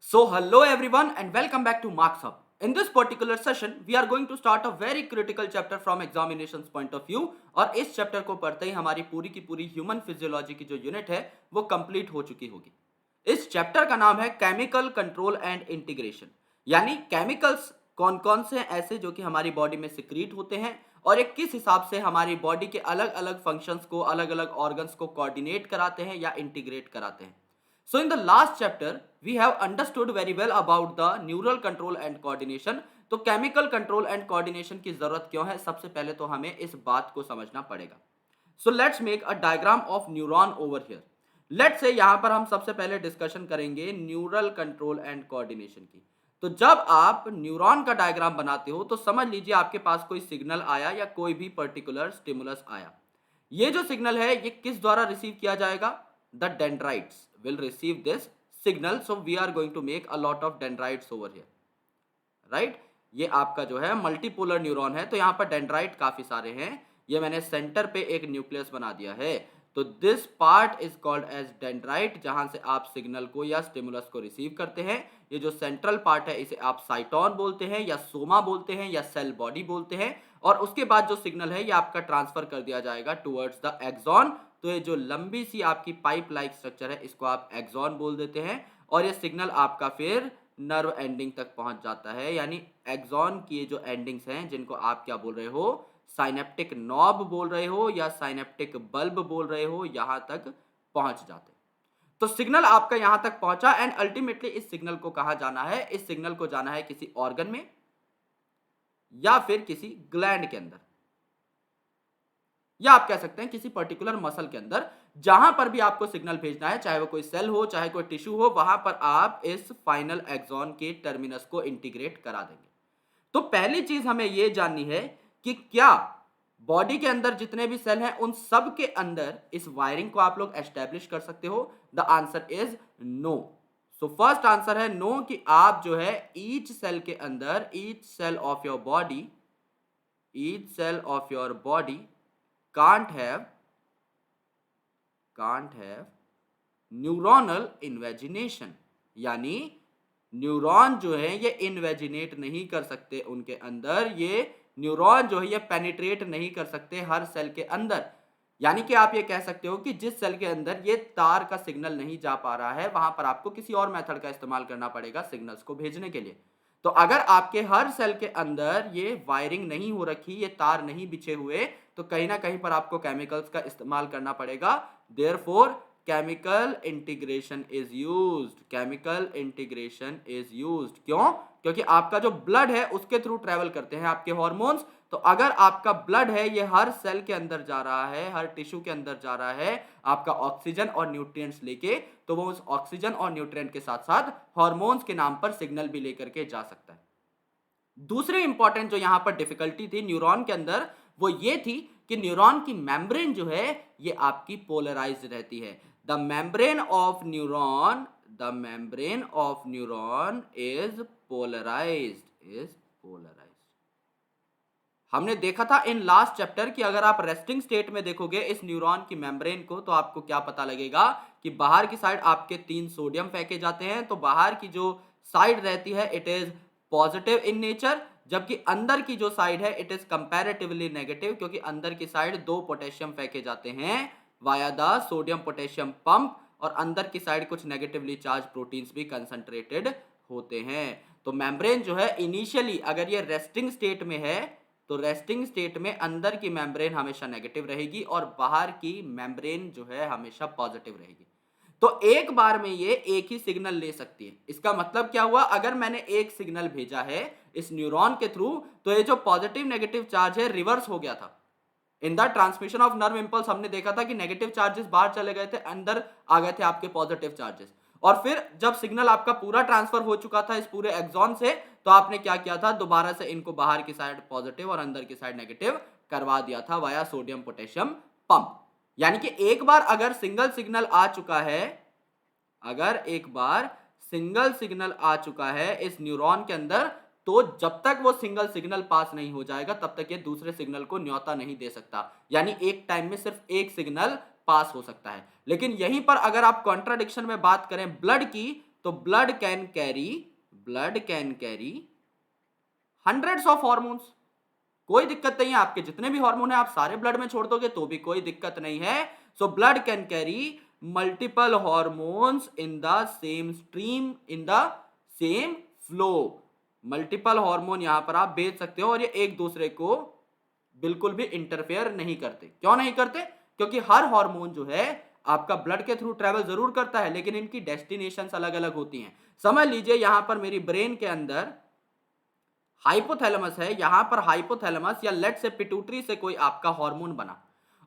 So hello everyone and welcome back to Marks Hub. In this particular session, we are going to start a very critical chapter from examinations point of view और इस chapter को पढ़ते ही हमारी पूरी की पूरी human physiology की जो यूनिट है वो कंप्लीट हो चुकी होगी। इस चैप्टर का नाम है केमिकल कंट्रोल एंड इंटीग्रेशन, यानी केमिकल्स कौन कौन से ऐसे जो कि हमारी बॉडी में सिक्रीट होते हैं और एक किस हिसाब से हमारी बॉडी के अलग अलग फंक्शंस को, अलग अलग ऑर्गन्स को कोऑर्डिनेट कराते हैं या इंटीग्रेट कराते हैं। So in the last chapter, we have understood very well about the neural control and coordination. तो केमिकल कंट्रोल एंड कोऑर्डिनेशन की जरूरत क्यों है, सबसे पहले तो हमें इस बात को समझना पड़ेगा। So let's make a diagram of neuron over here. Let's say यहां पर हम सबसे पहले डिस्कशन करेंगे न्यूरल कंट्रोल एंड कोऑर्डिनेशन की। तो जब आप न्यूरॉन का डायग्राम बनाते हो तो समझ लीजिए आपके पास कोई सिग्नल आया या कोई भी पर्टिकुलर स्टिमुलस आया। ये जो सिग्नल है ये किस द्वारा रिसीव किया जाएगा? The dendrites will receive this signal, so we are going to make a lot of dendrites over here, right? ये आपका जो है मल्टीपोलर न्यूरॉन है, तो यहाँ पर डेंड्राइट काफी सारे हैं। ये मैंने सेंटर पे एक न्यूक्लियस बना दिया है, तो this part is called as dendrite, जहां से आप सिग्नल को या स्टिमुलस को रिसीव करते हैं। ये जो सेंट्रल पार्ट है इसे आप साइटोन बोलते हैं या सोमा बोलते हैं या सेल बॉडी बोलते हैं। और उसके बाद जो सिग्नल है ये आपका ट्रांसफर कर दिया जाएगा टुवर्ड्स द एक्सॉन। तो ये जो लंबी सी आपकी पाइप लाइक स्ट्रक्चर है इसको आप एक्सॉन बोल देते हैं और ये सिग्नल आपका फिर नर्व एंडिंग तक पहुंच जाता है, यानी एक्सॉन की जो एंडिंग्स हैं जिनको आप क्या बोल रहे हो, साइनेप्टिक नॉब बोल रहे हो या साइनेप्टिक बल्ब बोल रहे हो, यहां तक पहुंच जाते हैं। तो सिग्नल आपका यहां तक पहुंचा एंड अल्टीमेटली इस सिग्नल को कहां जाना है? इस सिग्नल को जाना है किसी ऑर्गन में या फिर किसी ग्लैंड के अंदर, या आप कह सकते हैं किसी पर्टिकुलर मसल के अंदर। जहां पर भी आपको सिग्नल भेजना है, चाहे वो कोई सेल हो चाहे कोई टिश्यू हो, वहां पर आप इस फाइनल एक्सॉन के टर्मिनस को इंटीग्रेट करा देंगे। तो पहली चीज हमें यह जाननी है कि क्या बॉडी के अंदर जितने भी सेल हैं उन सब के अंदर इस वायरिंग को आप लोग एस्टेब्लिश कर सकते हो? The answer is no. So first answer है नो, कि आप जो है ईच सेल के अंदर, each cell of your body, each cell of your body can't have neuronal invagination, यानी न्यूरॉन जो है ये इन्वेजिनेट नहीं कर सकते उनके अंदर, ये न्यूरॉन जो है ये पेनिट्रेट नहीं कर सकते हर सेल के अंदर। यानी कि आप ये कह सकते हो कि जिस सेल के अंदर ये तार का सिग्नल नहीं जा पा रहा है वहां पर आपको किसी और मेथड का इस्तेमाल करना पड़ेगा सिग्नल्स को भेजने के लिए। तो अगर आपके हर सेल के अंदर ये वायरिंग नहीं हो रखी, ये तार नहीं बिछे हुए, तो कहीं ना कहीं पर आपको केमिकल्स का इस्तेमाल करना पड़ेगा। Therefore chemical integration is used, chemical integration is used. क्यों? क्योंकि आपका जो ब्लड है उसके थ्रू ट्रेवल करते हैं आपके हॉर्मोन्स। तो अगर आपका ब्लड है ये हर सेल के अंदर जा रहा है, हर टिश्यू के अंदर जा रहा है आपका ऑक्सीजन और न्यूट्रिएंट्स लेके, तो वो उस ऑक्सीजन और न्यूट्रिएंट के साथ साथ हॉर्मोन्स के नाम पर सिग्नल भी लेकर के जा सकता है। दूसरी इंपॉर्टेंट जो यहां पर डिफिकल्टी थी न्यूरॉन के अंदर वो ये थी कि न्यूरॉन की मेम्ब्रेन जो है ये आपकी पोलराइज्ड रहती है। The membrane of neuron, the membrane of neuron is polarised, is polarised. हमने देखा था इन लास्ट चैप्टर कि अगर आप रेस्टिंग स्टेट में देखोगे इस न्यूरॉन की मेम्ब्रेन को तो आपको क्या पता लगेगा कि बाहर की साइड आपके 3 सोडियम फेंके जाते हैं, तो बाहर की जो साइड रहती है it is positive in nature, जबकि अंदर की जो साइड है इट इज कंपैरेटिवली नेगेटिव, क्योंकि अंदर की साइड 2 पोटेशियम फेंके जाते हैं via the sodium potassium pump, और अंदर की साइड कुछ नेगेटिवली चार्ज प्रोटीन्स भी कंसंट्रेटेड होते हैं। तो मेम्ब्रेन जो है इनिशियली अगर ये रेस्टिंग स्टेट में है तो रेस्टिंग स्टेट में अंदर की मेम्ब्रेन हमेशा नेगेटिव रहेगी और बाहर की मेम्ब्रेन जो है हमेशा पॉजिटिव रहेगी। तो एक बार में ये एक ही सिग्नल ले सकती है। इसका मतलब क्या हुआ? अगर मैंने एक सिग्नल भेजा है इस न्यूरॉन के थ्रू तो ये जो पॉजिटिव नेगेटिव चार्ज है रिवर्स हो गया था। In the transmission of nerve impulse हमने देखा था कि नेगेटिव चार्जेस बाहर चले गए थे, अंदर आ गए थे आपके पॉजिटिव चार्जेस। और फिर जब सिग्नल आपका पूरा ट्रांसफर हो चुका था इस पूरे एक्सॉन से, तो आपने क्या किया था? दोबारा से इनको बाहर की साइड पॉजिटिव और अंदर की साइड नेगेटिव करवा दिया था वाया सोडियम पोटेशियम पंप। यानी कि एक बार अगर सिंगल सिग्नल आ चुका है, अगर एक बार सिंगल सिग्नल आ चुका है इस न्यूरॉन के अंदर, तो जब तक वो सिंगल सिग्नल पास नहीं हो जाएगा तब तक ये दूसरे सिग्नल को न्योता नहीं दे सकता। यानी एक टाइम में सिर्फ एक सिग्नल पास हो सकता है। लेकिन यहीं पर अगर आप कॉन्ट्राडिक्शन में बात करें ब्लड की, तो blood can carry hundreds of hormones. कोई दिक्कत नहीं है, आपके जितने भी हार्मोन है आप सारे ब्लड में छोड़ दोगे तो भी कोई दिक्कत नहीं है। So blood can carry multiple hormones in the same stream, in the same flow. Multiple hormone यहां पर आप भेज सकते हो और ये एक दूसरे को बिल्कुल भी इंटरफेयर नहीं करते। क्यों नहीं करते? क्योंकि हर हार्मोन जो है आपका ब्लड के थ्रू ट्रेवल जरूर करता है, लेकिन इनकी डेस्टिनेशंस अलग अलग होती हैं। समझ लीजिए यहां पर मेरी ब्रेन के अंदर हाइपोथैलेमस है, यहां पर हाइपोथैलेमस या लेट से पिट्यूटरी से कोई आपका हार्मोन बना,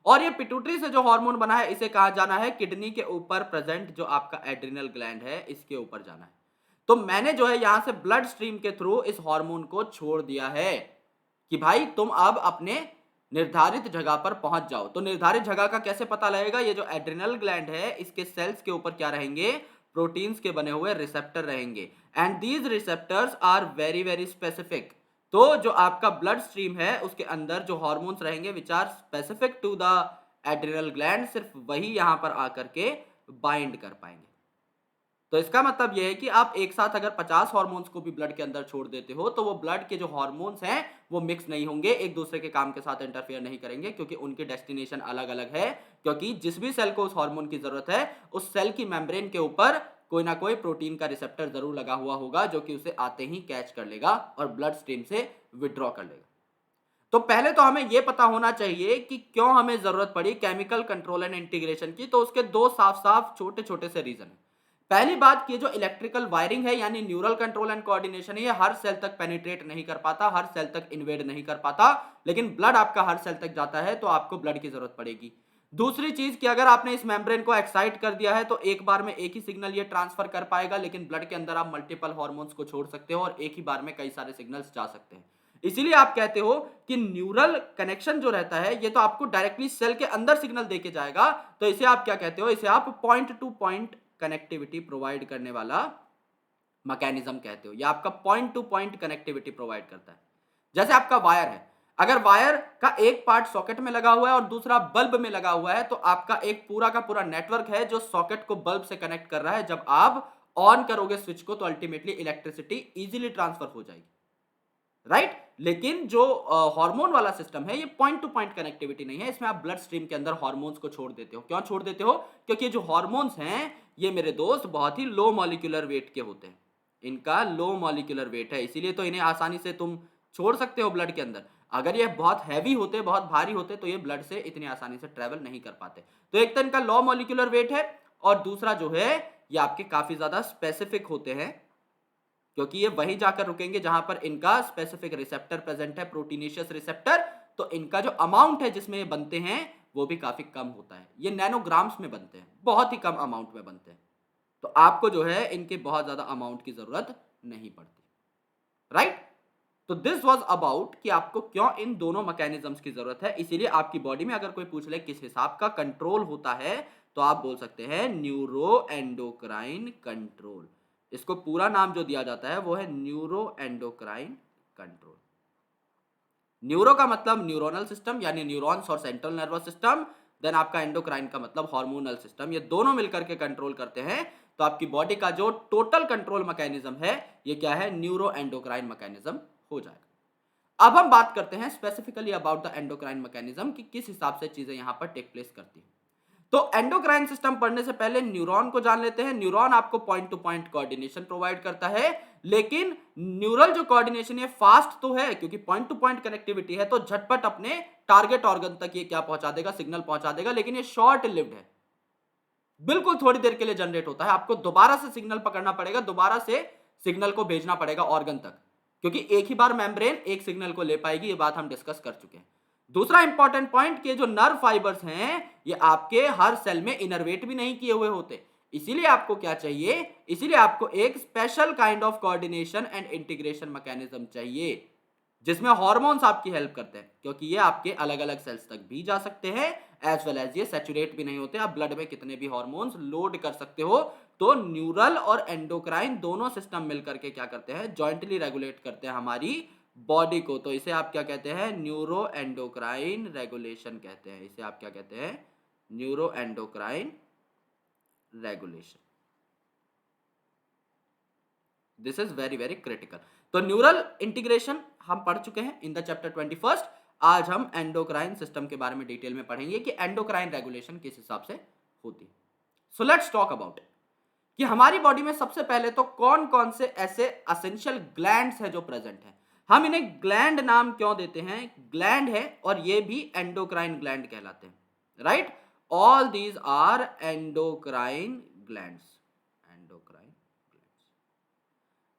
और ये पिट्यूटरी से जो हार्मोन बना है इसे कहा जाना है किडनी के ऊपर प्रेजेंट जो आपका एड्रिनल ग्लैंड है इसके ऊपर जाना है। तो मैंने जो है यहां से ब्लड स्ट्रीम के थ्रू इस हार्मोन को छोड़ दिया है कि भाई तुम अब अपने निर्धारित जगह पर पहुंच जाओ। तो निर्धारित जगह का कैसे पता लगेगा? ये जो एड्रिनल ग्लैंड है इसके सेल्स के ऊपर क्या रहेंगे? प्रोटीन्स के बने हुए रिसेप्टर रहेंगे, and these receptors are very very specific. तो जो आपका ब्लड स्ट्रीम है उसके अंदर जो हॉर्मोन्स रहेंगे which are specific to the adrenal gland, सिर्फ वही यहां पर आकर के बाइंड कर पाएंगे। तो इसका मतलब यह है कि आप एक साथ अगर 50 हार्मोन्स को भी ब्लड के अंदर छोड़ देते हो तो वो ब्लड के जो हार्मोन्स हैं वो मिक्स नहीं होंगे, एक दूसरे के काम के साथ इंटरफेयर नहीं करेंगे, क्योंकि उनकी डेस्टिनेशन अलग अलग है। क्योंकि जिस भी सेल को उस हार्मोन की जरूरत है उस सेल की मेम्ब्रेन के ऊपर कोई ना कोई प्रोटीन का रिसेप्टर जरूर लगा हुआ होगा जो कि उसे आते ही कैच कर लेगा और ब्लड स्ट्रीम से विड्रॉ कर लेगा। तो पहले तो हमें यह पता होना चाहिए कि क्यों हमें जरूरत पड़ी केमिकल कंट्रोल एंड इंटीग्रेशन की। तो उसके दो साफ साफ छोटे छोटे से रीजन है। पहली बात कि जो इलेक्ट्रिकल वायरिंग है यानी न्यूरल कंट्रोल एंड कोऑर्डिनेशन है, ये हर सेल तक पेनिट्रेट नहीं कर पाता, हर सेल तक इन्वेड नहीं कर पाता, लेकिन ब्लड आपका हर सेल तक जाता है तो आपको ब्लड की जरूरत पड़ेगी। दूसरी चीज कि अगर आपने इस मेम्ब्रेन को एक्साइट कर दिया है तो एक बार में एक ही सिग्नल ये ट्रांसफर कर पाएगा, लेकिन ब्लड के अंदर आप मल्टीपल हार्मोन्स को छोड़ सकते हो और एक ही बार में कई सारे सिग्नल्स जा सकते हैं। इसीलिए आप कहते हो कि न्यूरल कनेक्शन जो रहता है ये तो आपको डायरेक्टली सेल के अंदर सिग्नल देके जाएगा, तो इसे आप क्या कहते हो? इसे आप point two point connectivity provide करने वाला मैकेनिज्म कहते हो। या आपका point two point connectivity provide करता है। जैसे आपका वायर है, अगर वायर का एक पार्ट सॉकेट में लगा हुआ है और दूसरा बल्ब में लगा हुआ है तो आपका एक पूरा का पूरा नेटवर्क है जो सॉकेट को बल्ब से कनेक्ट कर रहा है। जब आप ऑन करोगे स्विच को तो अल्टीमेटली इलेक्ट्रिसिटी इजीली ट्रांसफर हो जाएगी, राइट? लेकिन जो हार्मोन वाला सिस्टम है ये पॉइंट टू पॉइंट कनेक्टिविटी नहीं है, इसमें आप ब्लड स्ट्रीम के अंदर हार्मोन्स को छोड़ देते हो। क्यों छोड़ देते हो? क्योंकि जो हार्मोन्स हैं ये मेरे दोस्त बहुत ही लो मॉलिक्यूलर वेट के होते हैं, इनका लो मॉलिक्यूलर वेट है, इसीलिए तो इन्हें आसानी से तुम छोड़ सकते हो ब्लड के अंदर। अगर ये बहुत हैवी होते, बहुत भारी होते तो ये ब्लड से इतनी आसानी से ट्रेवल नहीं कर पाते। तो एक तो इनका लो मॉलिक्यूलर वेट है और दूसरा जो है ये आपके काफी ज्यादा स्पेसिफिक होते हैं, क्योंकि ये वहीं जाकर रुकेंगे जहां पर इनका स्पेसिफिक रिसेप्टर प्रेजेंट है, प्रोटीनेशियस रिसेप्टर। तो इनका जो अमाउंट है जिसमें ये बनते हैं वो भी काफी कम होता है, ये नैनोग्राम्स में बनते हैं, बहुत ही कम अमाउंट में बनते हैं। तो आपको जो है इनके बहुत ज्यादा अमाउंट की जरूरत नहीं पड़ती, राइट? तो दिस वाज अबाउट कि आपको क्यों इन दोनों मैकेनिज्म्स की जरूरत है। इसीलिए आपकी बॉडी में अगर कोई पूछ ले किस हिसाब का कंट्रोल होता है तो आप बोल सकते हैं न्यूरो एंडोक्राइन कंट्रोल। इसको पूरा नाम जो दिया जाता है वो है न्यूरो एंडोक्राइन कंट्रोल। न्यूरो का मतलब न्यूरोनल सिस्टम यानी न्यूरॉन्स और सेंट्रल नर्वस सिस्टम, देन आपका एंडोक्राइन का मतलब हार्मोनल सिस्टम, ये दोनों मिलकर के कंट्रोल करते हैं। तो आपकी बॉडी का जो टोटल कंट्रोल मैकेनिज्म है ये क्या है? न्यूरो एंडोक्राइन मैकेनिज्म हो जाएगा। अब हम बात करते हैं specifically about the endocrine mechanism कि किस हिसाब से चीजें यहां पर टेक प्लेस करती हैं। तो एंडोक्राइन सिस्टम पढ़ने से पहले न्यूरॉन को जान लेते हैं। न्यूरॉन आपको point two point coordination provide करता है, लेकिन न्यूरल जो कोऑर्डिनेशन है फास्ट तो है क्योंकि पॉइंट टू पॉइंट कनेक्टिविटी है, तो झटपट अपने टारगेट ऑर्गन तक ये क्या पहुंचा देगा? सिग्नल पहुंचा देगा, लेकिन ये शॉर्ट लिव्ड है, बिल्कुल थोड़ी देर के लिए जनरेट होता है। आपको दोबारा से सिग्नल पकड़ना पड़ेगा, दोबारा से सिग्नल को भेजना पड़ेगा ऑर्गन तक, क्योंकि एक ही बार मेम्ब्रेन एक सिग्नल को ले पाएगी, ये बात हम डिस्कस कर चुके हैं। दूसरा इंपॉर्टेंट पॉइंट कि जो नर्व फाइबर्स हैं ये आपके हर सेल में इनर्वेट भी नहीं किए हुए होते, इसीलिए आपको क्या चाहिए? इसीलिए आपको एक special kind of coordination and integration mechanism चाहिए जिसमें हार्मोन्स आपकी हेल्प करते हैं, क्योंकि ये आपके अलग अलग सेल्स तक भी जा सकते हैं एज वेल एज ये सैचुरेट भी नहीं होते। आप ब्लड में कितने भी हार्मोन्स लोड कर सकते हो। तो न्यूरल और एंडोक्राइन दोनों सिस्टम मिलकर के क्या करते हैं? जॉइंटली रेगुलेट करते हैं हमारी बॉडी को। तो इसे आप क्या कहते हैं? न्यूरो एंडोक्राइन रेगुलेशन कहते हैं। इसे आप क्या कहते हैं? Neuro endocrine regulation. This is very very critical. तो न्यूरल इंटीग्रेशन हम पढ़ चुके हैं इन द चैप्टर 21। आज हम एंडोक्राइन सिस्टम के बारे में डिटेल में पढ़ेंगे कि एंडोक्राइन रेगुलेशन किस हिसाब से होती है। So let's talk about it कि हमारी बॉडी में सबसे पहले तो कौन कौन से ऐसे असेंशियल ग्लैंड्स हैं जो प्रेजेंट हैं। हम इन्हें ग्लैंड नाम क्यों देते हैं, ग्लैंड है और ये भी एंडोक्राइन ग्लैंड कहलाते हैं, right. All these are endocrine glands.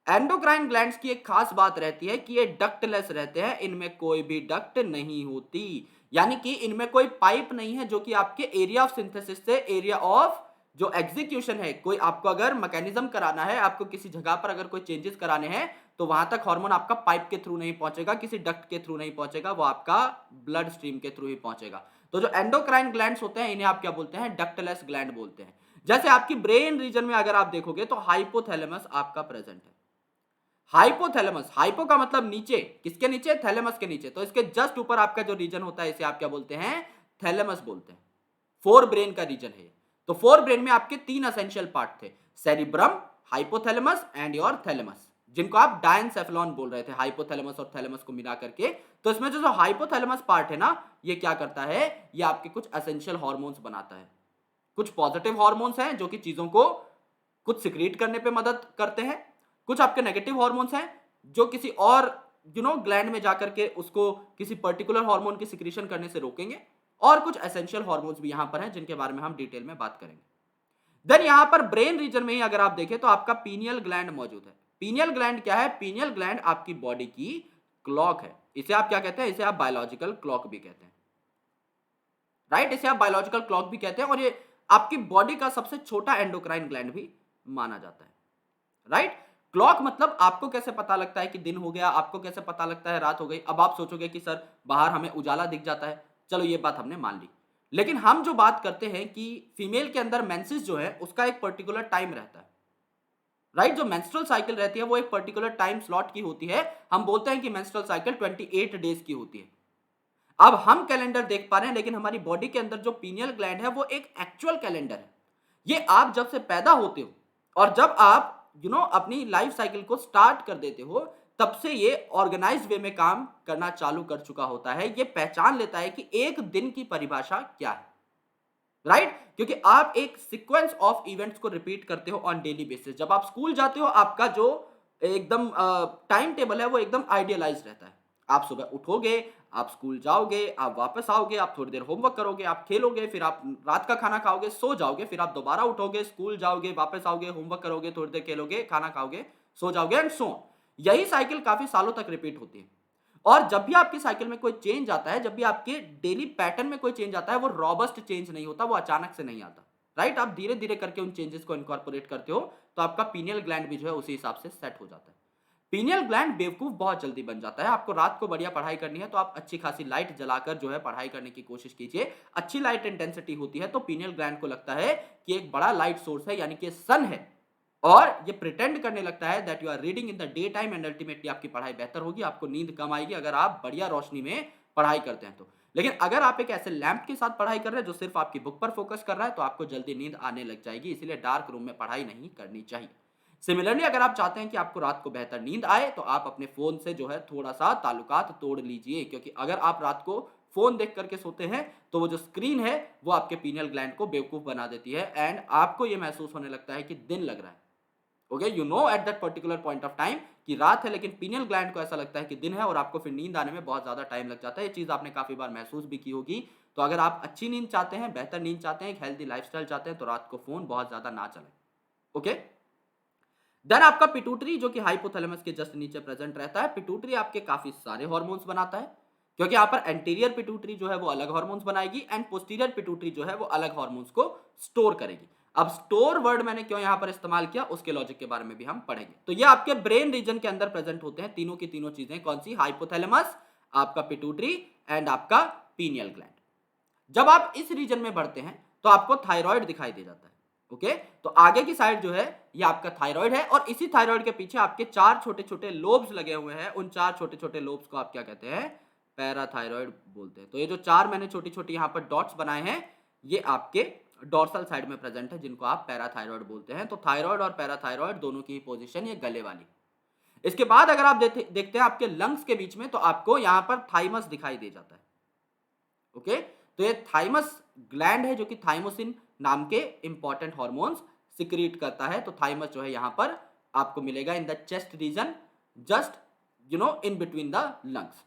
Endocrine glands की एक खास बात रहती है कि ये डक्टलेस रहते हैं, इनमें कोई भी डक्ट नहीं होती, यानी कि इनमें कोई पाइप नहीं है जो कि आपके एरिया ऑफ सिंथेसिस से एरिया ऑफ जो एग्जीक्यूशन है, कोई आपको अगर मैकेनिज्म कराना है, आपको किसी जगह पर अगर कोई चेंजेस कराने हैं तो वहां तक हार्मोन आपका पाइप के थ्रू नहीं पहुंचेगा, किसी डक्ट के थ्रू नहीं पहुंचेगा, वो आपका ब्लड स्ट्रीम के थ्रू ही पहुंचेगा। तो जो एंडोक्राइन ग्लैंड्स होते हैं इन्हें आप क्या बोलते हैं, डक्टलेस ग्लैंड बोलते हैं। जैसे आपकी ब्रेन रीजन में अगर आप देखोगे तो हाइपोथैलेमस आपका प्रेजेंट है। हाइपोथैलेमस, हाइपो का मतलब नीचे, किसके नीचे, थैलेमस के नीचे, तो इसके जस्ट ऊपर आपका जो रीजन होता है इसे आप क्या बोलते हैं, थैलेमस बोलते हैं। फोर ब्रेन का रीजन है। तो फोर ब्रेन में आपके तीन असेंशियल पार्ट थे, cerebrum, hypothalamus and your thalamus, जिनको आप डायनसेफेलॉन बोल रहे थे, हाइपोथैलेमस और थैलेमस को मिला करके। तो इसमें जो हाइपोथैलेमस पार्ट है ना, ये क्या करता है, ये आपके कुछ एसेंशियल हार्मोन्स बनाता है। कुछ पॉजिटिव हार्मोन्स हैं जो कि चीजों को कुछ सिक्रीट करने पे मदद करते हैं, कुछ आपके नेगेटिव हार्मोन्स हैं जो किसी और ग्लैंड में जाकर के उसको किसी पर्टिकुलर हार्मोन की सिक्रीशन करने से रोकेंगे, और कुछ एसेंशियल हार्मोन्स भी यहां पर हैं जिनके बारे में हम डिटेल में बात करेंगे। देन यहां पर ब्रेन रीजन में ही अगर आप देखें तो आपका पीनियल ग्लैंड मौजूद है। पीनियल ग्लैंड क्या है, पीनियल ग्लैंड आपकी बॉडी की क्लॉक है। इसे आप क्या कहते हैं, इसे आप बायोलॉजिकल क्लॉक भी कहते हैं, राइट। इसे आप बायोलॉजिकल क्लॉक भी कहते हैं, और ये आपकी बॉडी का सबसे छोटा एंडोक्राइन ग्लैंड भी माना जाता है, राइट। क्लॉक मतलब आपको कैसे पता लगता है कि दिन हो गया, आपको कैसे पता लगता है रात हो गई। अब आप सोचोगे कि सर बाहर हमें उजाला दिख जाता है, चलो ये बात हमने मान ली, लेकिन हम जो बात करते हैं कि फीमेल के अंदर मेंसेस जो है उसका एक पर्टिकुलर टाइम रहता है, राइट। जो मेंस्ट्रुअल साइकिल रहती है वो एक पर्टिकुलर टाइम स्लॉट की होती है। हम बोलते हैं कि मेंस्ट्रुअल साइकिल 28 डेज की होती है। अब हम कैलेंडर देख पा रहे हैं, लेकिन हमारी बॉडी के अंदर जो पीनियल ग्लैंड है वो एक एक्चुअल कैलेंडर है। ये आप जब से पैदा होते हो और जब आप अपनी लाइफ साइकिल को स्टार्ट कर देते हो, तब से ये ऑर्गेनाइज्ड वे में काम करना चालू कर चुका होता है। ये पहचान लेता है कि एक दिन की परिभाषा क्या है, राइट। क्योंकि आप एक सीक्वेंस ऑफ इवेंट्स को रिपीट करते हो ऑन डेली बेसिस। जब आप स्कूल जाते हो आपका जो एकदम टाइम टेबल है वो एकदम आइडियलाइज रहता है। आप सुबह उठोगे, आप स्कूल जाओगे, आप वापस आओगे, आप थोड़ी देर होमवर्क करोगे, आप खेलोगे, फिर आप रात का खाना खाओगे, सो जाओगे, फिर आप दोबारा उठोगे, स्कूल जाओगे, वापस आओगे, होमवर्क करोगे, थोड़ी देर खेलोगे, खाना खाओगे, सो जाओगे एंड सो। यही साइकिल काफी सालों तक रिपीट होती है। और जब भी आपकी साइकिल में कोई चेंज आता है, जब भी आपके डेली पैटर्न में कोई चेंज आता है, वो रॉबस्ट चेंज नहीं होता, वो अचानक से नहीं आता, राइट। आप धीरे धीरे करके उन चेंजेस को इनकॉर्पोरेट करते हो, तो आपका पीनियल ग्लैंड भी जो है उसी हिसाब से सेट हो जाता है। पीनियल ग्लैंड बेवकूफ बहुत जल्दी बन जाता है। आपको रात को बढ़िया पढ़ाई करनी है तो आप अच्छी खासी लाइट जलाकर जो है पढ़ाई करने की कोशिश कीजिए। अच्छी लाइट इंटेंसिटी होती है तो पीनियल ग्लैंड को लगता है कि एक बड़ा लाइट सोर्स है, यानी कि सन है, और ये प्रिटेंड करने लगता है that you are reading in the day time, and ultimately आपकी पढ़ाई बेहतर होगी, आपको नींद कम आएगी अगर आप बढ़िया रोशनी में पढ़ाई करते हैं तो। लेकिन अगर आप एक ऐसे लैंप के साथ पढ़ाई कर रहे हैं जो सिर्फ आपकी बुक पर फोकस कर रहा है, तो आपको जल्दी नींद आने लग जाएगी। इसीलिए डार्क रूम में पढ़ाई नहीं करनी चाहिए। सिमिलरली अगर आप चाहते हैं कि आपको रात को बेहतर नींद आए, तो आप अपने फोन से जो है थोड़ा सा ताल्लुकात तोड़ लीजिए, क्योंकि अगर आप रात को फोन देख करके सोते हैं तो वो जो स्क्रीन है वो आपके पीनियल ग्लैंड को बेवकूफ बना देती है, एंड आपको ये महसूस होने लगता है कि दिन लग रहा है। Okay, you know at that particular point of time कि रात है, लेकिन पीनियल ग्लैंड को ऐसा लगता है कि दिन है, और आपको फिर नींद आने में बहुत ज्यादा टाइम लग जाता है। ये चीज आपने काफी बार महसूस भी की होगी। तो अगर आप अच्छी नींद चाहते हैं, बेहतर नींद चाहते हैं, एक हेल्दी लाइफस्टाइल चाहते हैं, तो रात को फोन बहुत ज्यादा ना चलाएं। ओके, देन आपका पिट्यूटरी जो कि हाइपोथैलेमस के जस्ट नीचे प्रेजेंट रहता है। पिट्यूटरी आपके काफी सारे हार्मोन्स बनाता है, क्योंकि यहाँ पर एंटीरियर पिट्यूटरी जो है वो अलग हार्मोन्स बनाएगी, एंड पोस्टीरियर पिट्यूटरी जो है वो अलग हार्मोन्स को स्टोर करेगी। अब स्टोर वर्ड मैंने क्यों यहाँ पर इस्तेमाल किया, उसके लॉजिक के बारे में भी हम पढ़ेंगे। तो ये आपके ब्रेन रीजन के अंदर प्रेजेंट होते हैं तीनों की तीनों चीजें। कौन सी, हाइपोथैलेमस, आपका पिट्यूटरी एंड आपका पीनियल ग्लैंड। जब आप इस रीजन में बढ़ते हैं तो आपको थायराइड दिखाई दे जाता है। ओके, तो आगे की साइड जो है ये आपका थायराइड है, और इसी थायराइड के पीछे आपके चार छोटे छोटे लोब्स लगे हुए हैं। उन चार छोटे छोटे लोब्स को आप क्या कहते हैं, पैराथायराइड बोलते हैं। तो ये जो चार मैंने छोटी छोटी यहाँ पर डॉट्स बनाए हैं, ये आपके डोर्सल साइड में प्रेजेंट है, जिनको आप पैराथायरॉयड बोलते हैं। तो थायराइड और पैराथायरॉयड दोनों की पोजीशन ये गले वाली। इसके बाद अगर आप देखते हैं आपके लंग्स के बीच में, तो आपको यहां पर थाइमस दिखाई दे जाता है। ओके, तो ये थाइमस ग्लैंड है जो कि थाइमोसिन नाम के इंपॉर्टेंट हॉर्मोन्स सिक्रीट करता है। तो थाइमस जो है यहां पर आपको मिलेगा in the chest region, just in between the lungs.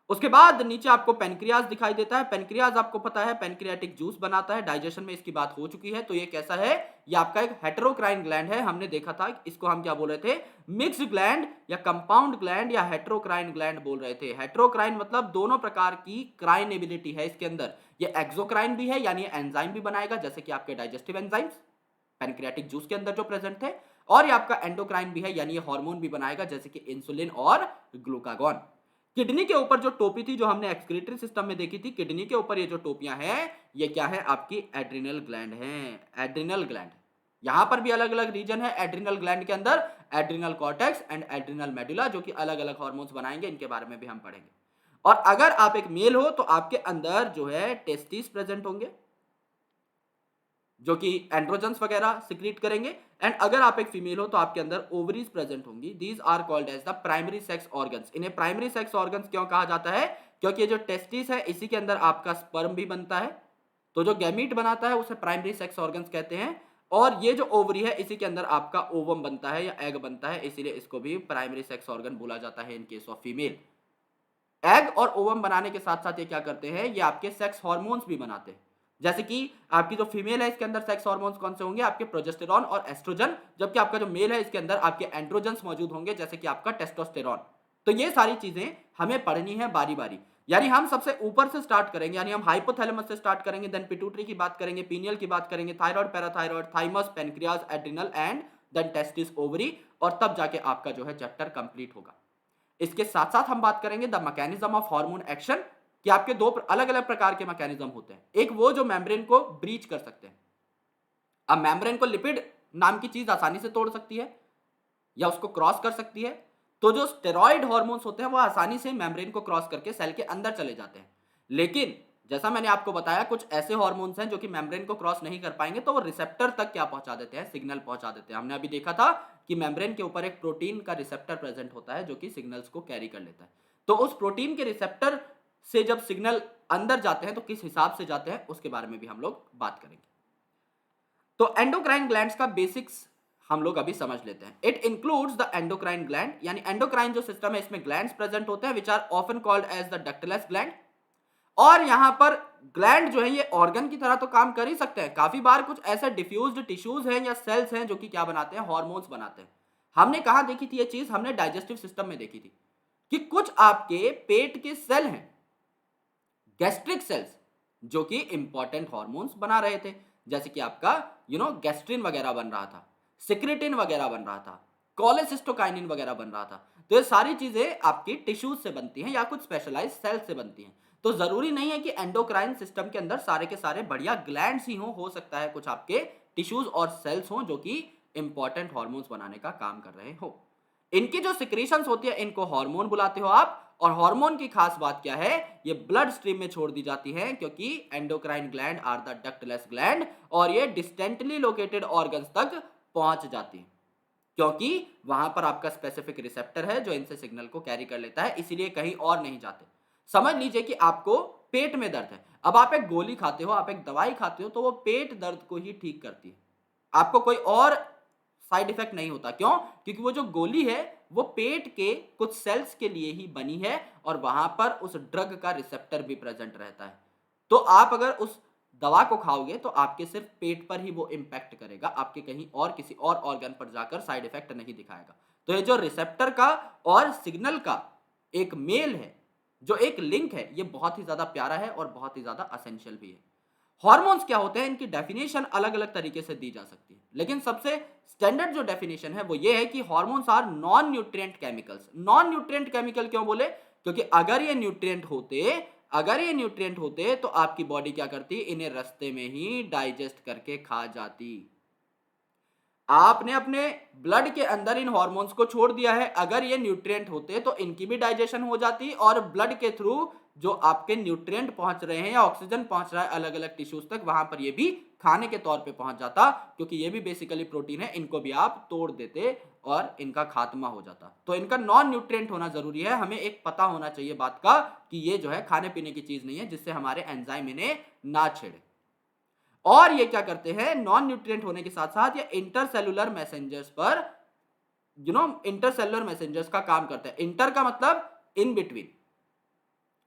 उसके बाद नीचे आपको पेनक्रियाज दिखाई देता है। पेनक्रियाज आपको पता है पेनक्रियाटिक जूस बनाता है, डाइजेशन में इसकी बात हो चुकी है। तो ये कैसा है, ये आपका एक हेटेरोक्राइन ग्लैंड है। हमने देखा था इसको हम क्या बोल रहे थे, मिक्स्ड ग्लैंड या कंपाउंड ग्लैंड या हेटेरोक्राइन ग्लैंड बोल रहे थे। हेटेरोक्राइन मतलब दोनों प्रकार की क्राइन एबिलिटी है इसके अंदर। ये एक्सोक्राइन भी है, यानी एंजाइम भी बनाएगा, जैसे कि आपके डाइजेस्टिव एंजाइम्स पेनक्रियाटिक जूस के अंदर जो प्रेजेंट थे, और ये आपका एंडोक्राइन भी है, यानी ये हार्मोन भी बनाएगा, जैसे कि इंसुलिन और ग्लूकागॉन। किडनी के ऊपर जो टोपी थी, जो हमने एक्सक्रीटरी सिस्टम में देखी थी, किडनी के ऊपर ये जो टोपियां हैं, ये क्या है, आपकी एड्रिनल ग्लैंड हैं। एड्रिनल ग्लैंड, यहां पर भी अलग अलग रीजन है एड्रिनल ग्लैंड के अंदर, adrenal cortex and adrenal medulla, जो कि अलग अलग हार्मोन्स बनाएंगे, इनके बारे में भी हम पढ़ेंगे। और अगर आप एक मेल हो तो आपके अंदर जो है टेस्टिस प्रेजेंट होंगे, जो कि एंड्रोजन्स वगैरह सिक्रीट करेंगे। एंड अगर आप एक फीमेल हो तो आपके अंदर ओवरीज प्रेजेंट होंगी। These are called as the primary sex organs. इन्हें प्राइमरी सेक्स ऑर्गन्स क्यों कहा जाता है, क्योंकि ये जो टेस्टिस है इसी के अंदर आपका स्पर्म भी बनता है। तो जो गैमीट बनाता है उसे प्राइमरी सेक्स ऑर्गन्स कहते हैं। और ये जो ओवरी है इसी के अंदर आपका ओवम बनता है या एग बनता है, इसीलिए इसको भी प्राइमरी सेक्स ऑर्गन बोला जाता है in case of female. Egg और ओवम बनाने के साथ साथ ये क्या करते हैं, ये आपके सेक्स हार्मोन्स भी बनाते हैं। जैसे कि आपकी जो फीमेल है इसके अंदर सेक्स हार्मोन्स कौन से होंगे, आपके प्रोजेस्टेरॉन और एस्ट्रोजन, जबकि आपका जो मेल है इसके अंदर आपके एंड्रोजन्स मौजूद होंगे, जैसे कि आपका टेस्टोस्टेरॉन। तो ये सारी चीजें हमें पढ़नी है बारी बारी, यानी हम सबसे ऊपर से स्टार्ट करेंगे, यानी हम हाइपोथैलेमस से स्टार्ट करेंगे, देन पिट्यूटरी की बात करेंगे, पीनियल की बात करेंगे, thyroid, parathyroid, thymus, pancreas, adrenal and then testis, ovary, और तब जाके आपका जो है चैप्टर कंप्लीट होगा। इसके साथ साथ हम बात करेंगे the mechanism of hormone action, कि आपके दो अलग अलग प्रकार के मैकेनिज्म होते हैं। एक वो जो मेम्ब्रेन को ब्रीच कर सकते हैं। अब मेम्ब्रेन को लिपिड नाम की चीज आसानी से तोड़ सकती है या उसको क्रॉस कर सकती है। तो जो स्टेरॉइड हार्मोन्स होते हैं वो आसानी से मेम्ब्रेन को क्रॉस करके सेल के अंदर चले जाते हैं। लेकिन जैसा मैंने आपको बताया, कुछ ऐसे हार्मोन्स हैं जो कि मेम्ब्रेन को क्रॉस नहीं कर पाएंगे, तो वो रिसेप्टर तक क्या पहुंचा देते हैं, सिग्नल पहुंचा देते हैं। हमने अभी देखा था कि मेम्ब्रेन के ऊपर एक प्रोटीन का रिसेप्टर प्रेजेंट होता है जो कि सिग्नल्स को कैरी कर लेता है। तो उस प्रोटीन के रिसेप्टर से जब सिग्नल अंदर जाते हैं तो किस हिसाब से जाते हैं उसके बारे में भी हम लोग बात करेंगे। तो एंडोक्राइन ग्लैंड्स का बेसिक्स हम लोग अभी समझ लेते हैं। It includes the endocrine gland, यानी एंडोक्राइन जो सिस्टम है इसमें ग्लैंड्स प्रेजेंट होते हैं, which are often called as the ductless gland. और यहां पर ग्लैंड जो है ये ऑर्गन की तरह तो काम कर ही सकते हैं, काफी बार कुछ ऐसे डिफ्यूज्ड टिश्यूज हैं या सेल्स हैं जो कि क्या बनाते हैं, हार्मोन्स बनाते हैं। हमने कहां देखी थी ये चीज, हमने डाइजेस्टिव सिस्टम में देखी थी कि कुछ आपके पेट के सेल हैं, गैस्ट्रिक सेल्स, जो कि इंपॉर्टेंट हार्मोन्स बना रहे थे, जैसे कि आपका गैस्ट्रिन वगैरह बन रहा था, सिक्रेटिन वगैरह बन रहा था, कोलेसिस्टोकाइनिन वगैरह बन रहा था। तो ये सारी चीजें आपकी टिश्यूज से बनती हैं या कुछ स्पेशलाइज्ड सेल्स से बनती हैं। तो जरूरी नहीं है कि एंडोक्राइन सिस्टम के अंदर सारे के सारे बढ़िया ग्लैंड्स ही हो सकता है कुछ आपके टिश्यूज और सेल्स हो जो कि इंपॉर्टेंट हार्मोन्स बनाने का काम कर रहे हो। इनकी जो सिक्रीशंस होती है इनको हार्मोन बुलाते हो आप। और हार्मोन की खास बात क्या है, ये ब्लड स्ट्रीम में छोड़ दी जाती है, क्योंकि endocrine gland are the ductless gland, और ये डिस्टेंटली लोकेटेड ऑर्गन्स तक पहुंच जाती है, क्योंकि वहां पर आपका स्पेसिफिक रिसेप्टर है जो इनसे सिग्नल को कैरी कर लेता है, इसीलिए कहीं और नहीं जाते। समझ लीजिए कि आपको पेट में दर्द है, अब आप एक गोली खाते हो, आप एक दवाई खाते हो, तो वो पेट दर्द को ही ठीक करती है, आपको कोई और साइड इफेक्ट नहीं होता। क्यों? क्योंकि वो जो गोली है वो पेट के कुछ सेल्स के लिए ही बनी है और वहां पर उस ड्रग का रिसेप्टर भी प्रेजेंट रहता है। तो आप अगर उस दवा को खाओगे तो आपके सिर्फ पेट पर ही वो इंपैक्ट करेगा, आपके कहीं और किसी और ऑर्गन पर जाकर साइड इफेक्ट नहीं दिखाएगा। तो ये जो रिसेप्टर का और सिग्नल का एक मेल है, जो एक लिंक है, ये बहुत ही ज्यादा प्यारा है और बहुत ही ज्यादा असेंशियल भी है। हॉर्मोन्स क्या होते हैं, इनकी डेफिनेशन अलग अलग तरीके से दी जा सकती है, लेकिन सबसे स्टैंडर्ड जो डेफिनेशन है वो ये है कि hormones are non nutrient chemicals. Non nutrient chemical क्यों बोले, क्योंकि अगर ये न्यूट्रिएंट होते तो आपकी बॉडी क्या करती, इन्हें रास्ते में ही डाइजेस्ट करके खा जाती। आपने अपने ब्लड के अंदर इन हार्मोन्स को छोड़ दिया है, अगर ये न्यूट्रिएंट होते तो इनकी भी डाइजेशन हो जाती और ब्लड के थ्रू जो आपके न्यूट्रिएंट पहुंच रहे हैं या ऑक्सीजन पहुंच रहा है अलग अलग टिश्यूज तक, वहां पर ये भी खाने के तौर पे पहुंच जाता, क्योंकि ये भी बेसिकली प्रोटीन है, इनको भी आप तोड़ देते और इनका खात्मा हो जाता। तो इनका नॉन न्यूट्रिएंट होना जरूरी है, हमें एक पता होना चाहिए बात का कि ये जो है खाने पीने की चीज नहीं है जिससे हमारे एंजाइम इन्हें ना छेड़े। और ये क्या करते हैं, नॉन न्यूट्रिएंट होने के साथ साथ ये इंटरसेलुलर मैसेंजर्स पर इंटरसेलुलर मैसेंजर्स का काम करते हैं। इंटर का मतलब इन बिटवीन,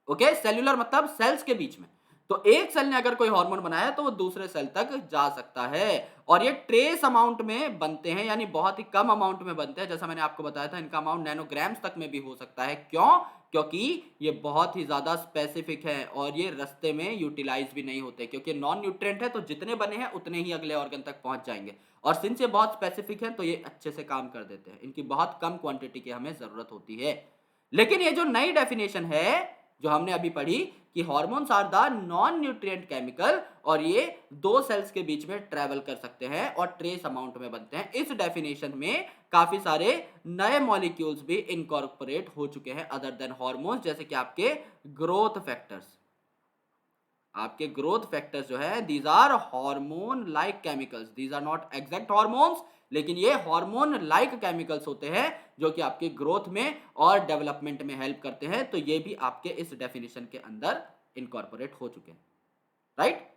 ओके, सेल्यूलर मतलब सेल्स के बीच में। तो एक सेल ने अगर कोई हार्मोन बनाया तो वो दूसरे सेल तक जा सकता है, और ये ट्रेस अमाउंट में बनते हैं, यानी बहुत ही कम अमाउंट में बनते हैं। जैसा मैंने आपको बताया था, इनका अमाउंट नैनोग्राम्स तक में भी हो सकता है। क्यों? क्योंकि ये बहुत ही ज्यादा स्पेसिफिक है और ये रास्ते में यूटिलाइज भी नहीं होते, क्योंकि नॉन न्यूट्रिएंट है तो जितने बने हैं उतने ही अगले ऑर्गन तक पहुंच जाएंगे, और सिंस ये बहुत स्पेसिफिक है तो ये अच्छे से काम कर देते हैं। इनकी बहुत कम क्वांटिटी की हमें जरूरत होती है। लेकिन ये जो नई डेफिनेशन है जो हमने अभी पढ़ी कि hormones are the non nutrient chemical, और ये दो सेल्स के बीच में ट्रेवल कर सकते हैं और ट्रेस अमाउंट में बनते हैं, इस डेफिनेशन में काफी सारे नए मॉलिक्यूल्स भी इनकॉर्पोरेट हो चुके हैं अदर देन हार्मोन्स, जैसे कि आपके ग्रोथ फैक्टर्स। आपके ग्रोथ फैक्टर्स जो है these are hormone like chemicals, these are not exact hormones, लेकिन ये हार्मोन लाइक केमिकल्स होते हैं जो कि आपके ग्रोथ में और डेवलपमेंट में हेल्प करते हैं। तो ये भी आपके इस डेफिनेशन के अंदर इनकॉर्पोरेट हो चुके हैं, राइट।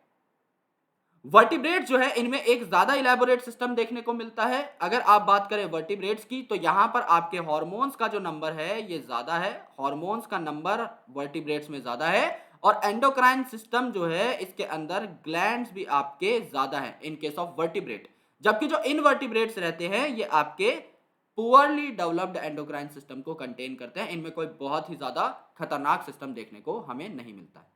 वर्टिब्रेट जो है इनमें एक ज्यादा इलेबोरेट सिस्टम देखने को मिलता है। अगर आप बात करें वर्टिब्रेट्स की तो यहां पर आपके हार्मोन्स का जो नंबर है ये ज्यादा है, हार्मोन्स का नंबर वर्टिब्रेट्स में ज्यादा है, और एंडोक्राइन सिस्टम जो है इसके अंदर ग्लैंड्स भी आपके ज्यादा है इन केस ऑफ वर्टिब्रेट। जबकि जो इनवर्टिब्रेट्स रहते हैं ये आपके पुअरली डेवलप्ड एंडोक्राइन सिस्टम को कंटेन करते हैं, इनमें कोई बहुत ही ज्यादा खतरनाक सिस्टम देखने को हमें नहीं मिलता है,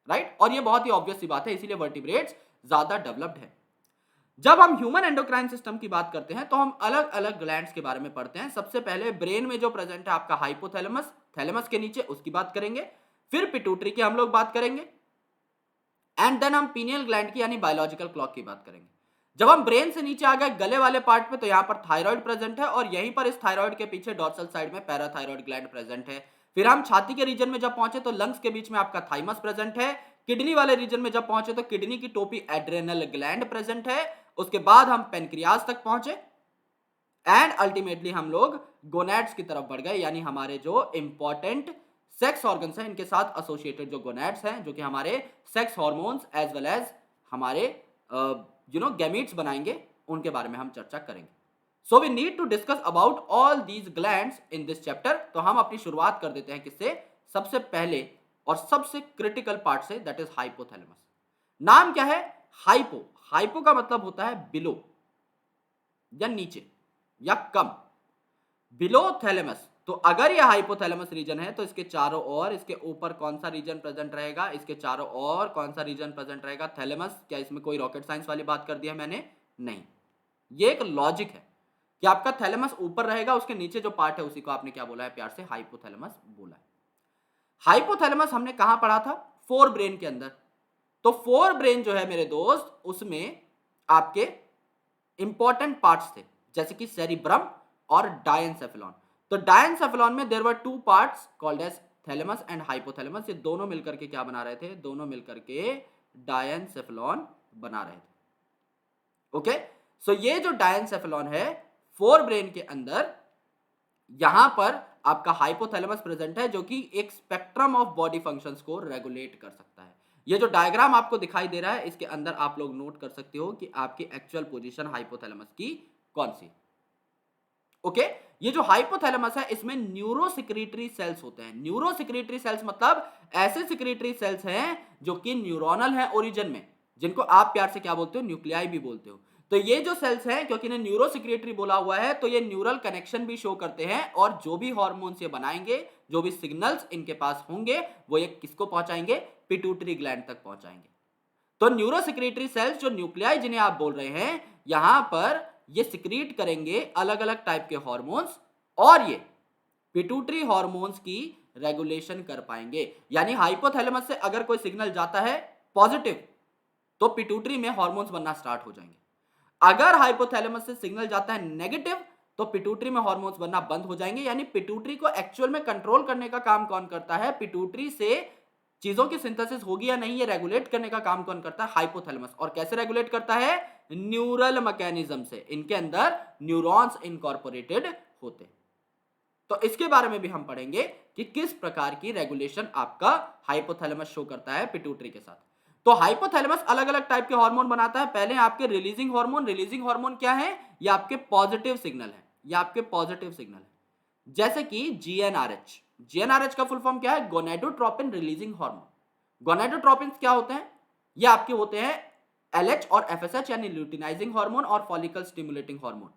राइट। और ये बहुत ही ऑब्वियस सी बात है, इसीलिए वर्टिब्रेट्स ज्यादा डेवलप्ड है। जब हम ह्यूमन एंडोक्राइन सिस्टम की बात करते हैं तो हम अलग अलग ग्लैंड्स के बारे में पढ़ते हैं। सबसे पहले ब्रेन में जो प्रेजेंट है आपका हाइपोथैलेमस, थैलेमस के नीचे, उसकी बात करेंगे। फिर पिट्यूटरी की हम लोग बात करेंगे, एंड देन हम पीनियल ग्लैंड की यानी बायोलॉजिकल क्लॉक की बात करेंगे। जब हम ब्रेन से नीचे आ गए गले वाले पार्ट पे तो यहां पर थायराइड प्रेजेंट है, और यहीं पर इस थायराइड के पीछे डॉर्सल साइड में पैराथायराइड ग्लैंड प्रेजेंट है। फिर हम छाती के रीजन में जब पहुंचे तो लंग्स के बीच में आपका थाइमस प्रेजेंट है। किडनी वाले रीजन में जब पहुंचे तो किडनी की टोपी एड्रेनल ग्लैंड प्रेजेंट है। उसके बाद हम पेनक्रियाज तक पहुंचे, एंड अल्टीमेटली हम लोग गोनैड्स की तरफ बढ़ गए, यानी हमारे जो इंपॉर्टेंट सेक्स ऑर्गन्स हैं इनके साथ एसोसिएटेड जो गोनैड्स हैं, जो कि हमारे sex hormones as well as हमारे गैमीट्स बनाएंगे, उनके बारे में हम चर्चा करेंगे। So we need to discuss about all these glands in this chapter. तो हम अपनी शुरुआत कर देते हैं किससे, सबसे पहले और सबसे क्रिटिकल पार्ट से, दैट इज हाइपोथैलेमस। नाम क्या है? हाइपो। हाइपो का मतलब होता है बिलो या नीचे या कम, बिलो थैलेमस। तो अगर यह हाइपोथैलेमस रीजन है तो इसके चारों ओर, इसके ऊपर कौन सा रीजन प्रेजेंट रहेगा, इसके चारों ओर कौन सा रीजन प्रेजेंट रहेगा? थैलेमस। क्या इसमें कोई रॉकेट साइंस वाली बात कर दी है मैंने? नहीं, ये एक लॉजिक है कि आपका थैलेमस ऊपर रहेगा, उसके नीचे जो पार्ट है उसी को आपने क्या बोला है? प्यार से हाइपोथैलेमस बोला है। हाइपोथैलेमस हमने कहां पढ़ा था? फोर ब्रेन के अंदर। तो फोर ब्रेन जो है मेरे दोस्त, उसमें आपके इंपॉर्टेंट पार्ट्स थे जैसे कि सेरिब्रम और डायनसेफेलॉन। तो डायनसेफेलॉन में there were two parts called as thalamus and hypothalamus. ये दोनों मिलकर के क्या बना रहे थे? दोनों मिलकर के डायनसेफेलॉन बना रहे थे, ओके। सो ये जो डायनसेफेलॉन है फोर ब्रेन के अंदर, यहां पर आपका हाइपोथैलेमस प्रेजेंट है जो कि एक स्पेक्ट्रम ऑफ बॉडी फंक्शंस को रेगुलेट कर सकता है। ये जो डायग्राम आपको दिखाई दे रहा है इसके अंदर आप लोग नोट कर सकते हो कि आपकी एक्चुअल पोजीशन हाइपोथैलेमस की कौन सी, ओके। ये जो हाइपोथैलेमस है इसमें न्यूरोसिक्रीटरी सेल्स होते हैं। न्यूरोसिक्रीटरी सेल्स मतलब ऐसे सिक्रीटरी सेल्स हैं जो कि न्यूरोनल है ओरिजिन में, जिनको आप प्यार से क्या बोलते हो? न्यूक्लियाई भी बोलते हो। तो ये जो सेल्स हैं, क्योंकि इन्हें न्यूरोसिक्रीटरी बोला हुआ है, तो ये न्यूरल कनेक्शन भी शो करते हैं, और जो भी हार्मोन्स ये बनाएंगे, जो भी सिग्नल्स इनके पास होंगे, वो ये किसको पहुंचाएंगे? पिट्यूटरी ग्लैंड तक पहुंचाएंगे। तो न्यूरोसिक्रीटरी सेल्स जो न्यूक्लियाई जिन्हें आप बोल रहे हैं, यहां पर ये सिक्रीट करेंगे अलग अलग टाइप के हार्मोन्स, और ये पिट्यूटरी हार्मोन्स की रेगुलेशन कर पाएंगे। यानी हाइपोथैलेमस से अगर कोई सिग्नल जाता है पॉजिटिव तो पिट्यूटरी में हार्मोन्स बनना स्टार्ट हो जाएंगे। अगर हाइपोथैलेमस से सिग्नल जाता है नेगेटिव तो पिट्यूटरी में हार्मोन्स बनना बंद हो जाएंगे। यानी पिट्यूटरी को एक्चुअल में कंट्रोल करने का काम कौन करता है? पिट्यूटरी से चीजों की सिंथेसिस होगी या नहीं, ये रेगुलेट करने का काम कौन करता है? हाइपोथैलेमस। और कैसे रेगुलेट करता है? न्यूरल मैकेनिज्म से। इनके अंदर न्यूरॉन्स इनकॉर्पोरेटेड होते हैं। तो इसके बारे में भी हम पढ़ेंगे कि किस प्रकार की रेगुलेशन आपका हाइपोथैलेमस शो करता है पिट्यूटरी के साथ। तो हाइपोथैलेमस अलग अलग टाइप के हार्मोन बनाता है। पहले आपके रिलीजिंग हार्मोन। रिलीजिंग हार्मोन क्या है? ये आपके पॉजिटिव सिग्नल है, ये आपके पॉजिटिव सिग्नल है, जैसे कि जीएनआरएच। जीएनआरएच का फुल फॉर्म क्या है? Gonadotropin releasing hormone. गोनेडोट्रोपिन क्या होते हैं? ये आपके होते हैं एलएच और एफएसएच यानी ल्यूटिनाइजिंग हार्मोन और फॉलिकल स्टिमुलेटिंग हार्मोन।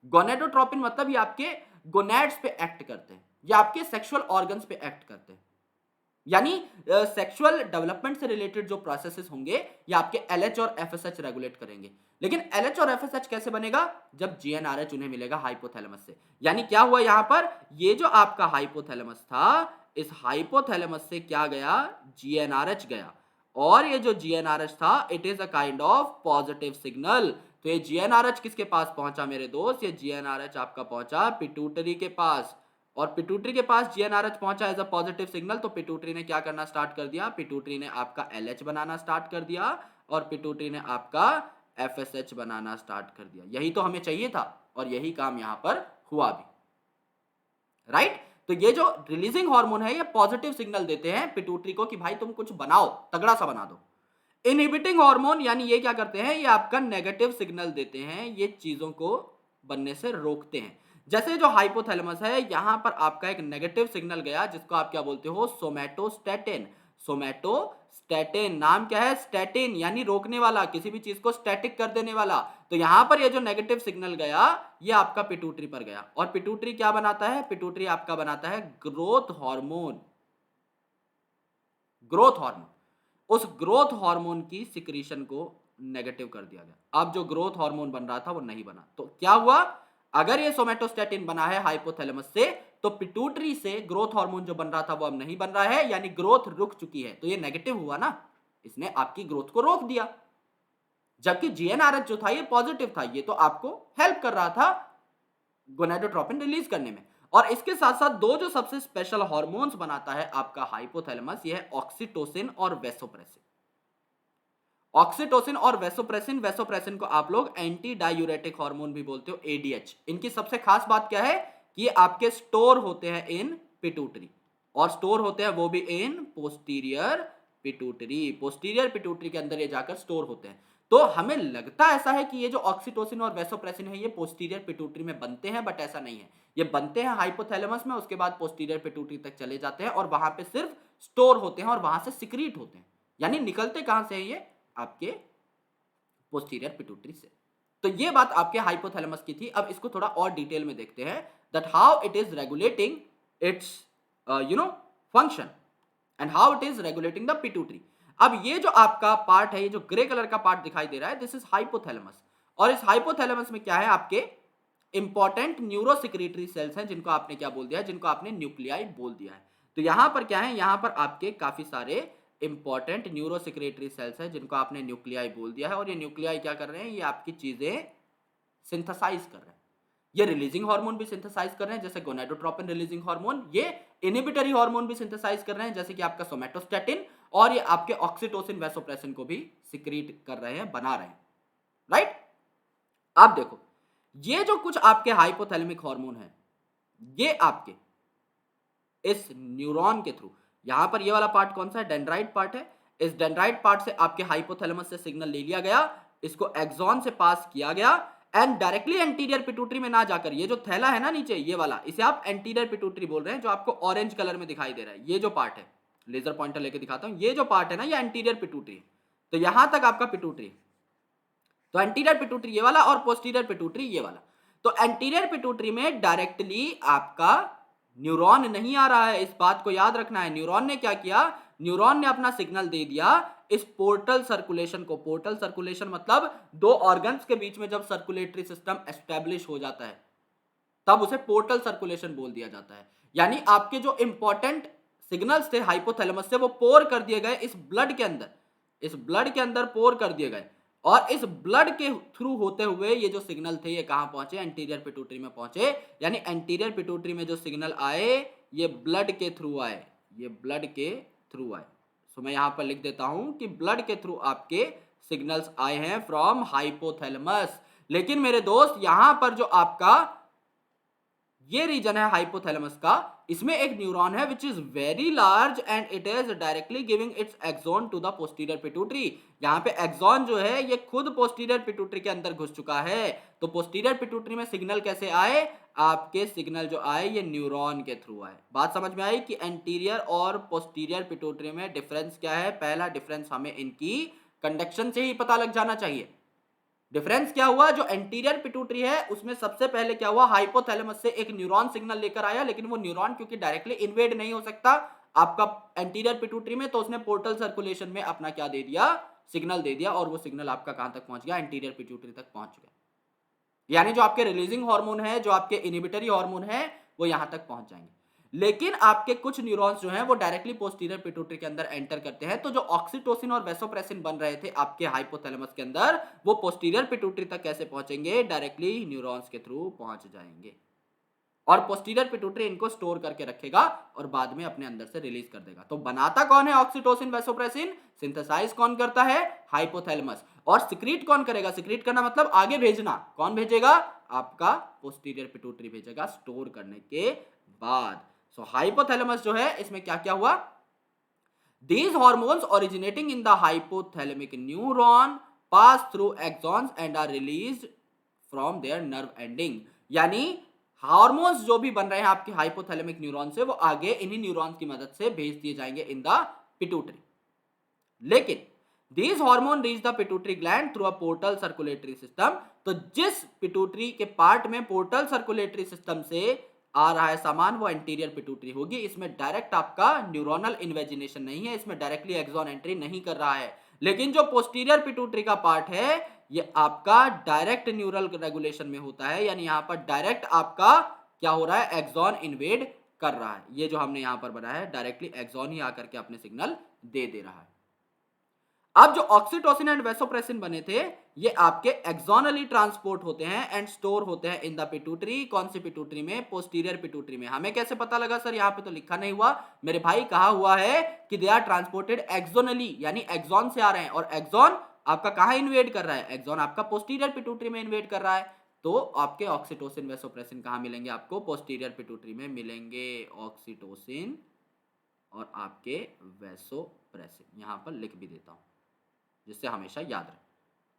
गोनेडोट्रोपिन मतलब ये आपके गोनैड्स पे एक्ट करते हैं, ये आपके सेक्सुअल ऑर्गन्स पे एक्ट करते हैं, यानी सेक्सुअल डेवलपमेंट से रिलेटेड जो प्रोसेसेस होंगे ये आपके एलएच और एफएसएच रेगुलेट करेंगे। लेकिन एलएच और एफएसएच कैसे बनेगा? जब जीएनआरएच उन्हें मिलेगा हाइपोथैलेमस से। यानी क्या हुआ यहां पर? ये जो आपका हाइपोथैलेमस था, इस हाइपोथैलेमस से क्या गया? जीएनआरएच गया। और ये जो जीएनआरएच था, it is a kind of positive signal. तो ये जीएनआरएच किसके पास पहुंचा मेरे दोस्त? ये जीएनआरएच आपका पहुंचा पिट्यूटरी के पास। और पिट्यूटरी के पास जीएनआरएच पहुंचा एज अ पॉजिटिव सिग्नल, तो पिट्यूटरी ने क्या करना स्टार्ट कर दिया? पिट्यूटरी ने आपका एलएच बनाना स्टार्ट कर दिया और पिट्यूटरी ने आपका एफएसएच बनाना स्टार्ट कर दिया। यही तो हमें चाहिए था और यही काम यहां पर हुआ भी, राइट? तो ये जो रिलीजिंग हार्मोन है ये पॉजिटिव सिग्नल देते हैं पिट्यूटरी को कि भाई तुम कुछ बनाओ, तगड़ा सा बना दो। इनहिबिटिंग हार्मोन यानी ये क्या करते हैं? ये आपका नेगेटिव सिग्नल देते हैं, ये चीजों को बनने से रोकते हैं। जैसे जो हाइपोथैलेमस है, यहां पर आपका एक नेगेटिव सिग्नल गया जिसको आप क्या बोलते हो? सोमैटोस्टैटिन। सोमैटोस्टैटिन नाम क्या है? स्टैटिन यानी रोकने वाला, किसी भी चीज को स्टैटिक कर देने वाला। तो यहां पर ये जो नेगेटिव सिग्नल गया ये आपका पिट्यूटरी पर गया। और पिट्यूटरी क्या बनाता है? पिट्यूटरी आपका बनाता है ग्रोथ हार्मोन। Growth hormone. उस ग्रोथ हार्मोन की सिक्रीशन को नेगेटिव कर दिया गया। अब जो ग्रोथ हार्मोन बन रहा था वो नहीं बना। तो क्या हुआ? अगर ये सोमैटोस्टैटिन बना है हाइपोथैलेमस से, तो पिट्यूटरी से ग्रोथ हार्मोन जो बन रहा था वो अब नहीं बन रहा है, यानी ग्रोथ रुक चुकी है। तो ये नेगेटिव हुआ ना, इसने आपकी ग्रोथ को रोक दिया। जबकि जीएनआरएच जो था ये पॉजिटिव था, ये तो आपको हेल्प कर रहा था गोनाडोट्रोपिन रिलीज करने में। और इसके साथ साथ दो जो सबसे स्पेशल हार्मोन्स बनाता है आपका हाइपोथैलेमस, ये है ऑक्सीटोसिन और वेसोप्रेसिन। ऑक्सीटोसिन और वेसोप्रेसिन, वेसोप्रेसिन को आप लोग एंटी डायूरेटिक हार्मोन भी बोलते हो, एडीएच। इनकी सबसे खास बात क्या है? कि ये आपके स्टोर होते हैं इन पिट्यूटरी, और स्टोर होते हैं वो भी इन पोस्टीरियर पिट्यूटरी। पोस्टीरियर पिट्यूटरी के अंदर ये जाकर स्टोर होते हैं। तो हमें लगता ऐसा है कि ये जो ऑक्सीटोसिन और वेसोप्रेसिन है ये पोस्टीरियर पिट्यूटरी में बनते हैं, बट ऐसा नहीं है। ये बनते हैं हाइपोथैलेमस में, उसके बाद पोस्टीरियर पिट्यूटरी तक चले जाते हैं और वहां पे सिर्फ स्टोर होते हैं और वहां से सिक्रीट होते हैं। यानी निकलते कहां से है? ये आपके पोस्टीरियर पिट्यूटरी से। तो ये बात आपके हाइपोथैलेमस की थी। अब इसको थोड़ा और डिटेल में देखते हैं, that how it is regulating its function and how it is regulating the pituitary. अब ये जो आपका पार्ट है, ये जो ग्रे कलर का पार्ट दिखाई दे रहा है, दिस इज हाइपोथैलेमस। और इस हाइपोथैलेमस में क्या है? आपके इंपॉर्टेंट न्यूरोसिक्रेटरी सेल्स हैं, जिनको आपने क्या बोल दिया है? जिनको आपने न्यूक्लियाई बोल दिया है। तो यहां पर क्या है? यहां पर आपके काफी सारे इंपॉर्टेंट न्यूरोसिक्रेटरी सेल्स हैं जिनको आपने न्यूक्लियाई बोल दिया है। और ये न्यूक्लियाई क्या कर रहे हैं? ये आपकी चीजें सिंथेसाइज कर रहे हैं। ये रिलीजिंग हार्मोन भी सिंथेसाइज कर रहे हैं, जैसे गोनाडोट्रोपिन रिलीजिंग हार्मोन। ये इनहिबिटरी हार्मोन भी सिंथेसाइज कर रहे हैं, जैसे कि आपका सोमैटोस्टैटिन। और ये आपके ऑक्सीटोसिन वेसोप्रेसिन को भी सिक्रीट कर रहे हैं, बना रहे हैं, राइट? अब देखो, ये जो कुछ आपके हाइपोथैलेमिक हार्मोन है, ये आपके इस न्यूरॉन के थ्रू, यहां पर ये वाला पार्ट कौन सा है? डेंड्राइट पार्ट है। इस डेंड्राइट पार्ट से आपके हाइपोथैलेमस से सिग्नल ले लिया गया, इसको एक्सॉन से पास किया गया एंड डायरेक्टली एंटीरियर पिट्यूटरी में ना जाकर, ये जो थैला है ना नीचे, ये वाला, इसे आप एंटीरियर पिट्यूटरी बोल रहे हैं, जो आपको ऑरेंज कलर में दिखाई दे रहा है। ये जो पार्ट है, लेजर पॉइंटर लेके दिखाता हूं, ये जो पार्ट है ना, ये एंटीरियर पिट्यूटरी है। तो यहां तक आपका पिट्यूटरी, तो एंटीरियर पिट्यूटरी ये वाला और पोस्टीरियर पिट्यूटरी ये वाला। तो एंटीरियर पिट्यूटरी में डायरेक्टली आपका न्यूरॉन नहीं आ रहा है, इस बात को याद रखना है। न्यूरॉन ने क्या किया? न्यूरॉन ने अपना सिग्नल दे दिया इस पोर्टल सर्कुलेशन को। पोर्टल सर्कुलेशन मतलब दो ऑर्गन्स के बीच में जब सर्कुलेटरी सिस्टम एस्टेब्लिश हो जाता है तब उसे पोर्टल सर्कुलेशन बोल दिया जाता है। यानी आपके जो इंपॉर्टेंट सिग्नल्स थे हाइपोथैलेमस से, वो पोर कर दिए गए इस ब्लड के अंदर, इस ब्लड के अंदर पोर कर दिए गए। और इस ब्लड के थ्रू होते हुए ये जो सिग्नल थे ये कहां पहुंचे? एंटीरियर पिट्यूटरी में पहुंचे। यानी एंटीरियर पिट्यूटरी में जो सिग्नल आए ये ब्लड के थ्रू आए, ये ब्लड के थ्रू आए। सो मैं यहां पर लिख देता हूं कि ब्लड के थ्रू आपके सिग्नल्स आए हैं फ्रॉम हाइपोथैलेमस। लेकिन मेरे दोस्त यहां पर जो आपका ये रीजन है हाइपोथैलेमस का, इसमें एक न्यूरॉन है which is very large and it is directly giving its axon to the posterior pituitary. यहाँ पे एक्सॉन जो है ये खुद पोस्टीरियर पिट्यूटरी के अंदर घुस चुका है। तो पोस्टीरियर पिट्यूटरी में सिग्नल कैसे आए? आपके सिग्नल जो आए ये न्यूरॉन के थ्रू आए। बात समझ में आई कि एंटीरियर और पोस्टीरियर पिट्यूटरी में डिफरेंस क्या है? पहला डिफरेंस हमें इनकी कंडक्शन से ही पता लग जाना चाहिए। डिफरेंस क्या हुआ? जो एंटीरियर पिट्यूटरी है उसमें सबसे पहले क्या हुआ, हाइपोथैलेमस से एक न्यूरॉन सिग्नल लेकर आया, लेकिन वो न्यूरॉन क्योंकि डायरेक्टली इन्वेड नहीं हो सकता आपका एंटीरियर पिट्यूटरी में, तो उसने पोर्टल सर्कुलेशन में अपना क्या दे दिया, सिग्नल दे दिया, और वो सिग्नल आपका कहां तक पहुंच गया, एंटीरियर पिट्यूटरी तक पहुंच गया। यानी जो आपके रिलीजिंग हार्मोन है, जो आपके इनहिबिटरी हार्मोन है, वो यहां तक पहुंच जाएंगे। लेकिन आपके कुछ न्यूरॉन्स जो हैं वो डायरेक्टली पोस्टीरियर पिट्यूटरी के अंदर एंटर करते हैं। तो जो ऑक्सीटोसिन और वेसोप्रेसिन बन रहे थे आपके हाइपोथैलेमस के अंदर, वो पोस्टीरियर पिट्यूटरी तक कैसे पहुंचेंगे? डायरेक्टली न्यूरॉन्स के थ्रू पहुंच जाएंगे, और पोस्टीरियर पिट्यूटरी इनको स्टोर करके रखेगा और बाद में अपने अंदर से रिलीज कर देगा। तो बनाता कौन है ऑक्सीटोसिन वेसोप्रेसिन? सिंथेसाइज कौन करता है? हाइपोथैलेमस। और सिक्रीट कौन करेगा? सिक्रीट करना मतलब आगे भेजना। कौन भेजेगा? आपका पोस्टीरियर पिट्यूटरी भेजेगा स्टोर करने के बाद। सो हाइपोथैलेमस जो है इसमें क्या क्या हुआ? These hormones originating in the hypothalamic neuron pass through axons and are released from their nerve ending। यानी हार्मोन्स जो भी बन रहे हैं आपके हाइपोथैलेमिक न्यूरॉन से, वो आगे इन्हीं न्यूरॉन्स की मदद से भेज दिए जाएंगे इन द पिट्यूटरी। लेकिन these hormone reach the pituitary gland through a portal circulatory system। तो जिस पिट्यूटरी के पार्ट में पोर्टल सर्कुलेटरी सिस्टम से आ रहा है सामान, वो एंटीरियर पिट्यूटरी होगी। इसमें डायरेक्ट आपका न्यूरोनल इन्वेजिनेशन नहीं है, इसमें डायरेक्टली एक्सॉन एंट्री नहीं कर रहा है। लेकिन जो पोस्टीरियर पिट्यूटरी का पार्ट है ये आपका डायरेक्ट न्यूरल रेगुलेशन में होता है, यानी यहां पर डायरेक्ट आपका क्या हो रहा है, एक्सॉन इन्वेड कर रहा है। ये जो हमने यहां पर बनाया है डायरेक्टली एक्सॉन ही आकर के अपने सिग्नल दे रहा है। अब जो ऑक्सीटोसिन एंड वेसोप्रेसिन बने थे ये आपके एक्सोनली ट्रांसपोर्ट होते हैं एंड स्टोर होते हैं इन द पिट्यूटरी। कौन सी पिट्यूटरी में? पोस्टीरियर पिट्यूटरी में। हमें कैसे पता लगा सर? यहाँ पे तो लिखा नहीं हुआ मेरे भाई, कहा हुआ है कि दे आर ट्रांसपोर्टेड एक्सोनली, यानी एक्सॉन से आ रहे हैं। और एक्सॉन आपका कहाँ इन्वेड कर रहा है? एक्सॉन आपका पोस्टीरियर पिट्यूटरी में इन्वेड कर रहा है। तो आपके ऑक्सीटोसिन वेसोप्रेसिन कहाँ मिलेंगे? आपको पोस्टीरियर पिट्यूटरी में मिलेंगे। ऑक्सीटोसिन और आपके वेसोप्रेसिन यहां पर लिख भी देता हूं जिससे हमेशा याद रहे।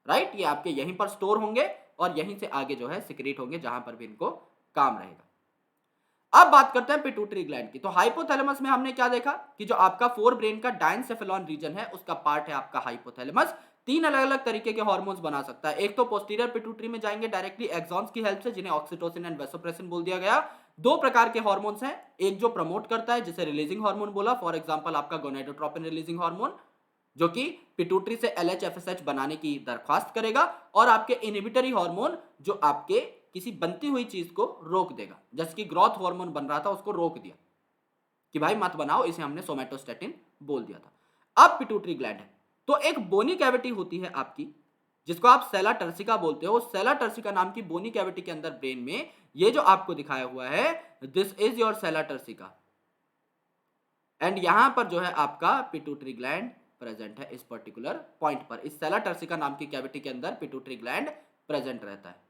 राइट, ये आपके यहीं पर स्टोर होंगे और यहीं से आगे जो है सिक्रीट होंगे जहां पर भी इनको काम रहेगा। अब बात करते हैं पिट्यूटरी ग्लैंड की। तो हाइपोथैलेमस में हमने क्या देखा कि जो आपका फोर ब्रेन का डायंसेफेलॉन रीजन है उसका पार्ट है आपका हाइपोथैलेमस। तीन अलग अलग तरीके के हार्मोन्स बना सकता है। एक तो पोस्टीरियर पिट्यूटरी में जाएंगे डायरेक्टली एक्सॉन्स की हेल्प से, जिन्हें ऑक्सीटोसिन एंड वेसोप्रेसिन बोल दिया गया। दो प्रकार के हार्मोन्स हैं, एक जो प्रमोट करता है जिसे रिलीजिंग हार्मोन बोला, फॉर एग्जांपल आपका गोनेडोट्रोपिन रिलीजिंग हार्मोन, जो कि पिट्यूटरी से LH-FSH बनाने की दरख्वास्त करेगा, और आपके इनहिबिटरी हार्मोन जो आपके किसी बनती हुई चीज को रोक देगा। जैसे कि ग्रोथ हार्मोन बन रहा था उसको रोक दिया कि भाई मत बनाओ, इसे हमने सोमेटोस्टेटिन बोल दिया था। अब पिट्यूटरी ग्लैंड है तो एक बोनी कैविटी होती है आपकी जिसको आप सेला टर्सिका बोलते हो। सेला टर्सिका नाम की बोनी कैविटी के अंदर ब्रेन में ये जो आपको दिखाया हुआ है this is your sella turcica, and यहां पर जो है आपका पिट्यूटरी ग्लैंड प्रेजेंट है इस पर्टिकुलर पॉइंट पर। इस सेला टर्सिका नाम की कैविटी के अंदर पिट्यूटरी ग्लैंड प्रेजेंट रहता है।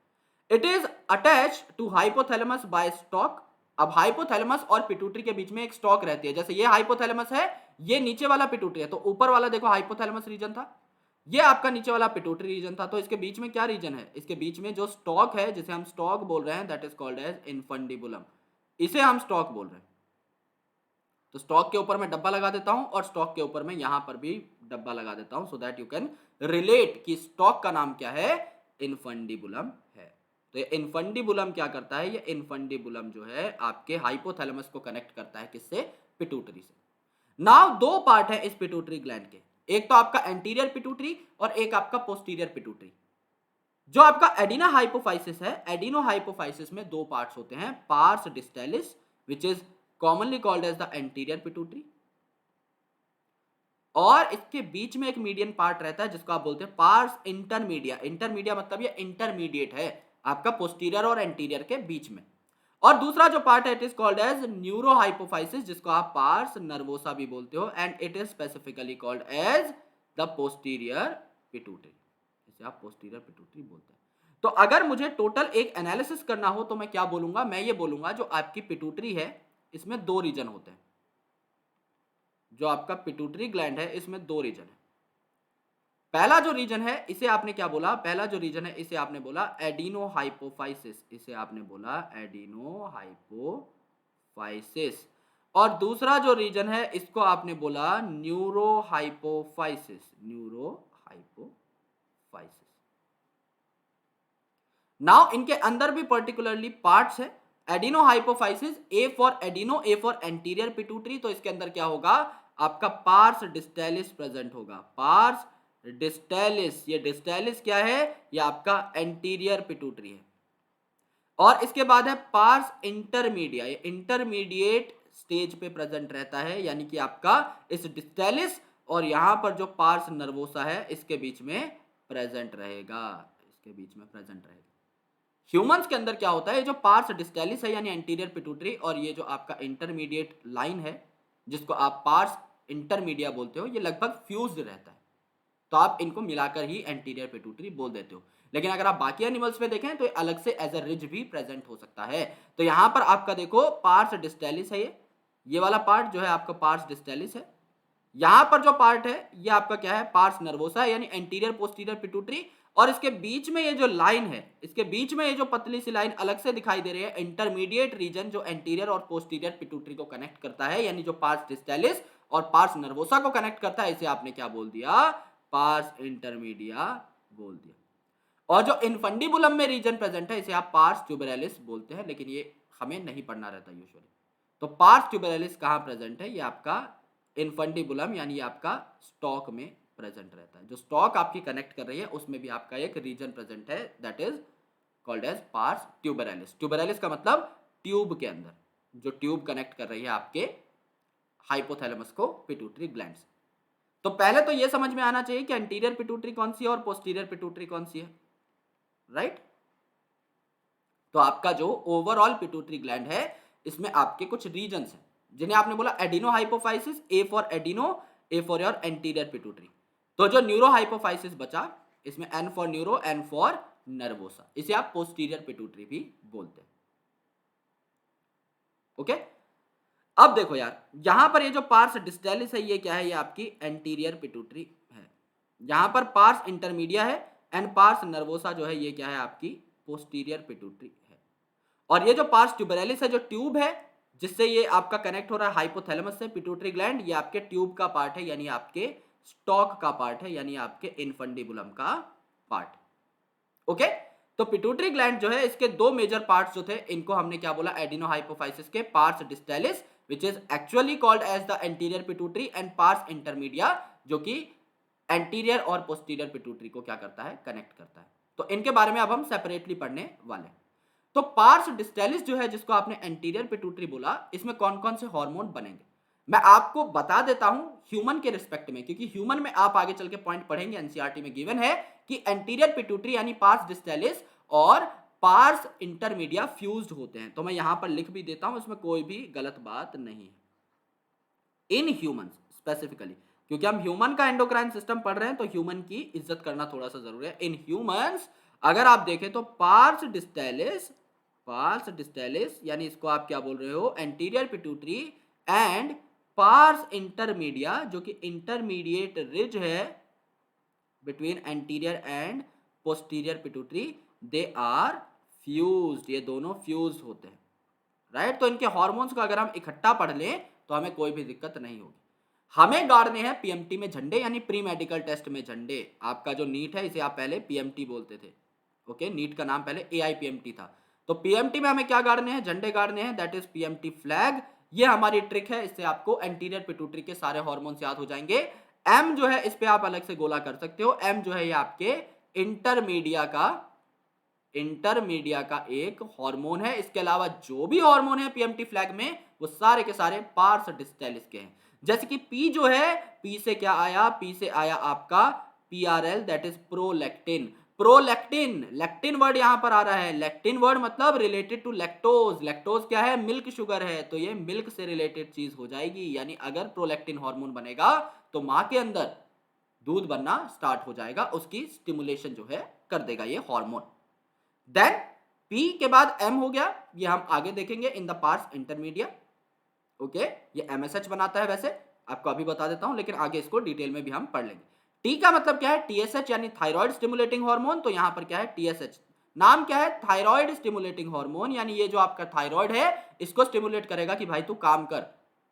It is attach to hypothalamus by stalk. अब हाइपोथैलेमस और पिट्यूटरी के बीच में एक स्टॉक रहती है। जैसे ये हाइपोथैलेमस है, ये नीचे वाला पिट्यूटरी है, तो ऊपर वाला देखो हाइपोथैलेमस रीजन था, ये आपका नीचे वाला पिट्यूटरी रीजन था। तो इसके बीच में क्या रीजन है? इसके बीच में जो स्टॉक है जिसे हम स्टॉक बोल रहे हैं that is called as infundibulum. इसे हम स्टॉक बोल रहे हैं। तो स्टॉक के ऊपर मैं डब्बा लगा देता हूं और स्टॉक के ऊपर मैं यहां पर भी डब्बा लगा देता हूं so that you can relate कि स्टॉक का नाम क्या है, इन्फंडिबुलम है। तो ये इन्फंडिबुलम क्या करता है? ये इन्फंडिबुलम जो है आपके हाइपोथैलेमस को कनेक्ट करता है किससे? पिट्यूटरी से। नाउ दो पार्ट है इस पिट्यूटरी ग्लैंड के, एक तो आपका एंटीरियर पिट्यूटरी और एक आपका पोस्टीरियर पिट्यूटरी। जो आपका एडिनो हाइपोफाइसिस है, एडिनो हाइपोफाइसिस में दो पार्ट्स होते हैं, pars distalis which is commonly called as the anterior pituitary, और इसके बीच में एक मीडियन पार्ट रहता है जिसको आप बोलते हैं पार्स इंटरमीडिया। इंटरमीडिया मतलब ये इंटरमीडिएट है आपका पोस्टीरियर और एंटीरियर के बीच में। और दूसरा जो पार्ट है it is called as neurohypophysis, जिसको आप पार्स नर्वोसा भी बोलते हो, and it is specifically called as the posterior pituitary, इसे आप पोस्टीरियर पिट्यूटरी बोलते हैं। तो अगर मुझे टोटल एक एनालिसिस करना हो तो मैं क्या बोलूंगा, मैं ये बोलूंगा जो आपकी पिट्यूटरी है इसमें दो रीजन होते हैं, जो आपका पिट्यूटरी ग्लैंड है इसमें दो रीजन है। पहला जो रीजन है इसे आपने क्या बोला, पहला जो रीजन है इसे आपने बोला एडिनोहाइपोफाइसिस, इसे आपने बोला एडिनोहाइपोफाइसिस। और दूसरा जो रीजन है इसको आपने बोला न्यूरोहाइपोफाइसिस, न्यूरोहाइपोफाइसिस। नाउ इनके अंदर भी पर्टिकुलरली पार्ट्स है। Adenohypophysis, A for adeno, A for anterior pituitary, तो इसके अंदर क्या होगा, आपका पार्स डिस्टेलिस प्रेजेंट होगा, पार्स डिस्टेलिस। ये डिस्टेलिस क्या है, ये आपका एंटीरियर पिट्यूटरी है। और इसके बाद है पार्स इंटरमीडिया, ये इंटरमीडिएट स्टेज पे प्रेजेंट रहता है, यानी कि आपका इस डिस्टेलिस और यहां पर जो पार्स नर्वोसा है इसके बीच में प्रेजेंट रहेगा, इसके बीच में प्रेजेंट रहेगा। ह्यूमंस के अंदर क्या होता है, जो पार्स डिस्टेलिस है यानी एंटीरियर पिट्यूटरी, और ये जो आपका इंटरमीडिएट लाइन है जिसको आप पार्स इंटरमीडिया बोलते हो, ये लगभग फ्यूज्ड रहता है, तो आप इनको मिलाकर ही एंटीरियर पिट्यूटरी बोल देते हो। लेकिन अगर आप बाकी एनिमल्स में देखें तो अलग से एज अ रिज भी प्रेजेंट हो सकता है। तो यहां पर आपका देखो पार्स डिस्टेलिस है, ये वाला पार्ट जो है आपका पार्स डिस्टेलिस है। यहां पर जो पार्ट है ये आपका क्या है, पार्स नर्वोसा है यानी एंटीरियर पोस्टीरियर पिट्यूटरी। और इसके बीच में ये जो लाइन है, इसके बीच में ये जो पतली सी लाइन अलग से दिखाई दे रही है, इंटरमीडिएट रीजन जो एंटीरियर और पोस्टीरियर पिट्यूटरी को कनेक्ट करता है, यानी जो पार्स डिस्टेलिस और पार्स नर्वोसा को कनेक्ट करता है, इसे आपने क्या बोल दिया, पार्स इंटरमीडिया बोल दिया। और जो इनफंडिबुलम में रीजन प्रेजेंट है इसे आप पार्स ट्यूबेरालिस बोलते हैं, लेकिन ये हमें नहीं पढ़ना रहता यूजुअली। तो पार्स ट्यूबेरालिस कहां प्रेजेंट है, ये आपका इनफंडिबुलम यानी आपका स्टॉक में प्रेजेंट रहता है। जो स्टॉक आपकी कनेक्ट कर रही है उसमें भी आपका एक रीजन प्रेजेंट है, that is called as pars tuberalis. Tuberalis का मतलब ट्यूब के अंदर, जो ट्यूब कनेक्ट कर रही है आपके हाइपोथैलेमस को पिट्यूटरी ग्लैंड से। तो पहले तो ये समझ में आना चाहिए कि एंटीरियर पिट्यूटरी कौन सी है और पोस्टीरियर पिट्यूटरी कौन सी है, राइट। तो आपका जो ओवरऑल पिट्यूटरी ग्लैंड है इसमें आपके कुछ रीजन्स हैं, जिन्हें आपने बोला adenohypophysis, A for adeno, A for your anterior pituitary. तो जो न्यूरोहाइपोफाइसिस बचा इसमें N for neuro, N for nervosa, इसे आप पोस्टीरियर पिट्यूटरी भी बोलते हैं। ओके, अब देखो यार यहां पर ये जो पार्स डिस्टेलिस है ये क्या है, ये आपकी एंटीरियर पिट्यूटरी है। यहां पर पार्स इंटरमीडिया है एंड पार्स नर्वोसा जो है ये क्या है, आपकी पोस्टीरियर पिट्यूटरी है। और ये जो पार्स ट्यूबेरालिस है, जो ट्यूब है जिससे ये आपका कनेक्ट हो रहा है हाइपोथैलेमस से पिट्यूटरी ग्लैंड, ये आपके ट्यूब का पार्ट है, यानी आपके स्टॉक का पार्ट है, यानी आपके इनफंडिबुलम का पार्ट। ओके, तो पिट्यूटरी ग्लैंड जो है इसके दो मेजर पार्ट्स जो थे इनको हमने क्या बोला, एडिनोहाइपोफाइसिस के pars distalis which is actually called as the anterior pituitary, and pars intermedia जो कि एंटीरियर और पोस्टीरियर पिट्यूटरी को क्या करता है, कनेक्ट करता है। तो इनके बारे में अब हम सेपरेटली पढ़ने वाले हैं। तो पार्स डिस्टेलिस जो है जिसको आपने एंटीरियर पिट्यूटरी बोला, इसमें कौन कौन से हार्मोन बनेंगे मैं आपको बता देता हूं ह्यूमन के रिस्पेक्ट में, क्योंकि ह्यूमन में आप आगे चल के पॉइंट पढ़ेंगे, एनसीईआरटी में गिवन है कि एंटीरियर पिट्यूटरी यानी पार्स डिस्टेलिस और पार्स इंटरमीडिया फ्यूज्ड होते हैं। तो मैं यहां पर लिख भी देता हूं, इसमें कोई भी गलत बात नहीं है। इन ह्यूमंस स्पेसिफिकली, क्योंकि हम ह्यूमन का एंडोक्राइन सिस्टम पढ़ रहे हैं तो ह्यूमन की इज्जत करना थोड़ा सा जरूरी है। इन ह्यूमंस अगर आप देखें तो पार्स डिस्टेलिस यानी इसको आप क्या बोल रहे हो, anterior pituitary, and pars intermedia जो कि इंटरमीडिएट रिज है between anterior and posterior pituitary, they are fused, ये दोनों फ्यूज्ड होते हैं, राइट। तो इनके हार्मोन्स को अगर हम इकट्ठा पढ़ लें तो हमें कोई भी दिक्कत नहीं होगी। हमें गाड़ने हैं पीएमटी में झंडे, यानी प्री मेडिकल टेस्ट में झंडे। आपका जो नीट है इसे आप पहले पीएमटी बोलते थे, ओके, नीट का नाम पहले एआईपीएमटी था। तो पीएमटी में हमें क्या गाड़ने हैं, झंडे गाड़ने हैं, दैट इज पीएमटी फ्लैग। ये हमारी ट्रिक है, इससे आपको एंटीरियर पिट्यूटरी के सारे हार्मोन्स याद हो जाएंगे। एम जो है इस पे आप अलग से गोला कर सकते हो, एम जो है ये आपके इंटरमीडिया का एक हार्मोन है। इसके अलावा जो भी हार्मोन है पीएमटी फ्लैग में वो सारे के सारे पार्स डिस्टेलिस के हैं। जैसे कि पी जो है, पी से क्या आया, पी से आया आपका PRL, that is prolactin. Prolactin, lectin word यहां पर आ रहा है, लैक्टिन वर्ड मतलब रिलेटेड टू लैक्टोज, लैक्टोज क्या है, मिल्क शुगर है, तो ये मिल्क से रिलेटेड चीज हो जाएगी, यानी अगर प्रोलैक्टिन हार्मोन बनेगा तो मां के अंदर दूध बनना स्टार्ट हो जाएगा, उसकी स्टिमुलेशन जो है कर देगा ये हार्मोन। देन पी के बाद एम हो गया, ये हम आगे देखेंगे in the parts intermedia. Okay, ये एमएसएच बनाता है, वैसे आपको अभी बता देता हूं, लेकिन आगे इसको डिटेल में भी हम पढ़ लेंगे। टी का मतलब क्या है, टीएसएच यानी थायराइड स्टिमुलेटिंग हार्मोन, तो यहां पर क्या है टीएसएच, नाम क्या है, थायराइड स्टिमुलेटिंग हार्मोन, यानी ये जो आपका थायराइड है इसको स्टिमुलेट करेगा कि भाई तू काम कर,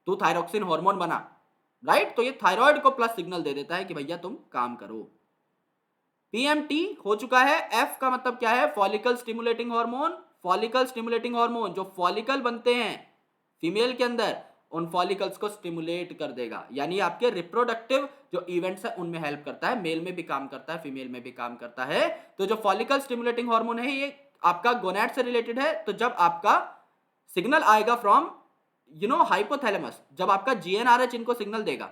तू थायरोक्सिन हार्मोन बना, राइट, तो ये थायराइड को प्लस सिग्नल दे देता है कि भैया तुम काम करो। पीएमटी हो चुका है। एफ का मतलब क्या है, follicle stimulating hormone, follicle stimulating hormone, जो फॉलिकल बनते हैं फीमेल के अंदर उन फॉलिकल्स को स्टिमुलेट कर देगा, यानी आपके रिप्रोडक्टिव जो इवेंट्स है उनमें हेल्प करता है, मेल में भी काम करता है, फीमेल में भी काम करता है। तो जो फॉलिकल स्टिमुलेटिंग हार्मोन है ये आपका गोनैड से रिलेटेड है, तो जब आपका सिग्नल आएगा फ्रॉम हाइपोथैलेमस, जब आपका जीएनआरएच इनको सिग्नल देगा,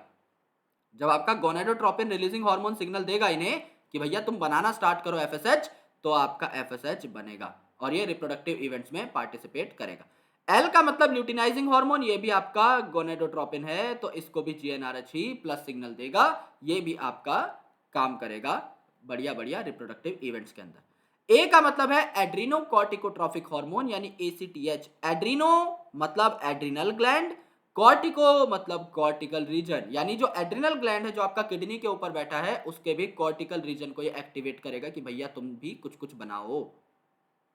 जब आपका गोनेडोट्रोपिन रिलीजिंग हार्मोन सिग्नल देगा इन्हें कि भैया तुम बनाना स्टार्ट करो एफएसएच, तो आपका एफएसएच बनेगा और ये रिप्रोडक्टिव इवेंट्स में पार्टिसिपेट करेगा। एल का मतलब ल्यूटिनाइजिंग हार्मोन, ये भी आपका गोनेडोट्रोपिन है, तो इसको भी जीएनआरएच ही प्लस सिग्नल देगा, ये भी आपका काम करेगा बढ़िया बढ़िया रिप्रोडक्टिव इवेंट्स के अंदर। ए का मतलब है एड्रीनोकॉर्टिकोट्रोफिक हार्मोन यानी एसीटीएच, एड्रीनो मतलब एड्रिनल ग्लैंड, कॉर्टिको मतलब कॉर्टिकल रीजन, यानी जो एड्रिनल ग्लैंड है जो आपका किडनी के ऊपर बैठा है उसके भी कॉर्टिकल रीजन को ये एक्टिवेट करेगा कि भैया तुम भी कुछ कुछ बनाओ,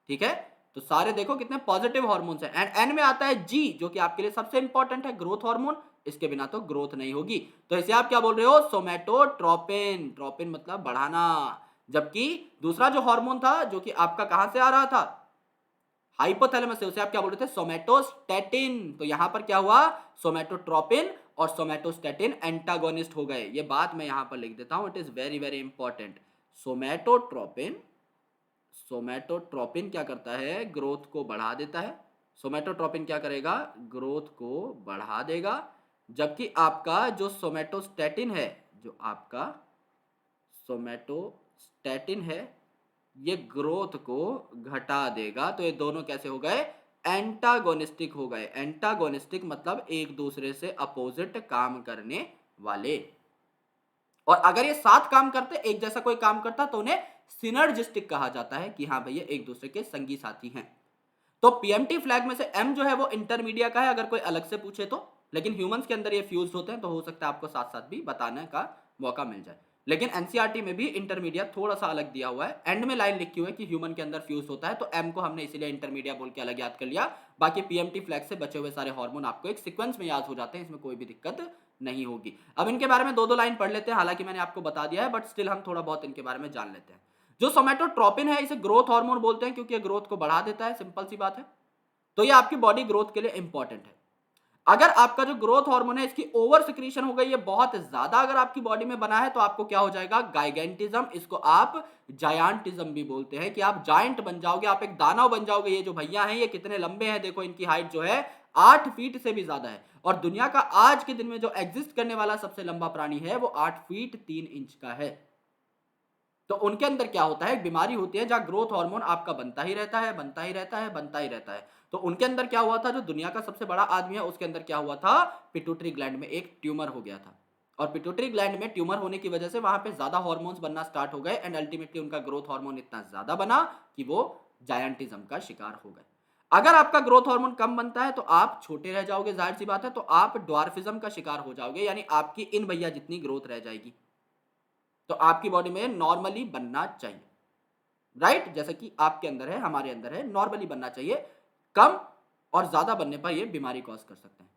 ठीक है। तो सारे देखो कितने पॉजिटिव हार्मोन्स हैं। एंड एन में आता है जी, जो कि आपके लिए सबसे इंपॉर्टेंट है, ग्रोथ हार्मोन, इसके बिना तो ग्रोथ नहीं होगी, तो इसे आप क्या बोल रहे हो, सोमैटोट्रोपिन, ट्रोपिन मतलब बढ़ाना। जबकि दूसरा जो हार्मोन था जो कि आपका कहां से आ रहा था, हाइपोथैलेमस से, उसे आप क्या बोल रहे थे, सोमैटोस्टैटिन, तो यहां पर क्या हुआ, सोमैटोट्रोपिन और सोमैटोस्टैटिन एंटागोनिस्ट हो गए, ये बात मैं यहां पर लिख देता हूं, it is very very important. Somatotropin, somatotropin क्या करता है, ग्रोथ को बढ़ा देता है, सोमैटोट्रोपिन क्या करेगा, ग्रोथ को बढ़ा देगा, जबकि आपका जो सोमैटोस्टैटिन है, जो आपका सोमैटोस्टैटिन है ये ग्रोथ को घटा देगा, तो ये दोनों कैसे हो गए, एंटागोनिस्टिक हो गए। एंटागोनिस्टिक मतलब एक दूसरे से अपोजिट काम करने वाले, और अगर ये साथ काम करते, एक जैसा कोई काम करता, तो उन्हें सिनर्जिस्टिक कहा जाता है कि हाँ भैया एक दूसरे के संगी साथी हैं। तो पीएमटी फ्लैग में से एम जो है वो इंटरमीडिया का है, अगर कोई अलग से पूछे तो, लेकिन ह्यूमंस के अंदर ये फ्यूज होते हैं, तो हो सकता है आपको साथ साथ भी बताने का मौका मिल जाए, लेकिन एनसीईआरटी में भी इंटरमीडिया थोड़ा सा अलग दिया हुआ है, एंड में लाइन लिखी हुई है कि ह्यूमन के अंदर फ्यूज होता है, तो एम को हमने इसीलिए इंटरमीडिया बोल के अलग याद कर लिया। बाकी पीएमटी फ्लैग से बचे हुए सारे हार्मोन आपको एक सीक्वेंस में याद हो जाते हैं, इसमें कोई भी दिक्कत नहीं होगी। अब इनके बारे में दो दो लाइन पढ़ लेते हैं, हालांकि मैंने आपको बता दिया है, बट स्टिल हम थोड़ा बहुत इनके बारे में जान लेते हैं। जो सोमैटोट्रोपिन है इसे ग्रोथ हार्मोन बोलते हैं, क्योंकि ये ग्रोथ को बढ़ा देता है, सिंपल सी बात है, तो ये आपकी बॉडी ग्रोथ के लिए इंपॉर्टेंट है। अगर आपका जो ग्रोथ हार्मोन है इसकी ओवर सिक्रीशन हो गई है, बहुत ज्यादा अगर आपकी बॉडी में बना है, तो आपको क्या हो जाएगा, गाइगेंटिज्म, इसको आप जायंटिज्म भी बोलते हैं, कि आप जायंट बन जाओगे, आप एक दानव बन जाओगे। ये जो भैया हैं ये कितने लंबे हैं, देखो इनकी हाइट जो है 8 फीट से भी ज्यादा है, और दुनिया का आज के दिन में जो एग्जिस्ट करने वाला सबसे लंबा प्राणी है वो 8 फीट 3 इंच का है। तो उनके अंदर क्या होता है, एक बीमारी होती है जहां ग्रोथ हार्मोन आपका बनता ही रहता है, बनता ही रहता है, बनता ही रहता है। तो उनके अंदर क्या हुआ था, जो दुनिया का सबसे बड़ा आदमी है उसके अंदर क्या हुआ था, पिट्यूटरी ग्लैंड में एक ट्यूमर हो गया था, और पिट्यूटरी ग्लैंड में ट्यूमर होने की वजह से वहां पे ज्यादा हार्मोन्स बनना स्टार्ट हो गए, एंड अल्टीमेटली उनका ग्रोथ हार्मोन इतना ज्यादा बना कि वो जायंटिज्म का शिकार हो गए। अगर आपका ग्रोथ हार्मोन कम बनता है तो आप छोटे रह जाओगे, जाहिर सी बात है, तो आप ड्वार्फिज्म का शिकार हो जाओगे, यानी आपकी इन भैया जितनी ग्रोथ रह जाएगी, तो आपकी बॉडी में नॉर्मली बनना चाहिए, राइट, जैसे कि आपके अंदर है, हमारे अंदर है, नॉर्मली बनना चाहिए, कम और ज्यादा बनने पर यह बीमारी कॉज कर सकते हैं।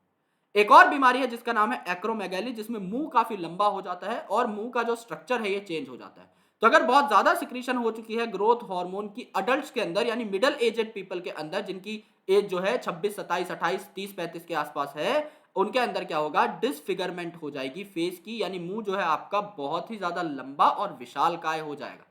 एक और बीमारी है जिसका नाम है एक्रोमेगैली, जिसमें मुंह काफी लंबा हो जाता है और मुंह का जो स्ट्रक्चर है ये चेंज हो जाता है। तो अगर बहुत ज्यादा सिक्रीशन हो चुकी है ग्रोथ हार्मोन की अडल्ट्स के अंदर, यानी मिडिल एजेड पीपल के अंदर, जिनकी एज जो है 26 27 28 30 35 के आसपास है, उनके अंदर क्या होगा, डिसफिगरमेंट हो जाएगी फेस की, यानी मुंह जो है आपका बहुत ही ज्यादा लंबा और विशालकाय हो जाएगा।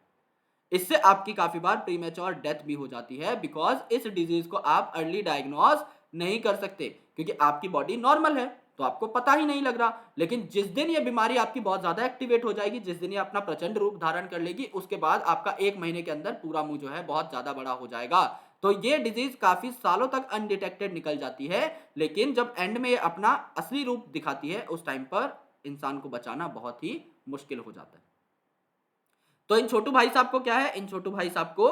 इससे आपकी काफी बार प्रीमेच्योर डेथ भी हो जाती है, बिकॉज इस डिजीज को आप अर्ली डायग्नोज नहीं कर सकते, क्योंकि आपकी बॉडी नॉर्मल है, तो आपको पता ही नहीं लग रहा। लेकिन जिस दिन ये बीमारी आपकी बहुत ज्यादा एक्टिवेट हो जाएगी, जिस दिन ये अपना प्रचंड रूप धारण कर लेगी, उसके बाद आपका 1 महीने के अंदर पूरा मुंह जो है बहुत ज्यादा बड़ा हो जाएगा। तो ये डिजीज काफी सालों तक अनडिटेक्टेड निकल जाती है, लेकिन जब एंड में ये अपना असली रूप दिखाती है, उस टाइम पर इंसान को बचाना बहुत ही मुश्किल हो जाता है। तो इन छोटू भाई साहब को क्या है? इन छोटू भाई साहब को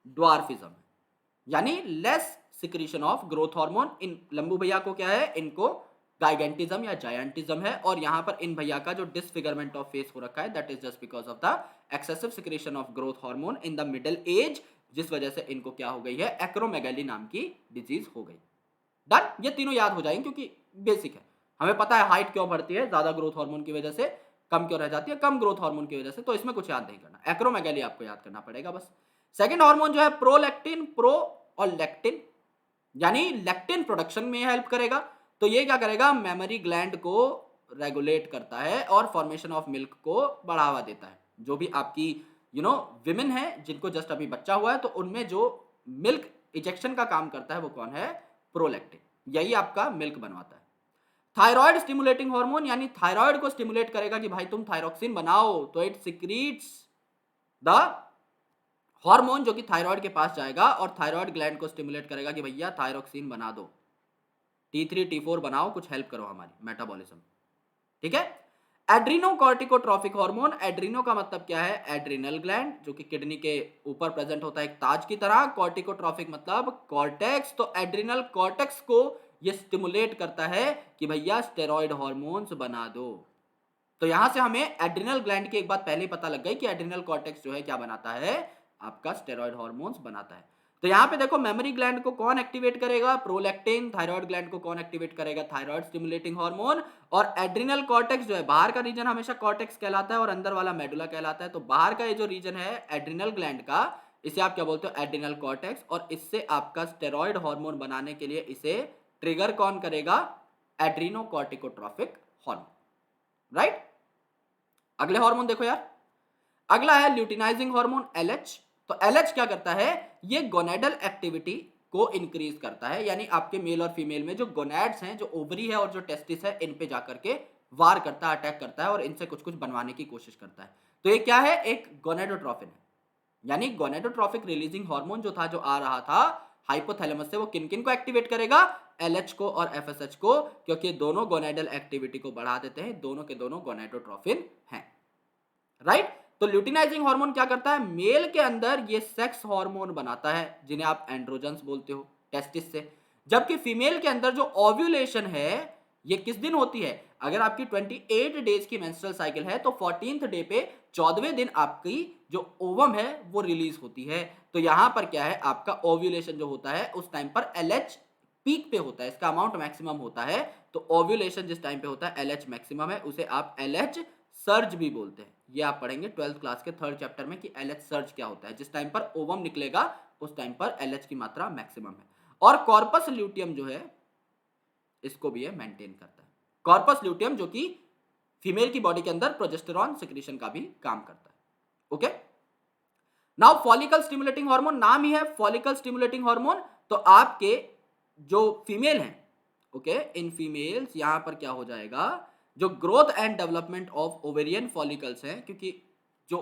ड्वार्फिज्म है, यानी less secretion of growth hormone. इन लंबू भैया को क्या है? इनको गाइगेंटिज्म या जायंटिज्म है। और यहां पर इन भैया का जो डिसफिगरमेंट ऑफ फेस हो रखा है, that is just because of the excessive secretion of growth hormone in the middle age, जिस वजह से इनको क्या हो गई है? एक्रोमेगैली नाम की डिजीज हो गई। डन? ये तीनों याद हो जाएंगे क्योंकि बेसिक है। हमें पता है हाइट क्यों बढ़ती है, ज्यादा ग्रोथ हार्मोन की वजह से, कम क्यों रह जाती है, कम ग्रोथ हार्मोन की वजह से। तो इसमें कुछ याद नहीं करना, एक्रोमेगैली आपको याद करना पड़ेगा बस। सेकंड हार्मोन जो है प्रोलैक्टिन, प्रो और लैक्टिन, यानी लैक्टिन प्रोडक्शन में हेल्प करेगा। तो ये क्या करेगा? मेमोरी ग्लैंड को रेगुलेट करता है और फॉर्मेशन ऑफ मिल्क को बढ़ावा देता है। जो भी आपकी विमेन है जिनको जस्ट अभी बच्चा हुआ है, तो उनमें जो मिल्क इजेक्शन का काम करता है वो कौन है? प्रोलैक्टिन। यही आपका मिल्क बनवाता है। थायराइड स्टिमुलेटिंग हार्मोन, यानी थायराइड को स्टिमुलेट करेगा कि भाई तुम थायरोक्सिन बनाओ, तो इट सिक्रीट्स द हार्मोन जो कि थायराइड के पास जाएगा और थायराइड ग्लैंड को स्टिमुलेट करेगा कि भैया थायरोक्सिन बना दो, T3 T4 बनाओ, कुछ हेल्प करो हमारी मेटाबॉलिज्म। ठीक है। एड्रीनो कॉर्टिकोट्रॉफिक हार्मोन, एड्रीनो का मतलब क्या है? एड्रिनल ग्लैंड, जो कि किडनी के ऊपर प्रेजेंट होता है एक ताज की तरह। कॉर्टिकोट्रॉफिक मतलब कॉर्टेक्स, तो एड्रिनल कॉर्टेक्स को ये स्टिमुलेट करता है कि भैया स्टेरॉइड हार्मोन्स बना दो। तो यहां से हमें एड्रिनल ग्लैंड की एक बात पहले ही पता लग गई कि एड्रिनल कॉर्टेक्स जो है क्या बनाता है? आपका स्टेरॉइड हार्मोन्स बनाता है। तो यहां पे देखो मेमोरी ग्लैंड को कौन एक्टिवेट करेगा? प्रोलैक्टिन। थायराइड ग्लैंड को कौन एक्टिवेट करेगा? Thyroid stimulating hormone. और एड्रिनल कॉर्टेक्स जो है, बाहर का रीजन हमेशा कॉर्टेक्स कहलाता है और अंदर वाला मेडुला कहलाता है। तो बाहर का ये जो रीजन है एड्रिनल ग्लैंड का, इसे आप क्या बोलते हो? Adrenal cortex. और इससे आपका स्टेरॉइड हार्मोन बनाने के लिए इसे ट्रिगर कौन करेगा? Adrenocorticotrophic hormone. राइट। अगले हार्मोन देखो यार, अगला है ल्यूटिनाइजिंग हार्मोन LH। तो LH क्या करता है? ये गोनेडल एक्टिविटी को इंक्रीज करता है, यानी आपके मेल और फीमेल में जो गोनेड्स हैं, जो ओवरी है और जो टेस्टिस है, इन पे जाकर के वार करता है, अटैक करता है और इनसे कुछ कुछ बनवाने की कोशिश करता है। तो ये क्या है? एक गोनेडोट्रोफिन है, यानी गोनेडोट्रोफिक रिलीजिंग हार्मोन जो था, जो आ रहा था हाइपोथैलेमस से, वो किन किन को एक्टिवेट करेगा? LH को और FSH को, क्योंकि दोनों गोनेडल एक्टिविटी को बढ़ा देते हैं, दोनों के दोनों गोनेडोट्रोफिन हैं। राइट। तो ल्यूटिनाइजिंग हार्मोन क्या करता है? मेल के अंदर ये सेक्स हार्मोन बनाता है, जिन्हें आप एंड्रोजन्स बोलते हो, टेस्टिस से। जबकि फीमेल के अंदर जो ओव्यूलेशन है, ये किस दिन होती है? अगर आपकी 28 डेज की मेंस्ट्रुअल साइकिल है, तो 14th डे पे 14वें दिन आपकी जो ओवम है वो रिलीज होती है। तो यहां पर क्या है? आपका ओव्यूलेशन जो होता है, उस टाइम पर LH पीक पे होता है, इसका अमाउंट मैक्सिमम होता है। तो ओव्यूलेशन जिस टाइम पे होता है, LH मैक्सिमम है, उसे आप LH सर्ज भी बोलते हैं। ये आप पढ़ेंगे 12th क्लास के 3rd चैप्टर में कि LH सर्ज क्या होता है। जिस टाइम पर ओवम निकलेगा, उस टाइम पर LH की मात्रा मैक्सिमम है। और कॉर्पस ल्यूटियम जो है, इसको भी ये मेंटेन करता है। कॉर्पस ल्यूटियम जो कि फीमेल की बॉडी के अंदर प्रोजेस्टेरॉन सिक्रीशन का भी काम करता है। Okay. Now follicle stimulating hormone, नाम ही है फॉलिकल स्टिमुलेटिंग हार्मोन। तो आपके जो फीमेल हैं, ओके, इन फीमेल्स यहां पर क्या हो जाएगा? जो growth and development of ovarian follicles हैं, क्योंकि जो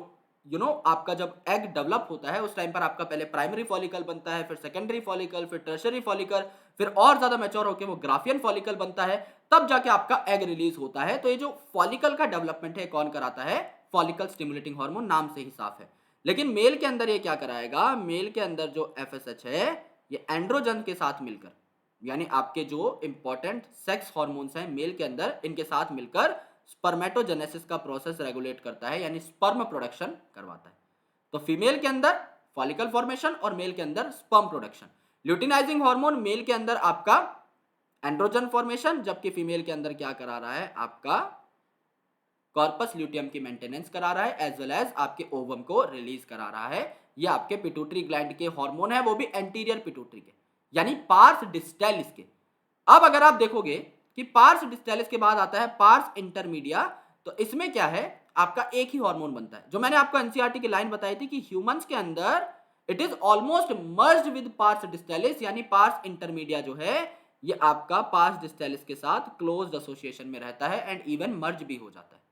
आपका जब एग डेवलप होता है, उस टाइम पर आपका पहले प्राइमरी फॉलिकल बनता है, फिर सेकेंडरी फॉलिकल, फिर टर्शरी फॉलिकल, फिर और ज्यादा मैच्योर होकर वो ग्राफियन फॉलिकल बनता है, तब जाके आपका एग रिलीज होता है। तो ये जो फॉलिकल का डेवलपमेंट है, कौन कराता है? फॉलिकल स्टिमुलेटिंग हार्मोन, नाम से ही साफ है। लेकिन मेल के अंदर ये क्या कराएगा? मेल के अंदर जो FSH है, ये एंड्रोजन के साथ मिलकर, यानी आपके जो इंपॉर्टेंट सेक्स हार्मोन्स हैं मेल के अंदर, इनके साथ मिलकर स्पर्मेटोजेनेसिस का प्रोसेस रेगुलेट करता है, यानी स्पर्म प्रोडक्शन करवाता है। तो फीमेल के अंदर फॉलिकल फॉर्मेशन और मेल के अंदर sperm production. Luteinizing hormone mail के अंदर आपका एंड्रोजन फॉर्मेशन, जबकि फीमेल के अंदर क्या करा रहा है? आपका कॉर्पस ल्यूटियम की मेंटेनेंस करा रहा है, एज वेल एज आपके ओवम को रिलीज करा रहा है। ये आपके पिट्यूटरी ग्लैंड के हार्मोन है, वो भी एंटीरियर पिट्यूटरी के, यानी पार्स डिस्टेलिस के। अब अगर आप देखोगे कि पार्स डिस्टेलिस के बाद आता है पार्स इंटरमीडिया, तो इसमें क्या है? आपका एक ही हार्मोन बनता है, जो मैंने आपको एनसीईआरटी की लाइन बताई थी कि ह्यूमंस के अंदर it is almost merged with pars distalis, यानी पार्स इंटरमीडिया जो है ये आपका पास डिस्टेलिस के साथ क्लोज्ड एसोसिएशन में रहता है एंड इवन मर्ज भी हो जाता है।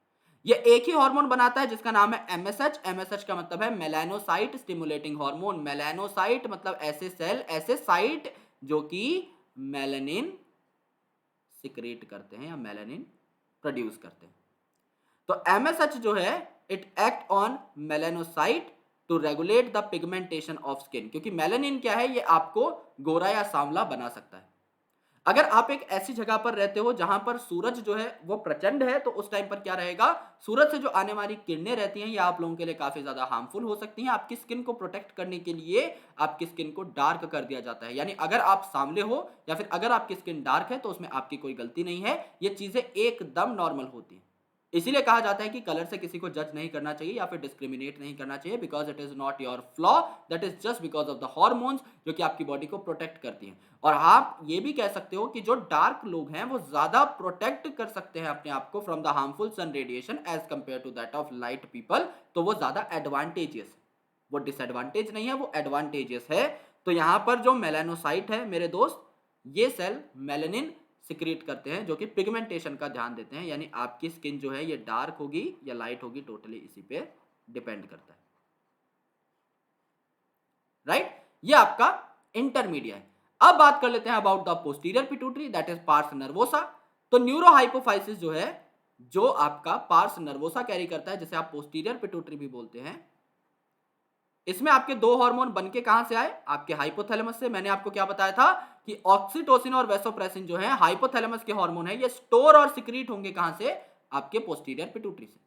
ये एक ही हार्मोन बनाता है जिसका नाम है एमएसएच। एमएसएच का मतलब है मेलानोसाइट स्टिमुलेटिंग हार्मोन। मेलानोसाइट मतलब ऐसे सेल, ऐसे साइट जो कि मेलानिन सिक्रेट करते हैं या मेलानिन प्रोड्यूस करते हैं। तो एमएसएच जो है it act on melanocyte to regulate the pigmentation of skin, क्योंकि मेलानिन क्या है, ये आपको गोरा या सांवला बना सकता है। अगर आप एक ऐसी जगह पर रहते हो जहां पर सूरज जो है वो प्रचंड है, तो उस टाइम पर क्या रहेगा, सूरज से जो आने वाली किरणें रहती हैं ये आप लोगों के लिए काफी ज्यादा हार्मफुल हो सकती हैं। आपकी स्किन को प्रोटेक्ट करने के लिए आपकी स्किन को डार्क कर दिया जाता है, यानी अगर आप सांवले हो या फिर अगर आपकी स्किन डार्क है तो उसमें आपकी कोई गलती नहीं है, ये चीजें एकदम नॉर्मल होती हैं। इसीलिए कहा जाता है कि कलर से किसी को जज नहीं करना चाहिए या फिर डिस्क्रिमिनेट नहीं करना चाहिए, because it is not your flaw, that is just because of the hormones जो कि आपकी बॉडी को प्रोटेक्ट करती हैं। और आप ये भी कह सकते हो कि जो डार्क लोग हैं वो ज्यादा प्रोटेक्ट कर सकते हैं अपने आप को from the harmful sun radiation as compare to that of light people, तो वो ज्यादा एडवांटेजियस, वो डिसएडवांटेज नहीं है, वो एडवांटेजियस है। तो यहां पर जो मेलानोसाइट है मेरे दोस्त, ये सेल मेलानिन सिक्रीट करते हैं जो कि पिगमेंटेशन का ध्यान देते हैं, यानी आपकी स्किन जो है ये डार्क होगी या लाइट होगी, टोटली इसी पे डिपेंड करता है। राइट, ये आपका इंटरमीडिया है। अब बात कर लेते हैं about the posterior pituitary, that is pars nervosa. तो न्यूरोहाइपोफाइसिस जो है, जो आपका पार्स नर्वोसा कैरी करता है, जिसे आप पोस्टीरियर पिट्यूटरी भी बोलते हैं, इसमें आपके दो हार्मोन बनके कहां से आए, आपके हाइपोथैलेमस से। मैंने आपको क्या बताया था कि ऑक्सीटोसिन और वेसोप्रेसिन जो है हाइपोथैलेमस के हार्मोन है, ये स्टोर और सिक्रीट होंगे कहां से, आपके पोस्टीरियर पिट्यूटरी से।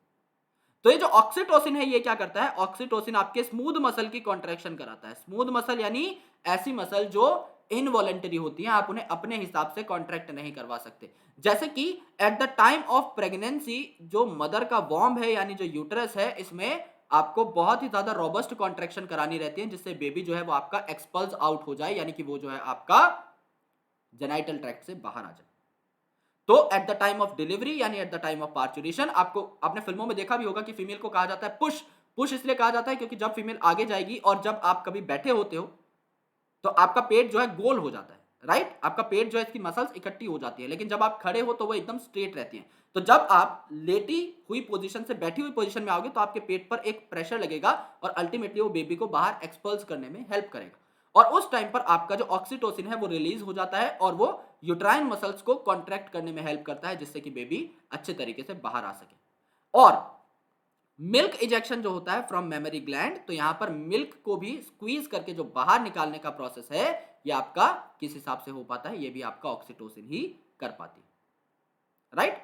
तो ये जो ऑक्सीटोसिन है ये क्या करता है, ऑक्सीटोसिन आपके स्मूथ मसल की कॉन्ट्रैक्शन कराता है। स्मूथ मसल यानी ऐसी मसल जो इनवॉलेंटरी होती हैं, आप उन्हें अपने हिसाब से कॉन्ट्रैक्ट नहीं करवा सकते। जैसे कि eight the time of pregnancy जो मदर का वॉर्म है यानी जो यूटरस है, इसमें आपको बहुत ही ज्यादा रोबस्ट कॉन्ट्रैक्शन करानी रहती है, जिससे बेबी जो है वो आपका एक्सपल्स आउट हो जाए, यानी कि वो जो है आपका जेनाइटल ट्रैक्ट से बाहर आ जाए। तो at the time of delivery यानी at the time of parturition, आपको आपने फिल्मों में देखा भी होगा कि फीमेल को कहा जाता है पुश। पुश इसलिए कहा जाता है क्योंकि जब फीमेल आगे जाएगी और जब आप कभी बैठे होते हो तो आपका पेट जो है गोल हो जाता है, राइट, आपका पेट जो है इसकी मसल्स इकट्ठी हो जाती है, लेकिन जब आप खड़े हो तो वो एकदम स्ट्रेट रहती हैं। तो जब आप लेटी हुई पोजीशन से बैठी हुई पोजीशन में आओगे तो आपके पेट पर एक प्रेशर लगेगा और अल्टीमेटली वो बेबी को बाहर एक्सपल्स करने में हेल्प करेगा। और उस टाइम पर आपका जो ऑक्सीटोसिन है वो रिलीज हो जाता है और वो यूट्राइन मसल्स को कॉन्ट्रैक्ट करने में हेल्प करता है, जिससे कि बेबी अच्छे तरीके से बाहर आ सके। और मिल्क इजेक्शन जो होता है फ्रॉम मेमरी ग्लैंड, तो यहां पर मिल्क को भी स्क्वीज करके जो बाहर निकालने का प्रोसेस है, ये आपका किस हिसाब से हो पाता है, ये भी आपका ऑक्सीटोसिन ही कर पाती है, राइट।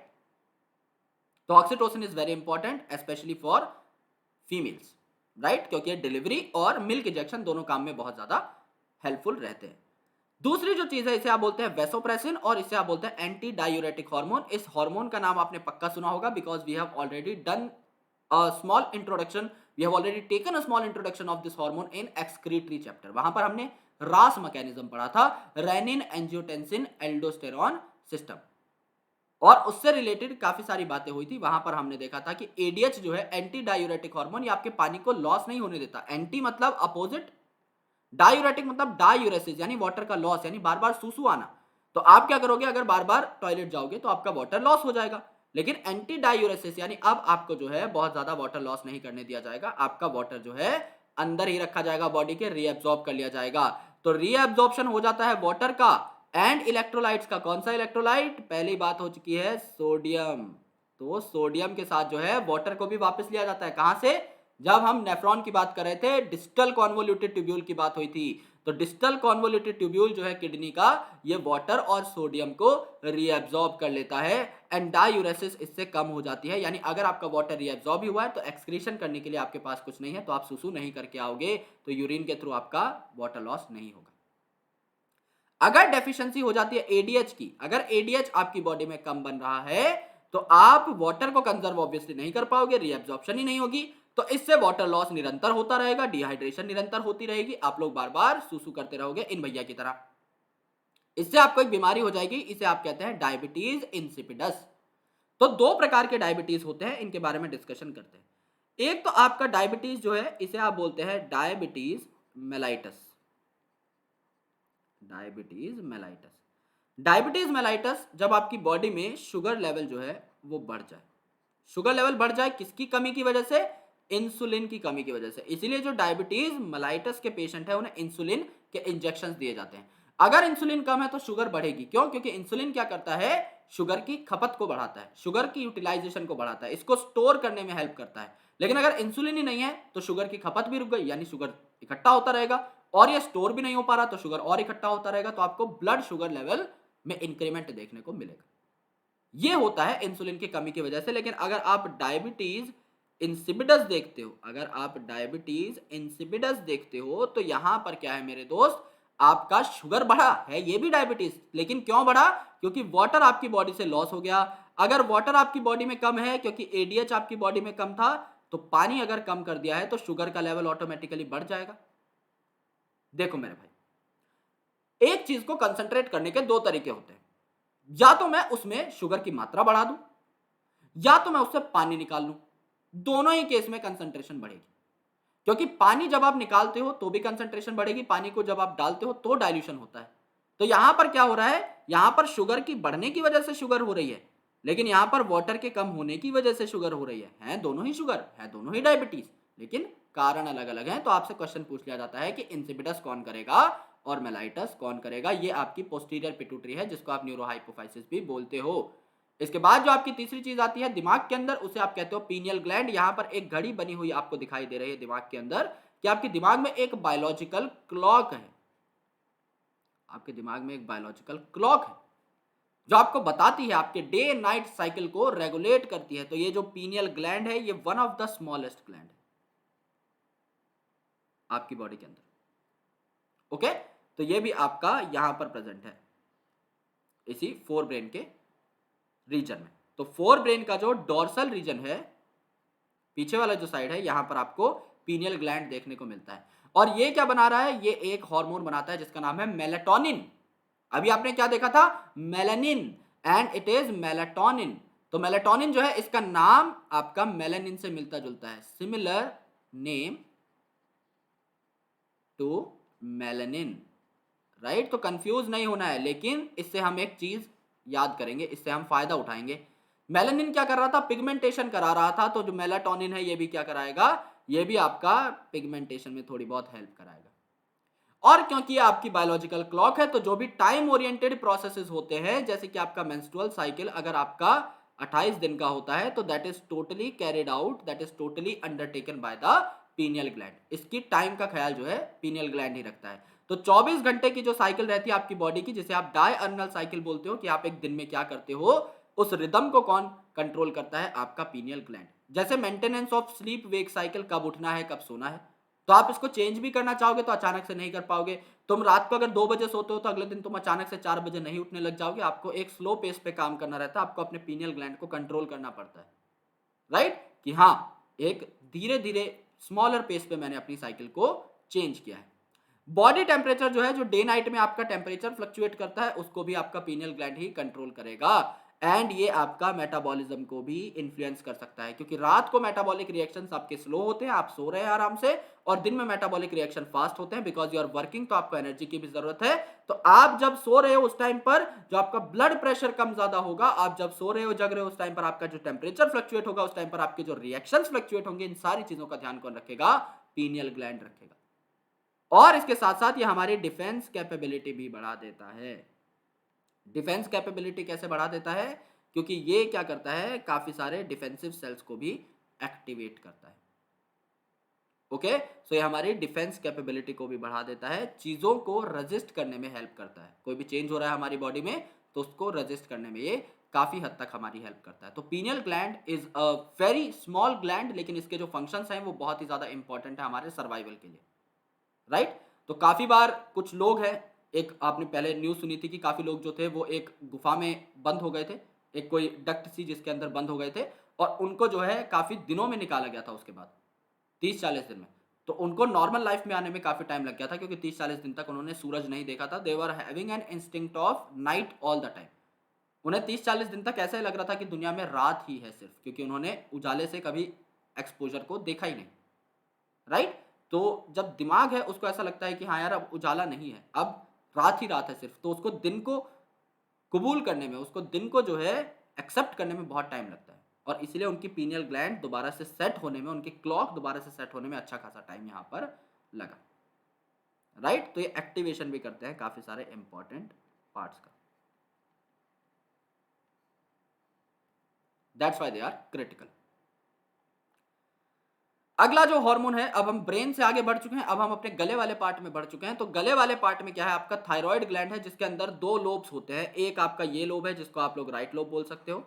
तो oxytocin is very important specially for females, right, क्योंकि डिलीवरी और मिल्क इजेक्शन दोनों काम में बहुत ज्यादा हेल्पफुल रहते हैं। दूसरी जो चीज है इसे आप बोलते हैं वेसोप्रेसिन और इसे आप बोलते हैं एंटी डायूरेटिक हार्मोन। इस हार्मोन का नाम आपने पक्का सुना होगा because we have already done a small introduction, we have already taken a small introduction of this hormone in excretory chapter। वहां पर हमने रास मैकेनिज्म पढ़ा था, रेनिन एंजियोटेंसिन एल्डोस्टेरॉन सिस्टम, और उससे रिलेटेड काफी सारी बातें हुई थी। वहां पर हमने देखा था कि एडीएच जो है एंटी डायूरेटिक हार्मोन, ये आपके पानी को लॉस नहीं होने देता। एंटी मतलब अपोजिट, डायूरेटिक मतलब डायूरेसिस यानी वाटर का लॉस, यानी बार बार सूसू आना। तो आप क्या करोगे, अगर बार बार टॉयलेट जाओगे तो आपका वाटर लॉस हो जाएगा। लेकिन एंटी डायूरेसिस यानी अब आपको जो है बहुत ज्यादा वाटर लॉस नहीं करने दिया जाएगा, आपका वाटर जो है अंदर ही रखा जाएगा, बॉडी के रीअब्सॉर्ब कर लिया जाएगा। तो रीअब्सॉर्प्शन हो जाता है वाटर का एंड इलेक्ट्रोलाइट्स का। कौन सा इलेक्ट्रोलाइट, पहली बात हो चुकी है सोडियम। तो सोडियम के साथ जो है वाटर को भी वापस लिया जाता है, कहां से, जब हम नेफ्रॉन की बात कर रहे थे, डिस्टल कॉन्वोल्यूटेड ट्यूब्यूल की बात हुई थी। तो डिस्टल कॉन्वोल्यूटेड ट्यूब्यूल जो है किडनी का, ये वाटर और सोडियम को रीअब्सॉर्ब कर लेता है एंड डायूरेसिस इससे कम हो जाती है। यानी अगर आपका वाटर रीअब्सॉर्ब ही हुआ है तो एक्सक्रीशन करने के लिए आपके पास कुछ नहीं है, तो आप सुसु नहीं करके आओगे, तो यूरिन के थ्रू आपका वाटर लॉस नहीं होगा। अगर डेफिशिएंसी हो जाती है एडीएच की, अगर एडीएच आपकी बॉडी में कम बन रहा है तो आप वाटर को कंजर्व ऑब्वियसली नहीं कर पाओगे, रीअब्सॉर्प्शन ही नहीं होगी, तो इससे वाटर लॉस निरंतर होता रहेगा, डिहाइड्रेशन निरंतर होती रहेगी, आप लोग बार बार सुसु करते रहोगे इन भैया की तरह। इससे आपको एक बीमारी हो जाएगी, इसे आप कहते हैं डायबिटीज इंसिपिडस। तो दो प्रकार के डायबिटीज होते हैं, इनके बारे में डिस्कशन करते हैं। एक तो आपका डायबिटीज जो है इसे आप बोलते हैं diabetes mellitus, diabetes mellitus. Diabetes mellitus जब आपकी बॉडी में शुगर लेवल जो है वो बढ़ जाए। शुगर लेवल बढ़ जाए किसकी कमी की वजह से? इंसुलिन की कमी की वजह से। इसीलिए जो डायबिटीज मेलाइटस के पेशेंट है उन्हें इंसुलिन के इंजेक्शन दिए जाते हैं। अगर इंसुलिन कम है तो शुगर बढ़ेगी। क्यों? क्योंकि इंसुलिन क्या करता है? शुगर की खपत को बढ़ाता है, शुगर की यूटिलाइजेशन को बढ़ाता है, इसको स्टोर करने में हेल्प करता है। लेकिन अगर इंसुलिन ही नहीं है तो शुगर की खपत भी रुक गई, यानी शुगर इकट्ठा होता रहेगा, और ये स्टोर भी नहीं हो पा रहा तो शुगर और इकट्ठा होता रहेगा, तो आपको ब्लड शुगर लेवल में इंक्रीमेंट देखने को मिलेगा। ये होता है इंसुलिन की कमी की वजह से। लेकिन अगर आप डायबिटीज इंसिपिडस देखते हो, अगर आप डायबिटीज इंसिपिडस देखते हो, तो यहां पर क्या है मेरे दोस्त? आपका शुगर बढ़ा है, ये भी डायबिटीज, लेकिन क्यों बढ़ा? क्योंकि वाटर आपकी बॉडी से लॉस हो गया। अगर वाटर आपकी बॉडी में कम है, क्योंकि एडीएच आपकी बॉडी में कम था, तो पानी अगर कम कर दिया है तो शुगर का लेवल ऑटोमेटिकली बढ़ जाएगा। देखो मेरे भाई, एक चीज को कंसंट्रेट करने के दो तरीके होते हैं। या तो मैं उसमें शुगर की मात्रा बढ़ा दूं, या तो मैं उससे पानी निकाल लूं। दोनों ही केस में कंसंट्रेशन बढ़ेगी, क्योंकि पानी जब आप निकालते हो तो भी कंसंट्रेशन बढ़ेगी, पानी को जब आप डालते हो तो डाइल्यूशन होता है। तो यहां पर क्या हो रहा है? यहां पर शुगर की बढ़ने की वजह से शुगर हो रही है, लेकिन यहां पर वाटर के कम होने की वजह से शुगर हो रही है दोनों ही शुगर, है दोनों ही डायबिटीज, लेकिन कारण अलग अलग हैं। तो आपसे क्वेश्चन पूछ लिया जाता है कि इंसिपिडस कौन करेगा और मेलाइटस कौन करेगा। ये आपकी पोस्टीरियर पिट्यूटरी है, जिसको आप न्यूरोहाइपोफाइसिस भी बोलते हो। इसके बाद जो आपकी तीसरी चीज आती है दिमाग के अंदर, उसे आप कहते हो पीनियल ग्लैंड। यहां पर एक घड़ी बनी हुई आपको दिखाई दे रही है दिमाग के अंदर, कि आपके दिमाग में एक बायोलॉजिकल क्लॉक है। आपके दिमाग में एक बायोलॉजिकल क्लॉक है जो आपको बताती है, आपके डे नाइट साइकिल को रेगुलेट करती है। तो ये जो पीनियल ग्लैंड है, ये one of the smallest gland है आपकी बॉडी के अंदर। ओके, तो ये भी आपका यहां पर प्रेजेंट है इसी फोर ब्रेन के रीजन में। तो फोर ब्रेन का जो डोर्सल रीजन है, पीछे वाला जो साइड है, यहां पर आपको पीनियल ग्लैंड देखने को मिलता है। और ये क्या बना रहा है? ये एक हार्मोन बनाता है जिसका नाम है मेलाटोनिन। अभी आपने क्या देखा था? Melanin, and it is melatonin. तो मेलाटोनिन जो है, इसका नाम आपका मेलानिन से मिलता जुलता है, similar name to melanin, right? तो कंफ्यूज नहीं होना है, लेकिन इससे हम एक चीज याद करेंगे, इससे हम फायदा उठाएंगे। मेलानिन क्या कर रहा था? पिगमेंटेशन करा रहा था। तो जो मेलाटोनिन है, ये भी क्या कराएगा? ये भी आपका पिगमेंटेशन में थोड़ी बहुत हेल्प कराएगा। और क्योंकि ये आपकी बायोलॉजिकल क्लॉक है, तो जो भी टाइम ओरिएंटेड प्रोसेसेस होते हैं, जैसे कि आपका मेंस्ट्रुअल साइकिल अगर आपका 28 दिन का होता है, तो that is totally carried out, that is totally undertaken by the pineal gland. इसकी टाइम का ख्याल जो है पीनियल ग्लैंड ही रखता है। तो 24 घंटे की जो साइकिल रहती है आपकी बॉडी की, जिसे आप डायअर्नल साइकिल बोलते हो, कि आप एक दिन में क्या करते हो, उस रिदम को कौन कंट्रोल करता है? आपका पीनियल ग्लैंड। जैसे maintenance of sleep wake cycle, कब उठना है कब सोना है, तो आप इसको चेंज भी करना चाहोगे तो अचानक से नहीं कर पाओगे। तुम रात को अगर 2 बजे सोते हो तो अगले दिन तुम अचानक से 4 बजे नहीं उठने लग जाओगे। आपको एक स्लो पेस पे काम करना रहता है, आपको अपने पीनियल ग्लैंड को कंट्रोल करना पड़ता है, राइट? कि हाँ, एक धीरे धीरे स्मॉलर पेस पे मैंने अपनी साइकिल को चेंज किया है। बॉडी टेम्परेचर जो है, जो डे नाइट में आपका टेम्परेचर फ्लक्चुएट करता है, उसको भी आपका पीनियल ग्लैंड ही कंट्रोल करेगा। एंड ये आपका मेटाबॉलिज्म को भी इन्फ्लुएंस कर सकता है, क्योंकि रात को मेटाबॉलिक रिएक्शंस आपके स्लो होते हैं, आप सो रहे हैं आराम से, और दिन में मेटाबॉलिक रिएक्शन फास्ट होते हैं, बिकॉज यू आर वर्किंग, तो आपको एनर्जी की भी जरूरत है। तो आप जब सो रहे हो उस टाइम पर जो आपका ब्लड प्रेशर कम ज्यादा होगा, आप जब सो रहे हो जग रहे हो उस टाइम पर आपका जो टेम्परेचर फ्लक्चुएट होगा, उस टाइम पर आपके जो रिएक्शंस फ्लक्चुएट होंगे, इन सारी चीजों का ध्यान कौन रखेगा? पीनियल ग्लैंड रखेगा। और इसके साथ साथ ये हमारी डिफेंस कैपेबिलिटी भी बढ़ा देता है। डिफेंस कैपेबिलिटी कैसे बढ़ा देता है? क्योंकि ये क्या करता है, काफी सारे डिफेंसिव सेल्स को भी एक्टिवेट करता है। ओके, सो ये हमारी डिफेंस कैपेबिलिटी को भी बढ़ा देता है, चीजों को रजिस्ट करने में हेल्प करता है। कोई भी चेंज हो रहा है हमारी बॉडी में तो उसको रजिस्ट करने में ये काफी हद तक हमारी हेल्प करता है। तो pineal gland is a very small gland, लेकिन इसके जो फंक्शंस हैं वो बहुत ही ज्यादा इंपॉर्टेंट है हमारे सर्वाइवल के लिए, राइट? तो काफी बार कुछ लोग हैं, एक आपने पहले न्यूज सुनी थी कि काफी लोग जो थे वो एक गुफा में बंद हो गए थे, एक कोई डक्ट सी जिसके अंदर बंद हो गए थे, और उनको जो है काफी दिनों में निकाला गया था उसके बाद, 30-40 दिन में। तो उनको नॉर्मल लाइफ में आने में काफी टाइम लग गया था, क्योंकि 30-40 दिन तक उन्होंने सूरज नहीं देखा था। They were having an instinct of night all the time. उन्हें 30-40 दिन तक ऐसे लग रहा था कि दुनिया में रात ही है सिर्फ, क्योंकि उन्होंने उजाले से कभी एक्सपोजर को देखा ही नहीं, राइट? तो जब दिमाग है उसको ऐसा लगता है कि हाँ यार अब उजाला नहीं है, अब रात ही रात है सिर्फ, तो उसको दिन को कबूल करने में, उसको दिन को जो है एक्सेप्ट करने में बहुत टाइम लगता है, और इसलिए उनकी पीनियल ग्लैंड दोबारा से सेट होने में, उनकी क्लॉक दोबारा से सेट होने में अच्छा खासा टाइम यहाँ पर लगा, राइट। तो ये एक्टिवेशन भी करते हैं काफी सारे इंपॉर्टेंट पार्ट्स का, that's why they are critical. अगला जो हार्मोन है, अब हम ब्रेन से आगे बढ़ चुके हैं, अब हम अपने गले वाले पार्ट में बढ़ चुके हैं। तो गले वाले पार्ट में क्या है, आपका थायराइड ग्लैंड है, जिसके अंदर दो लोब्स होते हैं। एक आपका ये लोब है जिसको आप लोग राइट लोब बोल सकते हो,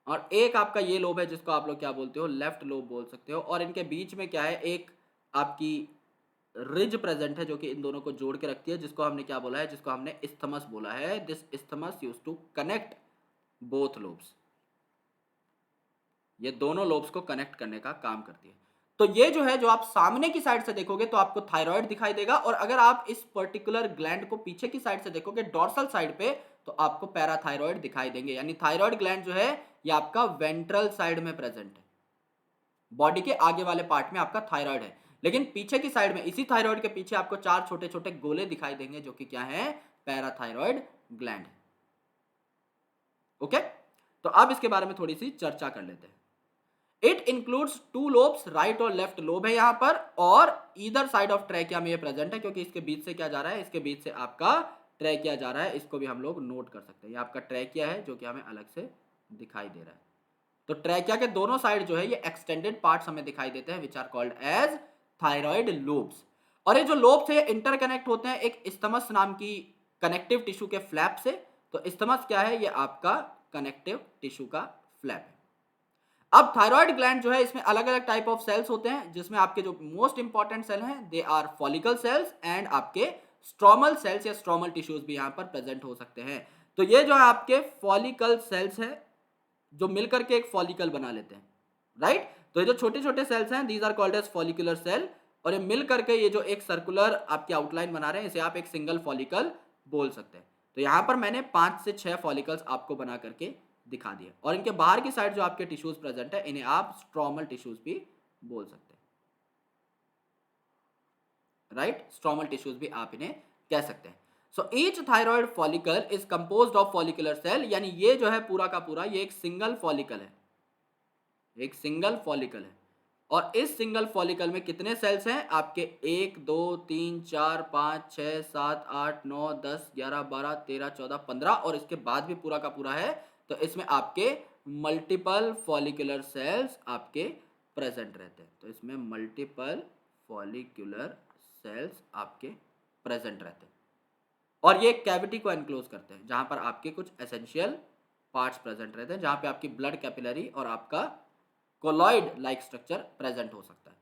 और एक आपका ये लोब है जिसको आप लोग क्या बोलते हो, लेफ्ट लोब बोल सकते हो। और इनके बीच में क्या है, एक आपकी रिज प्रेजेंट है जो कि इन दोनों को जोड़ के रखती है, जिसको हमने क्या बोला है, जिसको हमने इस्थमस बोला है। This isthmus used to connect both lobes, ये दोनों लोब्स को कनेक्ट करने का काम करती है। तो ये जो है, जो आप सामने की साइड से देखोगे तो आपको थायराइड दिखाई देगा, और अगर आप इस पर्टिकुलर ग्लैंड को पीछे की साइड से देखोगे, डोर्सल साइड पे, तो आपको पैराथायराइड दिखाई देंगे। यानी थायराइड ग्लैंड जो है ये आपका वेंट्रल साइड में प्रेजेंट है, बॉडी के आगे वाले पार्ट में आपका थायराइड है, लेकिन पीछे की साइड में, इसी थायराइड के पीछे आपको चार छोटे छोटे गोले दिखाई देंगे, जो कि क्या है, पैराथायराइड ग्लैंड है। ओके, तो अब इसके बारे में थोड़ी सी चर्चा कर लेते हैं। It includes two lobes, right और लेफ्ट लोब है यहाँ पर, और ईदर साइड ऑफ ट्रैकिया में ये प्रेजेंट है, क्योंकि इसके बीच से क्या जा रहा है, इसके बीच से आपका ट्रैकिया जा रहा है। इसको भी हम लोग नोट कर सकते हैं, ये आपका ट्रैकिया है जो कि हमें अलग से दिखाई दे रहा है। तो ट्रैकिया के दोनों साइड जो है ये एक्सटेंडेड पार्ट्स हमें दिखाई देते हैं, which are called as thyroid lobes. और ये जो लोब्स है ये इंटरकनेक्ट होते हैं एक इस्थमस नाम की कनेक्टिव टिश्यू के फ्लैप से। तो इस्थमस क्या है, ये आपका कनेक्टिव टिश्यू का फ्लैप है। अब थायराइड ग्लैंड जो है, इसमें अलग अलग टाइप ऑफ सेल्स होते हैं, जिसमें आपके जो मोस्ट इंपॉर्टेंट सेल हैं they are follicle cells and आपके स्ट्रोमल सेल्स या स्ट्रोमल टिश्यूज भी यहाँ पर प्रेजेंट हो सकते हैं। तो ये जो है आपके फॉलिकल सेल्स है, जो मिलकर के एक फॉलिकल बना लेते हैं, राइट। तो ये जो छोटे छोटे सेल्स हैं, these are called as follicular cell, और ये मिल करके ये जो एक सर्कुलर आपकी आउटलाइन बना रहे हैं, इसे आप एक सिंगल फॉलिकल बोल सकते हैं। तो यहाँ पर मैंने 5 से 6 फॉलिकल्स आपको बना करके दिखा दिया, और इनके बाहर की साइड जो आपके टिश्यूज प्रेजेंट है, इन्हें आप स्ट्रोमल टिश्यूज भी बोल सकते हैं, राइट। स्ट्रोमल टिश्यूज भी आप इन्हें कह सकते हैं। So each thyroid follicle is composed of follicular cell, यानी ये जो है पूरा का पूरा ये एक सिंगल फॉलिकल है, एक सिंगल फॉलिकल है। और इस सिंगल फॉलिकल में कितने सेल्स हैं आपके, 1 2 3 4 5 6 7 8 9 10 11 12 13 14 15, और इसके बाद भी पूरा का पूरा है। तो इसमें आपके मल्टीपल फॉलिकुलर सेल्स आपके प्रेजेंट रहते हैं। तो इसमें मल्टीपल फॉलिकुलर सेल्स आपके प्रेजेंट रहते हैं, और ये कैविटी को एनक्लोज करते हैं, जहां पर आपके कुछ एसेंशियल पार्ट्स प्रेजेंट रहते हैं, जहां पे आपकी ब्लड कैपिलरी और आपका कोलॉइड लाइक स्ट्रक्चर प्रेजेंट हो सकता है।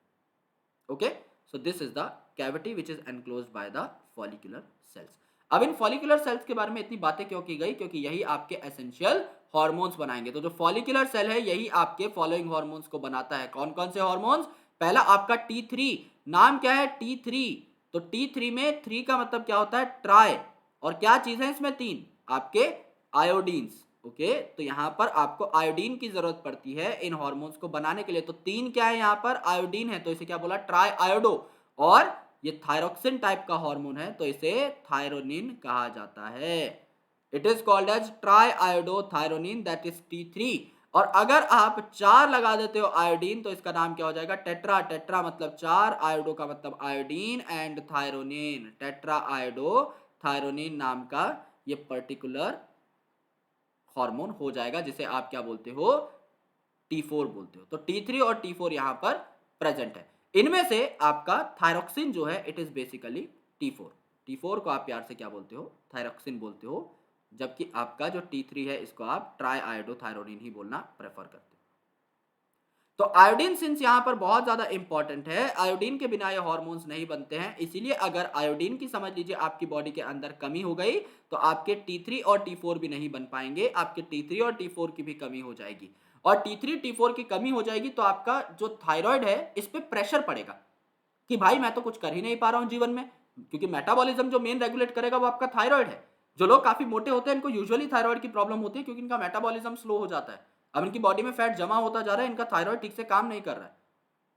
Okay, so this is the cavity which is enclosed by the follicular cells. अब इन फॉलिकुलर सेल्स के बारे में इतनी बातें क्यों की गई, क्योंकि यही आपके एसेंशियल हार्मोन्स बनाएंगे। तो जो फॉलिकुलर सेल है यही आपके फॉलोइंग हार्मोन्स को बनाता है। कौन कौन से हार्मोन्स, पहला आपका T3, नाम क्या है, T3। तो T3 में 3 का मतलब क्या होता है, ट्राई, और क्या चीज है इसमें, 3 आपके आयोडीन्स। ओके, तो यहां पर आपको आयोडीन की जरूरत पड़ती है इन हार्मोन्स को बनाने के लिए। तो 3 क्या है यहाँ पर, आयोडीन है, तो इसे क्या बोला, ट्राई आयोडो। और ये थायरोक्सिन टाइप का हार्मोन है, तो इसे थायरोनिन कहा जाता है। It is called as triiodothyronine, that is T3। और अगर आप 4 लगा देते हो आयोडीन, तो इसका नाम क्या हो जाएगा, टेट्रा। टेट्रा मतलब 4, आयोडो का मतलब iodine, and thyronine, tetra iodo thyronine नाम का ये पर्टिकुलर हार्मोन हो जाएगा, जिसे आप क्या बोलते हो, T4 बोलते हो। तो T3 और T4 यहां पर प्रेजेंट है। इनमें से आपका थायरोक्सिन जो है, it is basically T4। T4 को आप प्यार से क्या बोलते हो, थायरोक्सिन बोलते हो, जबकि आपका जो T3 है इसको आप ट्राई आयोडोथायरोनिन ही बोलना प्रेफर करते हो। तो आयोडीन सिंस यहाँ पर बहुत ज्यादा इंपॉर्टेंट है, आयोडीन के बिना ये हार्मोन्स नहीं बनते हैं, इसीलिए अगर आयोडीन की समझ लीजिए आपकी बॉडी के अंदर कमी हो गई, तो आपके T3 और T4 भी नहीं बन पाएंगे, आपके T3 और T4 की भी कमी हो जाएगी। और T3 T4 की कमी हो जाएगी तो आपका जो थायराइड है इस पर प्रेशर पड़ेगा कि भाई मैं तो कुछ कर ही नहीं पा रहा हूँ जीवन में, क्योंकि मेटाबॉलिज्म जो मेन रेगुलेट करेगा वो आपका थायराइड है। जो लोग काफी मोटे होते हैं इनको यूजुअली थायराइड की प्रॉब्लम होती है, क्योंकि इनका मेटाबॉलिज्म स्लो हो जाता है। अब इनकी बॉडी में फैट जमा होता जा रहा है, इनका थायराइड ठीक से काम नहीं कर रहा है,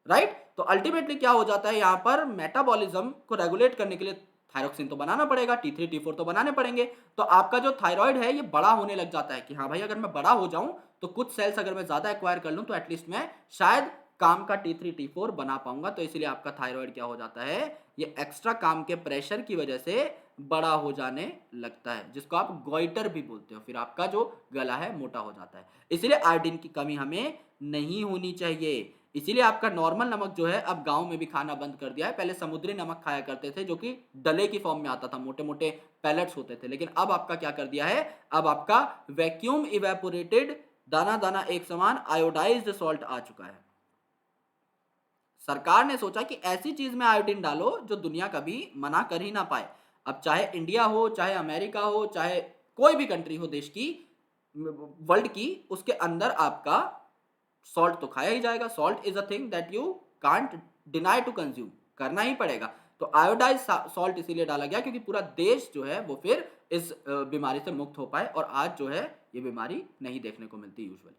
राइट। तो अल्टीमेटली क्या हो जाता है, यहाँ पर मेटाबॉलिज्म को रेगुलेट करने के लिए थायरोक्सिन तो बनाना पड़ेगा, T3 T4 तो बनाने पड़ेंगे। तो आपका जो थायराइड है ये बड़ा होने लग जाता है कि हाँ भाई अगर मैं बड़ा हो जाऊं तो कुछ सेल्स अगर मैं ज्यादा एक्वायर कर लूं तो एटलीस्ट मैं शायद काम का T3 T4 बना पाऊंगा। तो इसलिए आपका थायराइड क्या हो जाता है, ये एक्स्ट्रा काम के प्रेशर की वजह से बड़ा हो जाने लगता है, जिसको आप गोइटर भी बोलते हो। फिर आपका जो गला है मोटा हो जाता है। इसलिए आयोडीन की कमी हमें नहीं होनी चाहिए। इसीलिए आपका नॉर्मल नमक जो है अब गांव में भी खाना बंद कर दिया है। पहले समुद्री नमक खाया करते थे जो कि डले की फॉर्म में आता था, मोटे मोटे पैलेट्स होते थे। लेकिन अब आपका क्या कर दिया है, अब आपका वैक्यूम इवेपोरेटेड दाना दाना एक समान आयोडाइज्ड सॉल्ट आ चुका है। सरकार ने सोचा कि ऐसी चीज में आयोडीन डालो जो दुनिया कभी मना कर ही ना पाए। अब चाहे इंडिया हो, चाहे अमेरिका हो, चाहे कोई भी कंट्री हो देश की, वर्ल्ड की, उसके अंदर आपका सॉल्ट तो खाया ही जाएगा। Salt is a thing that you can't deny to consume, करना ही पड़ेगा। तो आयोडाइज सॉल्ट इसीलिए डाला गया क्योंकि पूरा देश जो है वो फिर इस बीमारी से मुक्त हो पाए। और आज जो है ये बीमारी नहीं देखने को मिलती यूजुअली।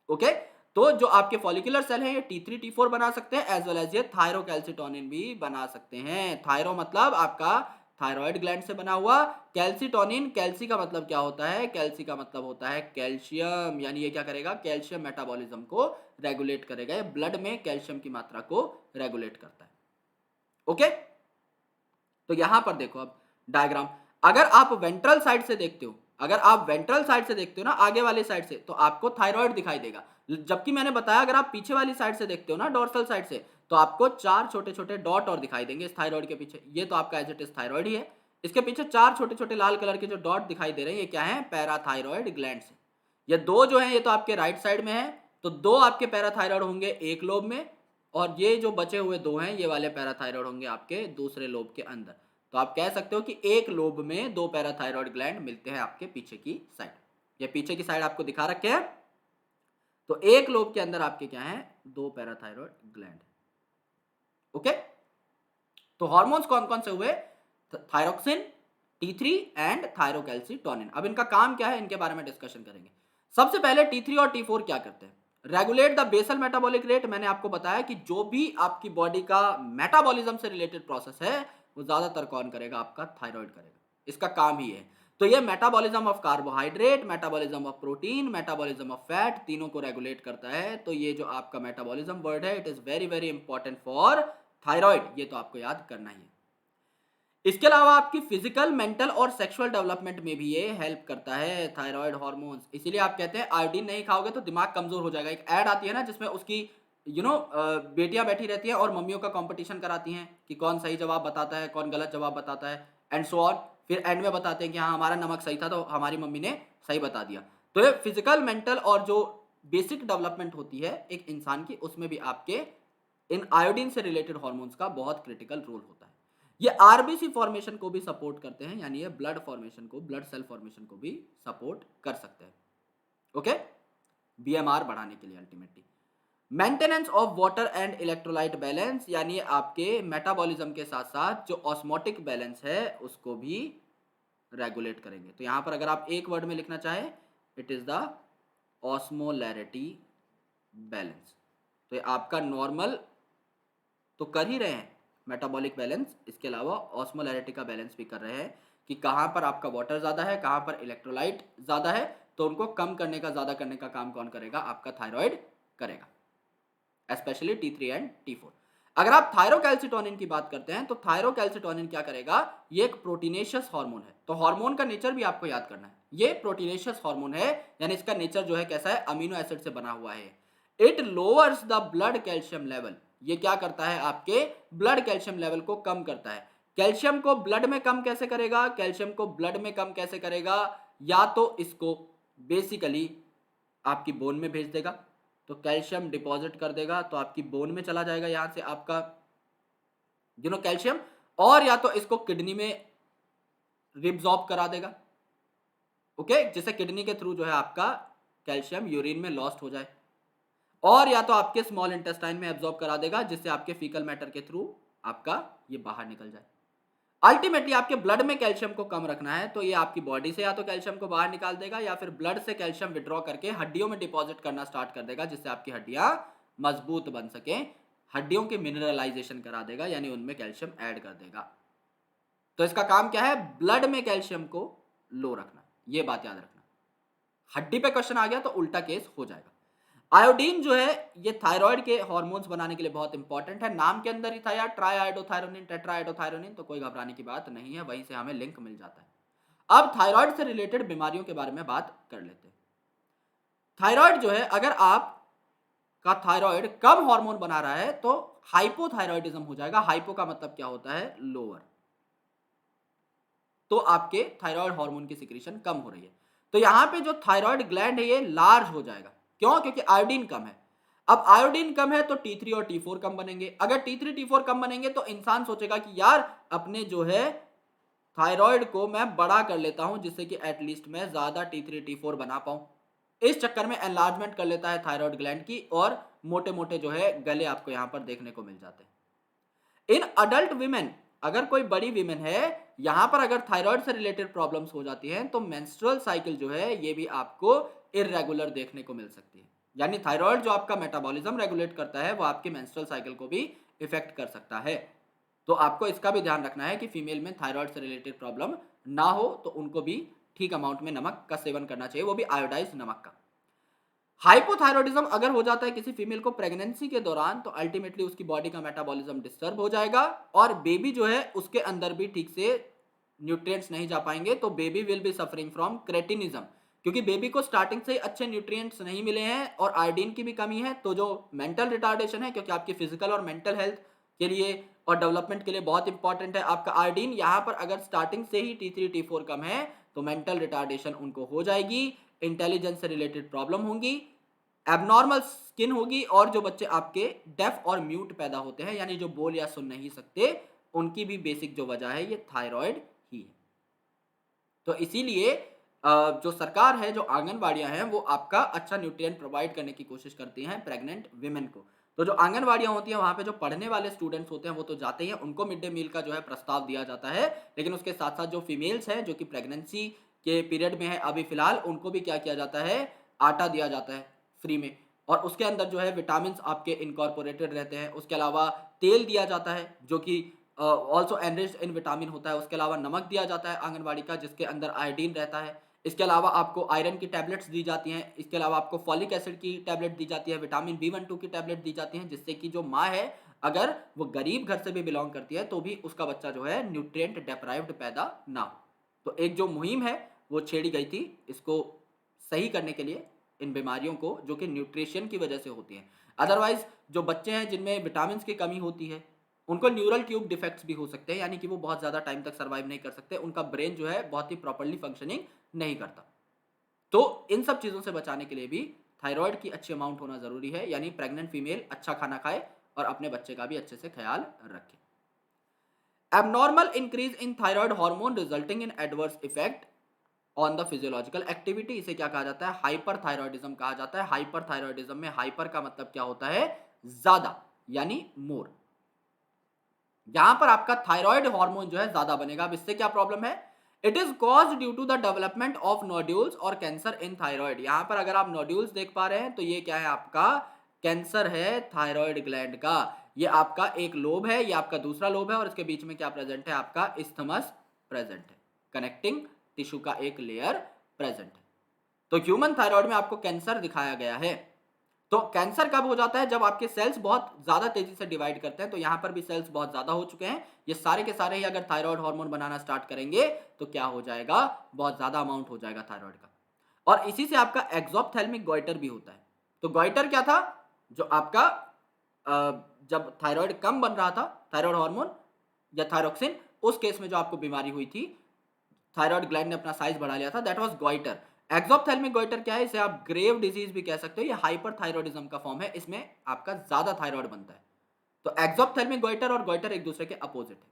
ओके, तो जो आपके फॉलिकुलर सेल हैं ये T3 T4 बना सकते हैं, एज वेल एज ये थायरोकैल्सिटोनिन भी बना सकते हैं। थायरो मतलब आपका थायराइड ग्लैंड से बना हुआ, कैल्सिटोनिन, कैल्सी का मतलब क्या होता है, कैल्सी का मतलब होता है कैल्शियम। यानी ये क्या करेगा, कैल्शियम मेटाबॉलिज्म को रेगुलेट करेगा। ये ब्लड में कैल्शियम की मात्रा को रेगुलेट करता है। ओके, तो यहां पर देखो अब डायग्राम, अगर आप वेंट्रल साइड से देखते हो, अगर आप वेंट्रल साइड से देखते हो ना, आगे वाली साइड से, तो आपको थायराइड दिखाई देगा। जबकि मैंने बताया अगर आप पीछे वाली साइड से देखते हो ना, डोर्सल साइड से, तो आपको 4 छोटे छोटे डॉट और दिखाई देंगे इस थायराइड के पीछे। ये तो आपका एज इट इज थायराइड ही है। इसके पीछे 4 छोटे छोटे लाल कलर के जो डॉट दिखाई दे रहे हैं ये क्या है, पैराथायरॉयड ग्लैंड है। ये दो जो है ये तो आपके राइट साइड में है, तो दो आपके पैराथायरॉयड होंगे एक लोब में, और ये जो बचे हुए दो हैं ये वाले पैराथायरॉयड होंगे आपके दूसरे लोब के अंदर। तो आप कह सकते हो कि एक लोब में दो पैराथायरॉयड ग्लैंड मिलते हैं आपके पीछे की साइड। ये पीछे की साइड आपको दिखा रखे हैं। तो एक लोब के अंदर आपके क्या है, दो पैराथायरॉयड ग्लैंड। ओके, तो हार्मोन्स कौन कौन से हुए, थायरोक्सिन, T3 एंड थायरोकैल्सिटोनिन। अब इनका काम क्या है इनके बारे में डिस्कशन करेंगे। सबसे पहले T3 और T4 क्या करते हैं, regulate the basal metabolic rate. मैंने आपको बताया कि जो भी आपकी बॉडी का मेटाबॉलिज्म से रिलेटेड प्रोसेस है वो ज्यादातर कौन करेगा, आपका थायराइड करेगा। इसका काम ही है। तो ये metabolism of carbohydrate, metabolism of protein, metabolism of fat, तीनों को रेगुलेट करता है। तो ये जो आपका मेटाबॉलिज्म वर्ड है it is very very important for thyroid, ये तो आपको याद करना ही है। इसके अलावा आपकी फिजिकल, मेंटल और सेक्सुअल डेवलपमेंट में भी ये हेल्प करता है थायराइड हार्मोन्स। इसीलिए आप कहते हैं आयोडीन नहीं खाओगे तो दिमाग कमजोर हो जाएगा। एक ऐड आती है ना जिसमें उसकी बेटियां बैठी रहती हैं और मम्मियों का कंपटीशन कराती हैं कि कौन सही जवाब बताता है, कौन गलत जवाब बताता है, एंड सो ऑन। फिर एंड में बताते हैं कि हाँ हमारा नमक सही था तो हमारी मम्मी ने सही बता दिया। तो ये फिजिकल, मेंटल और जो बेसिक डेवलपमेंट होती है एक इंसान की, उसमें भी आपके इन आयोडीन से रिलेटेड हार्मोन्स का बहुत क्रिटिकल रोल होता है। ये आरबीसी फॉर्मेशन को भी सपोर्ट करते हैं, यानी ये ब्लड फॉर्मेशन को, ब्लड सेल फॉर्मेशन को भी सपोर्ट कर सकते हैं। ओके, बीएमआर बढ़ाने के लिए ultimately maintenance of water and electrolyte balance, यानी आपके मेटाबॉलिज्म के साथ साथ जो ऑस्मोटिक बैलेंस है उसको भी रेगुलेट करेंगे। तो यहां पर अगर आप एक वर्ड में लिखना चाहे it is the osmolarity balance. तो ये आपका नॉर्मल तो कर ही रहे हैं मेटाबॉलिक बैलेंस, इसके अलावा ऑस्मोलैरिटी का बैलेंस भी कर रहे हैं कि कहां पर आपका वाटर ज्यादा है, कहां पर इलेक्ट्रोलाइट ज्यादा है, तो उनको कम करने का, ज्यादा करने का काम कौन करेगा, आपका थायराइड करेगा, स्पेशली T3 एंड T4। अगर आप थायरोकैल्सिटोनिन की बात करते हैं तो थायरोकैल्सिटोनिन क्या करेगा, ये एक प्रोटीनेशियस हार्मोन है। तो हार्मोन का नेचर भी आपको याद करना है, ये प्रोटीनेशियस हार्मोन है, यानी इसका नेचर जो है कैसा है, अमीनो एसिड से बना हुआ है। It lowers the blood calcium level, ये क्या करता है, आपके ब्लड कैल्शियम लेवल को कम करता है। कैल्शियम को ब्लड में कम कैसे करेगा, कैल्शियम को ब्लड में कम कैसे करेगा, या तो इसको बेसिकली आपकी बोन में भेज देगा, तो कैल्शियम डिपॉजिट कर देगा तो आपकी बोन में चला जाएगा यहां से आपका कैल्शियम, और या तो इसको किडनी में रिब्जॉर्ब करा देगा। ओके, जिससे किडनी के थ्रू जो है आपका कैल्शियम यूरिन में लॉस्ट हो जाए, और या तो आपके स्मॉल इंटेस्टाइन में एब्जॉर्ब करा देगा जिससे आपके फीकल मैटर के थ्रू आपका ये बाहर निकल जाए। अल्टीमेटली आपके ब्लड में कैल्शियम को कम रखना है तो ये आपकी बॉडी से या तो कैल्शियम को बाहर निकाल देगा या फिर ब्लड से कैल्शियम विड्रॉ करके हड्डियों में डिपॉजिट करना स्टार्ट कर देगा, जिससे आपकी हड्डियां मजबूत बन सके, हड्डियों के मिनरलाइजेशन करा देगा, यानी उनमें कैल्शियम ऐड कर देगा। तो इसका काम क्या है, ब्लड में कैल्शियम को लो रखना, ये बात याद रखना। हड्डी पे क्वेश्चन आ गया तो उल्टा केस हो जाएगा। आयोडीन जो है ये थायराइड के हार्मोन्स बनाने के लिए बहुत इंपॉर्टेंट है, नाम के अंदर ही था यार, ट्राई आयोडोथायरोनिन, टेट्रा आयोडोथायरोनिन, तो कोई घबराने की बात नहीं है, वहीं से हमें लिंक मिल जाता है। अब थायराइड से रिलेटेड बीमारियों के बारे में बात कर लेते हैं। थायराइड जो है, अगर आप का थायराइड कम हार्मोन बना रहा है तो हाइपोथायराइडिज्म हो जाएगा। हाइपो का मतलब क्या होता है, लोअर, तो आपके थायराइड हार्मोन की सिक्रीशन कम हो रही है, तो यहां पे जो थायराइड ग्लैंड है ये लार्ज हो जाएगा। क्यों? क्योंकि आयोडीन कम है। अब आयोडीन कम है तो T3 और T4 कम बनेंगे। अगर T3 T4 कम बनेंगे तो इंसान सोचेगा कि यार अपने जो है थायराइड को मैं बड़ा कर लेता हूं, जिससे कि एटलीस्ट मैं ज्यादा T3 T4 बना पाऊं। इस चक्कर में एनलार्जमेंट कर लेता है थायराइड ग्लैंड की, और मोटे मोटे जो है गले आपको यहां पर देखने को मिल जाते हैं। इन अडल्ट विमेन, अगर कोई बड़ी विमेन है, यहां पर अगर थायराइड से रिलेटेड प्रॉब्लम्स हो जाती हैं तो मेंस्ट्रुअल साइकिल जो है ये भी आपको इरेगुलर देखने को मिल सकती है। यानी थायराइड जो आपका मेटाबॉलिज्म रेगुलेट करता है वो आपके मेंस्ट्रुअल साइकिल को भी इफेक्ट कर सकता है। तो आपको इसका भी ध्यान रखना है कि फीमेल में थायराइड से रिलेटेड प्रॉब्लम ना हो, तो उनको भी ठीक अमाउंट में नमक का सेवन करना चाहिए, वो भी आयोडाइज नमक का। हाइपोथायरॉयडिज्म अगर हो जाता है किसी फीमेल को प्रेगनेंसी के दौरान, तो अल्टीमेटली उसकी बॉडी का मेटाबॉलिज्म डिस्टर्ब हो जाएगा, और बेबी जो है उसके अंदर भी ठीक से न्यूट्रिएंट्स नहीं जा पाएंगे, तो baby will be suffering from cretinism, क्योंकि बेबी को स्टार्टिंग से ही अच्छे न्यूट्रिएंट्स नहीं मिले हैं और आयोडीन की भी कमी है। तो जो मेंटल रिटार्डेशन है, क्योंकि आपकी फिजिकल और मेंटल हेल्थ के लिए और डेवलपमेंट के लिए बहुत इंपॉर्टेंट है आपका आयोडीन, यहाँ पर अगर स्टार्टिंग से ही T3 T4 कम है तो मेंटल रिटार्डेशन उनको हो जाएगी, इंटेलिजेंस से रिलेटेड प्रॉब्लम होंगी, एबनॉर्मल स्किन होगी, और जो बच्चे आपके डेफ और म्यूट पैदा होते हैं, यानी जो बोल या सुन नहीं सकते, उनकी भी बेसिक जो वजह है ये थायराइड ही है। तो इसीलिए जो सरकार है, जो आंगनवाड़ियां हैं, वो आपका अच्छा न्यूट्रिएंट प्रोवाइड करने की कोशिश करती हैं प्रेग्नेंट विमेन को। तो जो आंगनवाड़ियां होती हैं वहां पे जो पढ़ने वाले स्टूडेंट्स होते हैं वो तो जाते ही हैं, उनको मिड डे मील का जो है प्रस्ताव दिया जाता है, लेकिन उसके साथ साथ जो फीमेल्स हैं जो कि प्रेगनेंसी के पीरियड में है अभी फिलहाल, उनको भी क्या किया जाता है, आटा दिया जाता है फ्री में, और उसके अंदर जो है विटामिन आपके इनकॉर्पोरेटेड रहते हैं। उसके अलावा तेल दिया जाता है जो कि ऑल्सो एनरिच्ड इन विटामिन होता है। उसके अलावा नमक दिया जाता है आंगनवाड़ी का, जिसके अंदर आयोडीन रहता है। इसके अलावा आपको आयरन की टैबलेट्स दी जाती हैं। इसके अलावा आपको फॉलिक एसिड की टैबलेट दी जाती है, विटामिन B12 की टैबलेट दी जाती हैं, जिससे कि जो माँ है अगर वो गरीब घर से भी बिलोंग करती है तो भी उसका बच्चा जो है न्यूट्रिएंट डेप्राइव्ड पैदा ना हो। तो एक जो मुहिम है वो छेड़ी गई थी इसको सही करने के लिए, इन बीमारियों को जो कि न्यूट्रिशन की वजह से होती हैं। अदरवाइज जो बच्चे हैं जिनमें विटामिन की कमी होती है, उनको न्यूरल ट्यूब डिफेक्ट्स भी हो सकते हैं, यानी कि वो बहुत ज़्यादा टाइम तक सर्वाइव नहीं कर सकते, उनका ब्रेन जो है बहुत ही प्रॉपर्ली फंक्शनिंग नहीं करता। तो इन सब चीज़ों से बचाने के लिए भी थायराइड की अच्छी अमाउंट होना ज़रूरी है, यानी प्रेग्नेंट फीमेल अच्छा खाना खाए और अपने बच्चे का भी अच्छे से ख्याल रखे। Abnormal increase in thyroid hormone resulting in adverse effect on the physiological activity, इसे क्या कहा जाता है, हाइपरथायरॉयडिज्म कहा जाता है। हाइपरथायरॉयडिज्म में हाइपर का मतलब क्या होता है, ज्यादा, यानी मोर। यहां पर आपका थायराइड हार्मोन जो है ज्यादा बनेगा। अब इससे क्या प्रॉब्लम है, it is cause due to the development of nodules और कैंसर इन थायराइड। यहां पर अगर आप नोड्यूल्स देख पा रहे हैं तो ये क्या है, आपका कैंसर है थायराइड ग्लैंड का। ये आपका एक लोब है, ये आपका दूसरा लोब है, और इसके बीच में क्या प्रेजेंट है, आपका इस्थमस प्रेजेंट है, कनेक्टिंग टिश्यू का एक लेयर प्रेजेंट है। तो ह्यूमन थायराइड में आपको कैंसर दिखाया गया है। तो कैंसर कब हो जाता है, जब आपके सेल्स बहुत ज्यादा तेजी से डिवाइड करते हैं। तो यहां पर भी सेल्स बहुत ज्यादा हो चुके हैं, ये सारे के सारे ही अगर थायराइड हार्मोन बनाना स्टार्ट करेंगे तो क्या हो जाएगा, बहुत ज्यादा अमाउंट हो जाएगा थायराइड का। और इसी से आपका एक्सोप्थेल्मिक गॉइटर भी होता है। तो गॉइटर क्या था, जो आपका जब थायराइड कम बन रहा था, थायराइड हार्मोन या थायरोक्सिन, उस केस में जो आपको बीमारी हुई थी, थायराइड ग्लैंड ने अपना साइज बढ़ा लिया था, दैट वाज गॉइटर। एक्सोप्थेल्मिक गॉइटर क्या है, इसे आप ग्रेव डिजीज भी कह सकते हो, ये हाइपरथायरॉयडिज्म का फॉर्म है, इसमें आपका ज्यादा थायराइड बनता है। तो एक्सोप्थेल्मिक गॉइटर और गॉइटर एक दूसरे के अपोजिट है।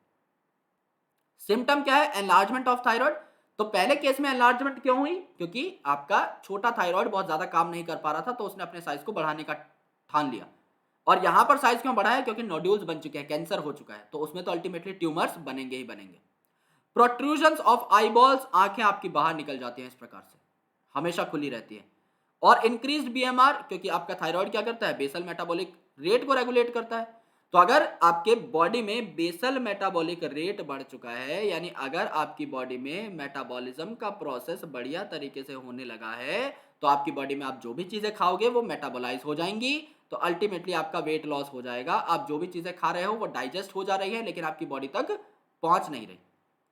सिम्टम क्या है, एनलार्जमेंट ऑफ थायराइड। तो पहले केस में एनलार्जमेंट क्यों हुई, क्योंकि आपका छोटा थायराइड बहुत ज्यादा काम नहीं कर पा रहा था, तो उसने अपने साइज को बढ़ाने का ठान लिया। और यहां पर साइज क्यों बढ़ा है, क्योंकि नोड्यूल्स बन चुके हैं, कैंसर हो चुका है, तो उसमें तो अल्टीमेटली ट्यूमर्स बनेंगे ही बनेंगे। प्रोट्रूजन्स ऑफ आईबॉल्स, आंखें आपकी बाहर निकल जाती हैं इस प्रकार से, हमेशा खुली रहती है। और इंक्रीज्ड बीएमआर, क्योंकि आपका थायराइड क्या करता है, बेसल मेटाबॉलिक रेट को रेगुलेट करता है। तो अगर आपके बॉडी में बेसल मेटाबॉलिक रेट बढ़ चुका है, यानी अगर आपकी बॉडी में मेटाबॉलिज्म का प्रोसेस बढ़िया तरीके से होने लगा है, तो आपकी बॉडी में आप जो भी चीजें खाओगे वो मेटाबोलाइज हो जाएंगी, तो अल्टीमेटली आपका वेट लॉस हो जाएगा। आप जो भी चीजें खा रहे हो वो डाइजेस्ट हो जा रही है, लेकिन आपकी बॉडी तक पहुंच नहीं रही,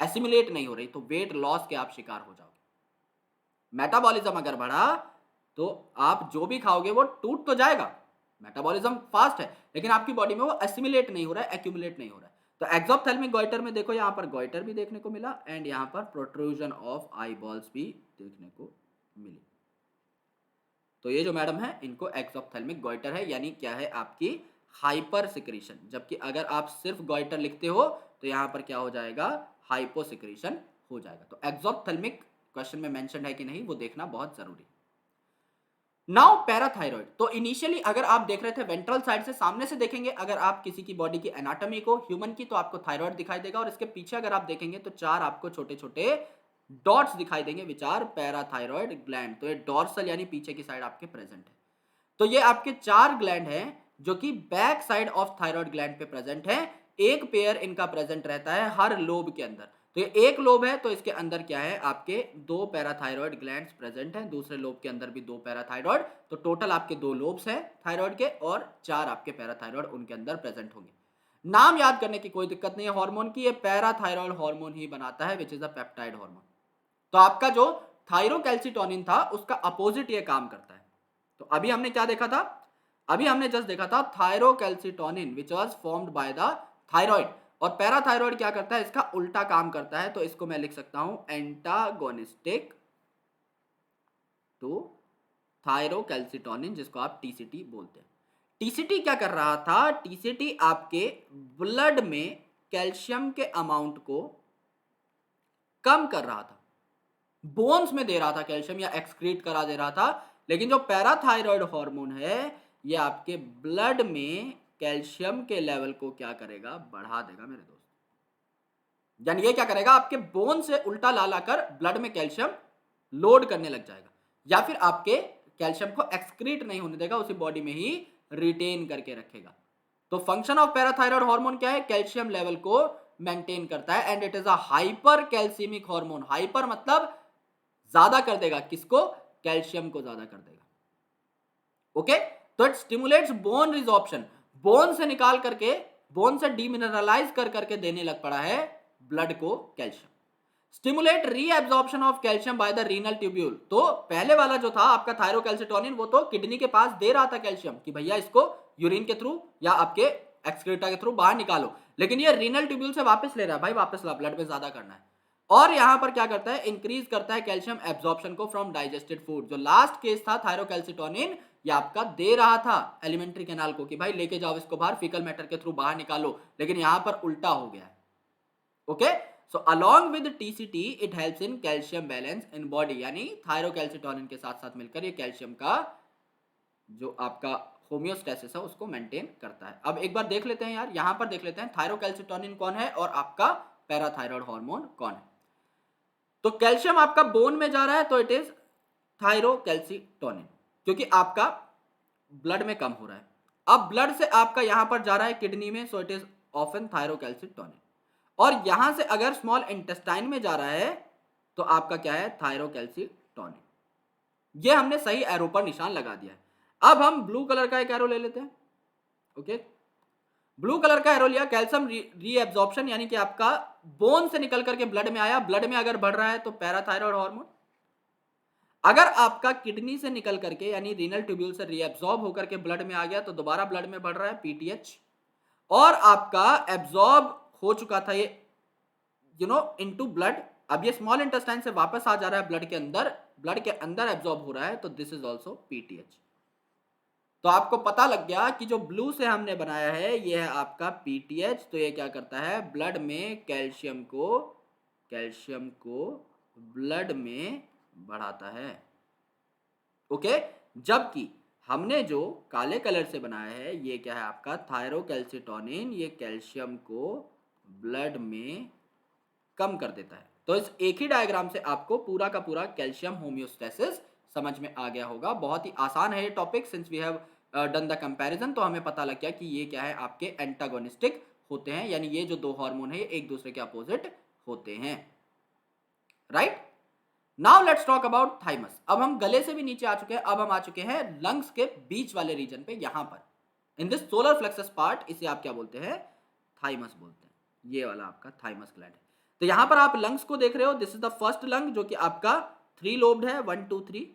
एसिमिलेट नहीं हो रही, तो वेट लॉस के आप शिकार हो जाओगे। मेटाबॉलिज्म अगर बढ़ा तो आप जो भी खाओगे वो टूट तो जाएगा, मेटाबॉलिज्म फास्ट है, लेकिन आपकी बॉडी में वो एसिमिलेट नहीं हो रहा है, एक्यूमुलेट नहीं हो रहा है। तो एक्सोप्थेल्मिक गॉइटर में देखो यहाँ पर गॉइटर भी देखने को मिला एंड यहाँ पर प्रोट्रूजन ऑफ आई बॉल्स भी देखने को मिली। तो ये जो मैडम है इनको एक्सोप्थेल्मिक गॉइटर है, यानी क्या है आपकी हाइपर सिक्रीशन। जबकि अगर आप सिर्फ गॉइटर लिखते हो तो यहाँ पर क्या हो जाएगा, हाइपो सिक्रीशन हो जाएगा। तो एक्सोप्थेल्मिक क्वेश्चन में मेंशन है कि नहीं वो देखना बहुत जरूरी है। नाउ पैराथायरॉइड, तो इनिशियली अगर आप देख रहे थे वेंट्रल साइड से, सामने से देखेंगे अगर आप किसी की बॉडी की एनाटॉमी को ह्यूमन की, तो आपको थायराइड दिखाई देगा, और इसके पीछे अगर आप देखेंगे तो 4 आपको छोटे छोटे डॉट्स दिखाई देंगे विच आर पैराथायरॉइड ग्लैंड। तो ये डॉर्सल यानी पीछे की साइड आपके प्रेजेंट है। तो ये आपके 4 ग्लैंड हैं जो कि back side of thyroid gland पे प्रेजेंट है। एक पेयर इनका प्रेजेंट रहता है हर लोब के अंदर। तो ये एक लोब है तो इसके अंदर क्या है आपके 2 पैराथायरॉइड ग्लैंड्स प्रेजेंट हैं, दूसरे लोब के अंदर भी 2 पैराथायरॉइड, तो टोटल आपके 2 लोब्स हैं थायराइड के और 4 आपके पैराथायरॉइड उनके अंदर प्रेजेंट होंगे। नाम याद करने की कोई दिक्कत नहीं है हार्मोन की, ये पैराथायरॉइड हार्मोन ही बनाता है which is a peptide hormone. तो आपका जो थायरोकैल्सिटोनिन था उसका अपोजिट ये काम करता है। तो अभी हमने क्या देखा था, अभी हमने जस्ट देखा था thyrocalcitonin which was formed by the thyroid, और पैराथायराइड क्या करता है, इसका उल्टा काम करता है। तो इसको मैं लिख सकता हूं एंटागोनिस्टिक टू थायरोकैल्सिटोनिन, जिसको आप टीसीटी बोलते हैं। टीसीटी क्या कर रहा था, टीसीटी आपके ब्लड में कैल्शियम के अमाउंट को कम कर रहा था, बोन्स में दे रहा था कैल्शियम या एक्सक्रीट करा दे रहा था। लेकिन जो पैराथायरॉइड हार्मोन है ये आपके ब्लड में कैल्शियम के लेवल को क्या करेगा, बढ़ा देगा मेरे दोस्त। यानी ये क्या करेगा, आपके बोन से उल्टा ला लाकर ब्लड में कैल्शियम लोड करने लग जाएगा, या फिर आपके कैल्शियम को एक्सक्रीट नहीं होने देगा, उसी बॉडी में ही रिटेन करके रखेगा। तो फंक्शन ऑफ पैराथायरॉइड हार्मोन क्या है, कैल्शियम लेवल को मेंटेन करता है, and it is a hypercalcaemic hormone. Hyper मतलब ज्यादा कर देगा, किसको, कैल्शियम को ज्यादा कर देगा। ओके, तो it stimulates bone resorption, bone से निकाल करके, बोन से डीमिनरलाइज कर करके देने लग पड़ा है ब्लड को calcium. Stimulate reabsorption of calcium by the renal tubule. तो पहले वाला जो था आपका थायरोकैल्सिटोनिन वो तो किडनी के पास दे रहा था कैल्शियम कि भैया इसको यूरिन के थ्रू या आपके एक्सक्रीटा के थ्रू बाहर निकालो, लेकिन ये रीनल ट्यूब्यूल से वापस ले रहा है, भाई वापस ला, ब्लड में ज्यादा करना है। और यहां पर क्या करता है, इंक्रीज करता है कैल्शियम एब्जॉर्प्शन को फ्रॉम डाइजेस्टेड फूड। जो लास्ट केस था थायरोकैल्सिटोनिन, ये आपका दे रहा था एलिमेंट्री कैनाल को कि भाई लेके जाओ इसको बाहर, फीकल मैटर के थ्रू बाहर निकालो, लेकिन यहां पर उल्टा हो गया है। Okay, so along with TCT it helps in calcium balance in body, यानी थायरोकैल्सिटोनिन के साथ साथ मिलकर ये कैल्शियम का जो आपका होम्योस्टेसिस है उसको मेंटेन करता है। अब एक बार देख लेते हैं यार, यहां पर देख लेते हैं थायरोकैल्सिटोनिन कौन है और आपका पैराथायरॉइड हार्मोन कौन है। तो कैल्शियम आपका बोन में जा रहा है तो इट इज थायरोकैल्सिटोनिन, क्योंकि आपका ब्लड में कम हो रहा है। अब ब्लड से आपका यहां पर जा रहा है किडनी में, so it is often thyrocalcitonin. और यहां से अगर स्मॉल इंटेस्टाइन में जा रहा है तो आपका क्या है, थायरोकैल्सिटोनिन। ये हमने सही एरो पर निशान लगा दिया है। अब हम ब्लू कलर का एक एरो ले लेते हैं। ओके, ब्लू कलर का एरो लिया, कैल्शियम रीएब्जॉर्प्शन, यानी कि आपका बोन से निकल करके ब्लड में आया, ब्लड में अगर बढ़ रहा है तो पैराथायरॉइड हार्मोन। अगर आपका किडनी से निकल करके यानी रीनल ट्यूब्यूल से रीएब्जॉर्ब होकर के ब्लड में आ गया तो दोबारा ब्लड में बढ़ रहा है पीटीएच। और आपका एब्जॉर्ब हो चुका था ये इनटू ब्लड, अब ये स्मॉल इंटेस्टाइन से वापस आ जा रहा है ब्लड के अंदर, ब्लड के अंदर एब्जॉर्ब हो रहा है, तो दिस इज ऑल्सो पीटीएच। तो आपको पता लग गया कि जो ब्लू से हमने बनाया है ये है आपका पीटीएच। तो ये क्या करता है, ब्लड में कैल्शियम को ब्लड में बढ़ाता है। ओके, जबकि हमने जो काले कलर से बनाया है ये क्या है आपका थायरोकैल्सिटोनिन, ये कैल्शियम को ब्लड में कम कर देता है। तो इस एक ही डायग्राम से आपको पूरा का पूरा कैल्शियम होम्योस्टेसिस समझ में आ गया होगा। बहुत ही आसान है ये topic, since we have done the comparison, तो हमें पता लग गया कि ये क्या है, आपके एंटागोनिस्टिक होते हैं, यानी ये जो दो हार्मोन है ये एक दूसरे के अपोजिट होते हैं, right. Now let's talk about thymus. अब हम गले से भी नीचे आ चुके हैं, अब हम आ चुके हैं लंग्स के बीच वाले रीजन पे, यहां पर in this solar plexus part, इसे आप क्या बोलते हैं, थाइमस बोलते हैं। ये वाला आपका थाइमस ग्लैंड है। तो यहां पर आप लंग्स को देख रहे हो, this is the first lung जो कि आपका 3 लोब्ड है, 1 2 3।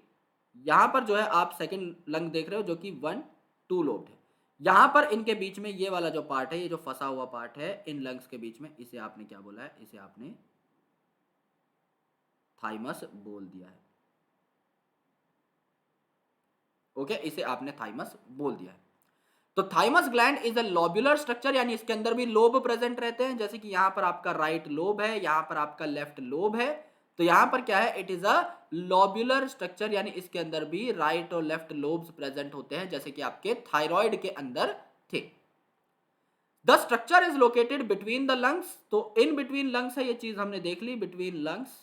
यहां पर जो है आप सेकंड लंग देख रहे हो जो कि 1 2 लोब्ड है। यहां पर इनके बीच में ये वाला जो पार्ट है, ये जो फंसा हुआ पार्ट है इन लंग्स के बीच में, इसे आपने क्या बोला है, इसे आपने थाइमस बोल दिया है। ओके, इसे आपने थाइमस बोल दिया है। तो thymus gland is a lobular structure, यानी इसके अंदर भी लोब प्रेजेंट रहते हैं, जैसे कि यहां पर आपका राइट लोब है, यहां पर आपका लेफ्ट लोब है। तो यहां पर क्या है, it is a lobular structure, यानी इसके अंदर भी राइट और लेफ्ट लोब्स प्रेजेंट होते हैं, जैसे कि आपके थायराइड के अंदर थे। The structure is located between the lungs, तो इन बिटवीन लंग्स है, ये चीज हमने देख ली, बिटवीन लंग्स,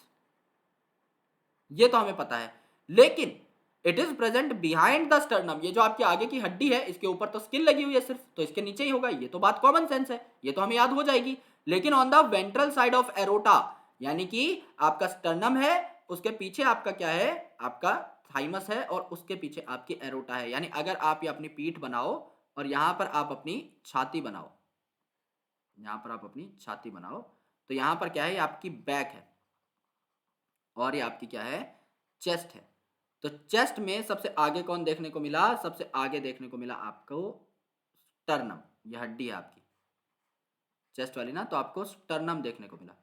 ये तो हमें पता है। लेकिन it is present behind the sternum, ये जो आपकी आगे की हड्डी है इसके ऊपर तो स्किन लगी हुई है सिर्फ, तो इसके नीचे ही होगा, ये तो बात कॉमन सेंस है, ये तो हमें याद हो जाएगी। लेकिन on the ventral side of aorta, यानी कि आपका स्टर्नम है, उसके पीछे आपका क्या है, आपका थाइमस है, और उसके पीछे आपकी एरोटा है। यानी अगर आप ये अपनी पीठ बनाओ और यहां पर आप अपनी छाती बनाओ, यहां पर आप अपनी छाती बनाओ, तो यहां पर क्या है, ये आपकी बैक है और ये आपकी क्या है, चेस्ट है। तो चेस्ट में सबसे आगे कौन देखने को मिला, सबसे आगे देखने को मिला आपको स्टर्नम, ये हड्डी है आपकी चेस्ट वाली ना, तो आपको स्टर्नम देखने को मिला,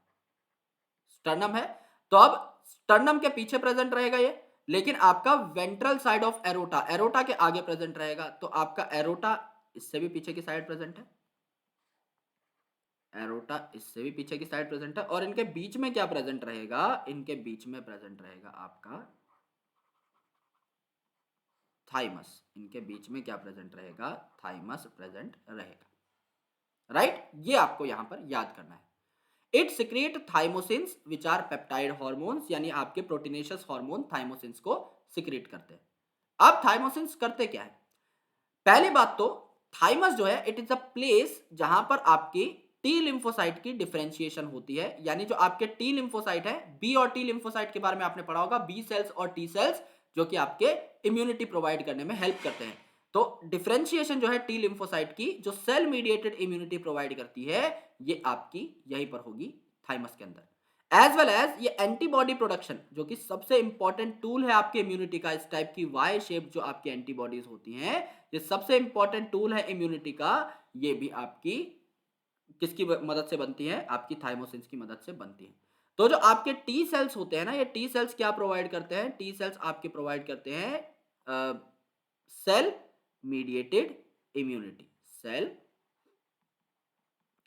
स्टर्नम है। तो अब स्टर्नम के पीछे प्रेजेंट रहेगा ये, लेकिन आपका ventral side of aorta, aorta के आगे प्रेजेंट रहेगा, तो आपका एरोटा इससे भी पीछे की साइड प्रेजेंट है, एरोटा इससे भी पीछे की साइड प्रेजेंट है, और इनके बीच में क्या प्रेजेंट रहेगा, इनके बीच में प्रेजेंट रहेगा आपका थाइमस, इनके बीच में क्या प्रेजेंट रहेगा, थाइमस प्रेजेंट रहेगा, राइट। ये आपको यहां पर याद करना है। It secrete thymosins which are peptide hormones, यानी आपके प्रोटीनेशियस हार्मोन थाइमोसिन्स को सिक्रेट करते हैं। अब थाइमोसिन्स करते क्या है, पहली बात तो थाइमस जो है, इट इज अ प्लेस जहां पर आपकी टी लिम्फोसाइट की डिफरेंशिएशन होती है, यानी जो आपके टी लिम्फोसाइट है, बी और टी लिम्फोसाइट के बारे में आपने पढ़ा होगा, बी सेल्स और टी सेल्स, जो कि आपके इम्यूनिटी प्रोवाइड करने में हेल्प करते हैं। तो डिफरेंशिएशन जो है टी लिम्फोसाइट की, जो सेल मीडिएटेड इम्यूनिटी प्रोवाइड करती है, ये आपकी यहीं पर होगी थाइमस के अंदर। एज वेल एज ये एंटीबॉडी प्रोडक्शन, जो कि सबसे इंपॉर्टेंट टूल है आपके इम्यूनिटी का, इस टाइप की वाई शेप जो आपकी एंटीबॉडीज होती हैं, ये सबसे इंपॉर्टेंट टूल है इम्यूनिटी का, ये भी आपकी किसकी मदद से बनती है, आपकी थाइमोसिन्स की मदद से बनती है। तो जो आपके टी सेल्स होते हैं ना, ये टी सेल्स क्या प्रोवाइड करते हैं, टी सेल्स आपके प्रोवाइड करते हैं cell mediated immunity, cell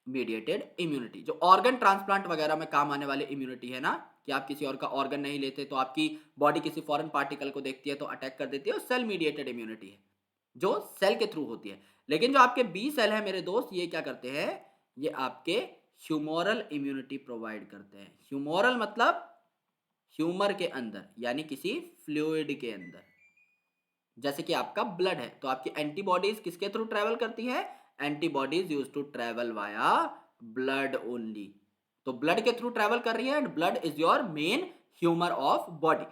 mediated immunity, जो ऑर्गन ट्रांसप्लांट वगैरह में काम आने वाले इम्यूनिटी है ना, कि आप किसी और का ऑर्गन नहीं लेते तो आपकी बॉडी किसी फॉरेन पार्टिकल को देखती है तो अटैक कर देती है, और सेल मीडिएटेड इम्यूनिटी है जो सेल के थ्रू होती है। लेकिन जो आपके बी सेल है मेरे दोस्त, ये क्या करते हैं, ये आपके ह्यूमोरल इम्यूनिटी प्रोवाइड करते हैं। ह्यूमोरल मतलब ह्यूमर के अंदर, यानी किसी फ्लूइड के अंदर, जैसे कि आपका ब्लड है, तो आपकी एंटीबॉडीज किसके थ्रू ट्रेवल करती है, antibodies use to travel via blood only, तो ब्लड के थ्रू ट्रेवल कर रही है, and blood is your main humour of body,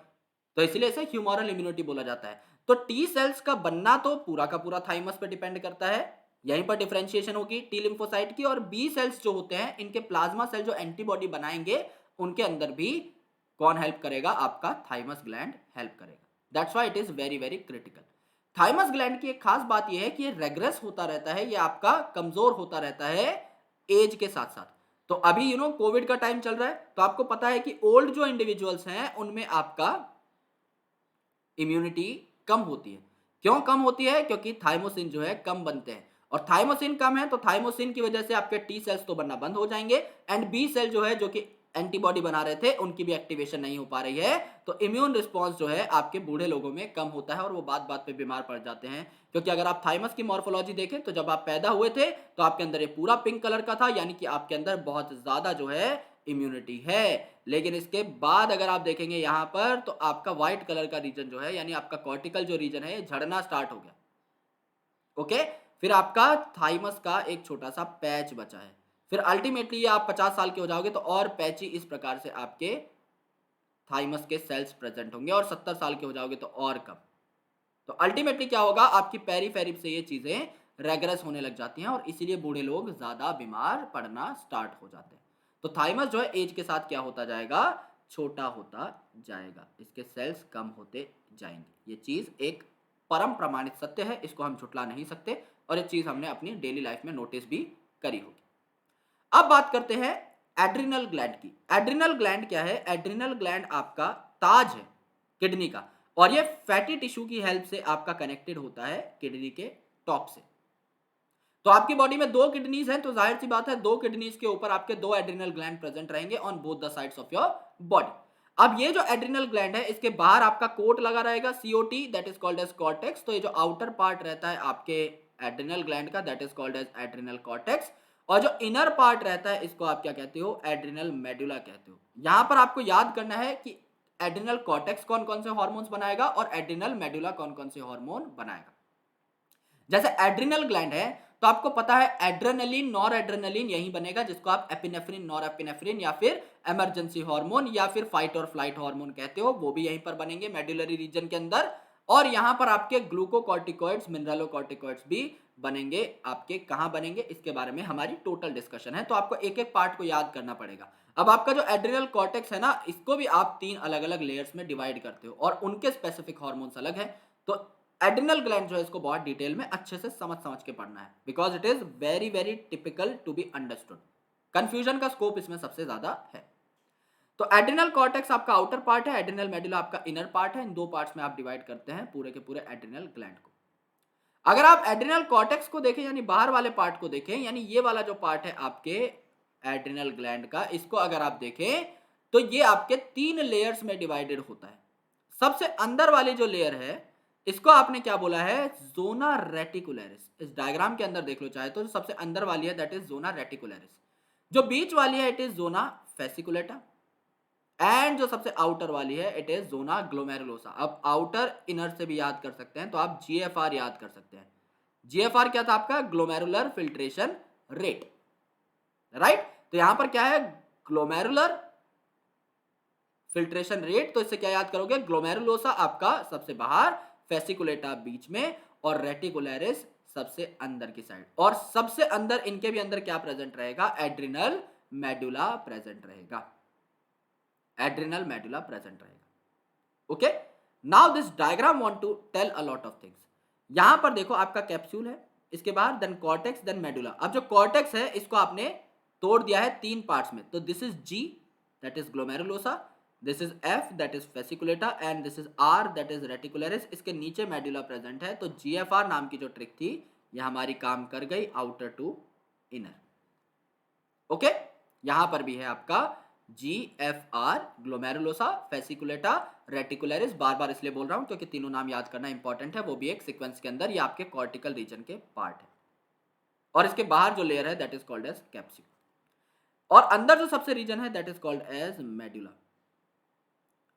तो इसलिए इसे ह्यूमरल इम्यूनिटी बोला जाता है। तो टी सेल्स का बनना तो पूरा का पूरा थाइमस पे डिपेंड करता है, यहीं पर डिफरेंशिएशन होगी टी लिम्फोसाइट की, और बी सेल्स जो होते हैं, इनके प्लाज्मा सेल जो एंटीबॉडी बनाएंगे, उनके अंदर भी कौन हेल्प करेगा, आपका थाइमस ग्लैंड हेल्प करेगा। That's why it is very very critical. Thymus gland की एक खास बात यह है कि ये रेग्रेस होता रहता है, ये आपका कमजोर होता रहता है एज के साथ साथ। तो अभी कोविड का टाइम चल रहा है, तो आपको पता है कि ओल्ड जो इंडिविजुअल्स हैं उनमें आपका इम्यूनिटी कम होती है। क्यों कम होती है, क्योंकि थाइमोसिन जो है कम बनते हैं, और थाइमोसिन कम है तो थाइमोसिन की वजह से आपके टी सेल्स तो बनना बंद हो जाएंगे, एंड बी सेल जो है, जो कि एंटीबॉडी बना रहे थे, उनकी भी एक्टिवेशन नहीं हो पा रही है, तो इम्यून रिस्पॉन्स जो है आपके बूढ़े लोगों में कम होता है, और वो बात बात पे बीमार पड़ जाते हैं। क्योंकि अगर आप थाइमस की मॉर्फोलॉजी देखें, तो जब आप पैदा हुए थे तो आपके अंदर ये पूरा पिंक कलर का था, यानी कि आपके अंदर बहुत ज्यादा जो है इम्यूनिटी है। लेकिन इसके बाद अगर आप देखेंगे यहां पर, तो आपका व्हाइट कलर का रीजन जो है, यानी आपका कॉर्टिकल जो रीजन है, ये झड़ना स्टार्ट हो गया, ओके, फिर आपका थाइमस का एक छोटा सा पैच बचा है, फिर अल्टीमेटली आप 50 साल के हो जाओगे तो और पैची इस प्रकार से आपके थाइमस के सेल्स प्रेजेंट होंगे, और 70 साल के हो जाओगे तो और कम। तो अल्टीमेटली क्या होगा, आपकी पेरीफेरी से ये चीजें रेग्रेस होने लग जाती हैं और इसीलिए बूढ़े लोग ज्यादा बीमार पड़ना स्टार्ट हो जाते हैं। तो थाइमस जो है एज के साथ क्या होता जाएगा, छोटा होता जाएगा, इसके सेल्स कम होते जाएंगे। ये चीज एक परम प्रमाणित सत्य है, इसको हम झुटला नहीं सकते, और ये चीज हमने अपनी डेली लाइफ में नोटिस भी करी होगी। अब बात करते हैं एड्रिनल ग्लैंड की। एड्रिनल ग्लैंड क्या है, एड्रिनल ग्लैंड आपका ताज है किडनी का, और ये फैटी टिश्यू की हेल्प से आपका कनेक्टेड होता है किडनी के टॉप से। तो आपकी बॉडी में दो किडनीज हैं, तो जाहिर सी बात है दो किडनीज के ऊपर आपके दो एड्रिनल ग्लैंड प्रेजेंट रहेंगे on both the sides of your body. अब ये जो एड्रिनल ग्लैंड है, इसके बाहर आपका कोट लगा रहेगा, C O T, that is called as cortex. तो ये जो आउटर पार्ट रहता है आपके एड्रिनल ग्लैंड का, that is called as adrenal cortex, और जो इनर पार्ट रहता है इसको आप क्या कहते हो, एड्रिनल मेडुला कहते हो। यहां पर आपको याद करना है कि एड्रिनल कॉर्टेक्स कौन कौन से हार्मोन्स बनाएगा और एड्रिनल मेडुला कौन कौन से हार्मोन बनाएगा। जैसे एड्रिनल ग्लैंड है तो आपको पता है एड्रेनलिन, नॉर एड्रेनलिन यही बनेगा, जिसको आप एपिनेफ्रिन, नॉर एपिनेफ्रिन, या फिर इमरजेंसी हार्मोन, या फिर फाइट और फ्लाइट हार्मोन कहते हो, वो भी यहीं पर बनेंगे मेडुलरी रीजन के अंदर। और यहां पर आपके ग्लूकोकॉर्टिकॉइड्स, मिनरलोकॉर्टिकॉइड्स भी बनेंगे। आपके कहां बनेंगे इसके बारे में हमारी टोटल डिस्कशन है, तो आपको एक एक पार्ट को याद करना पड़ेगा। अब आपका जो एड्रिनल कॉर्टेक्स है ना, इसको भी आप तीन अलग अलग लेयर्स में डिवाइड करते हो और उनके स्पेसिफिक हार्मोन्स अलग है। तो एड्रिनल ग्लैंड जो है इसको बहुत डिटेल में अच्छे से समझ समझ के पढ़ना है, because it is very very typical to be understood. Confusion का स्कोप इसमें सबसे ज्यादा है। तो एड्रिनल कॉर्टेक्स आपका आउटर पार्ट है, एड्रिनल मेडुला आपका इनर पार्ट है। इन दो पार्ट्स में आप डिवाइड करते हैं पूरे के पूरे एड्रिनल ग्लैंड को। अगर आप एड्रिनल कॉर्टेक्स को देखें, यानी बाहर वाले पार्ट को देखें, यानी ये वाला जो पार्ट है आपके एड्रिनल ग्लैंड का, इसको अगर आप देखें तो ये आपके तीन लेयर्स में डिवाइडेड होता है। सबसे अंदर वाली जो लेयर है इसको आपने क्या बोला है, जोना रेटिकुलरिस। इस डायग्राम के अंदर देख लो चाहे तो, जो सबसे अंदर वाली है दैट इज जोना रेटिकुलरिस, जो बीच वाली है it is zona fasciculata, and जो सबसे आउटर वाली है इट इज जोना ग्लोमेरुलोसा। अब आउटर इनर से भी याद कर सकते हैं तो आप जीएफआर याद कर सकते हैं। जीएफआर क्या था आपका, ग्लोमेरुलर फिल्ट्रेशन रेट, राइट। तो यहां पर क्या है, ग्लोमेरुलर फिल्ट्रेशन रेट, तो इससे क्या याद करोगे, ग्लोमेरुलोसा आपका सबसे बाहर, फेसिकुलेटा बीच में, और रेटिकुलरिस सबसे अंदर की साइड। और सबसे अंदर इनके भी अंदर क्या प्रेजेंट रहेगा, एड्रिनल मेडुला प्रेजेंट रहेगा, एड्रिनल मेडुला प्रेजेंट रहेगा। Okay, now this diagram want to tell a lot of things. यहां पर देखो आपका कैप्सूल है, इसके बाद देन कॉर्टेक्स, देन मेडुला। अब जो कॉर्टेक्स है इसको आपने तोड़ दिया है तीन पार्ट्स में, तो this is G that is glomerulosa, this is F that is fasciculata, and this is R that is reticularis. इसके नीचे मेडुला प्रेजेंट है। तो जीएफआर नाम की जो ट्रिक थी यह हमारी काम कर गई, आउटर टू इनर। ओके, यहां पर भी है आपका GFR, ग्लोमेरुलोसा, फेसिकुलेटा, रेटिकुलरिस। बार बार इसलिए बोल रहा हूं क्योंकि तीनों नाम याद करना इंपॉर्टेंट है, वो भी एक सीक्वेंस के अंदर, ये आपके कॉर्टिकल रीजन के पार्ट है। और इसके बाहर जो लेयर है that is called as capsule, और अंदर जो सबसे रीजन है that is called as medulla.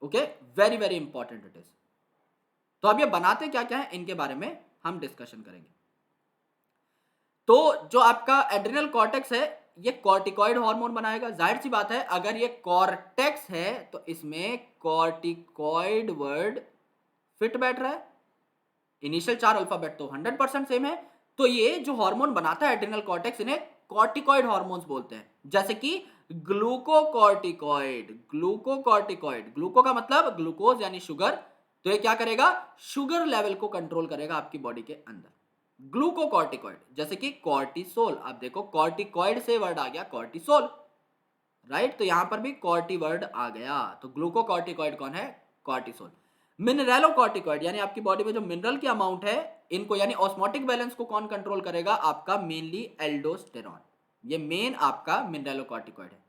Okay, very very important it is. तो अब ये बनाते क्या क्या है इनके बारे में हम डिस्कशन करेंगे। तो जो आपका एड्रिनल कॉर्टेक्स है ये कॉर्टिकॉइड हार्मोन बनाएगा। जाहिर सी बात है अगर ये कॉर्टेक्स है तो इसमें कॉर्टिकॉइड वर्ड फिट बैठ रहा है। इनिशियल चार अल्फाबेट तो 100% सेम है। तो ये जो हार्मोन बनाता है एड्रिनल कॉर्टेक्स, इन्हें कॉर्टिकॉइड हार्मोन्स बोलते हैं, जैसे कि ग्लूकोकॉर्टिकॉइड। ग्लूकोकॉर्टिकॉइड, ग्लूको का मतलब ग्लूकोज यानी शुगर, तो ये क्या करेगा, शुगर लेवल को कंट्रोल करेगा आपकी बॉडी के अंदर। ग्लूकोकॉर्टिकॉइड जैसे कि कॉर्टिसोल, आप देखो कॉर्टिकॉइड से वर्ड आ गया कॉर्टिसोल, राइट। तो यहां पर भी कॉर्टी वर्ड आ गया। तो ग्लूकोकॉर्टिकॉइड कौन है, कॉर्टिसोल। मिनरलोकॉर्टिकॉइड यानी आपकी बॉडी में जो मिनरल की अमाउंट है इनको, यानी ऑस्मोटिक बैलेंस को कौन कंट्रोल करेगा, आपका मेनली एल्डोस्टेरॉन। ये मेन आपका मिनरलोकॉर्टिकॉइड है।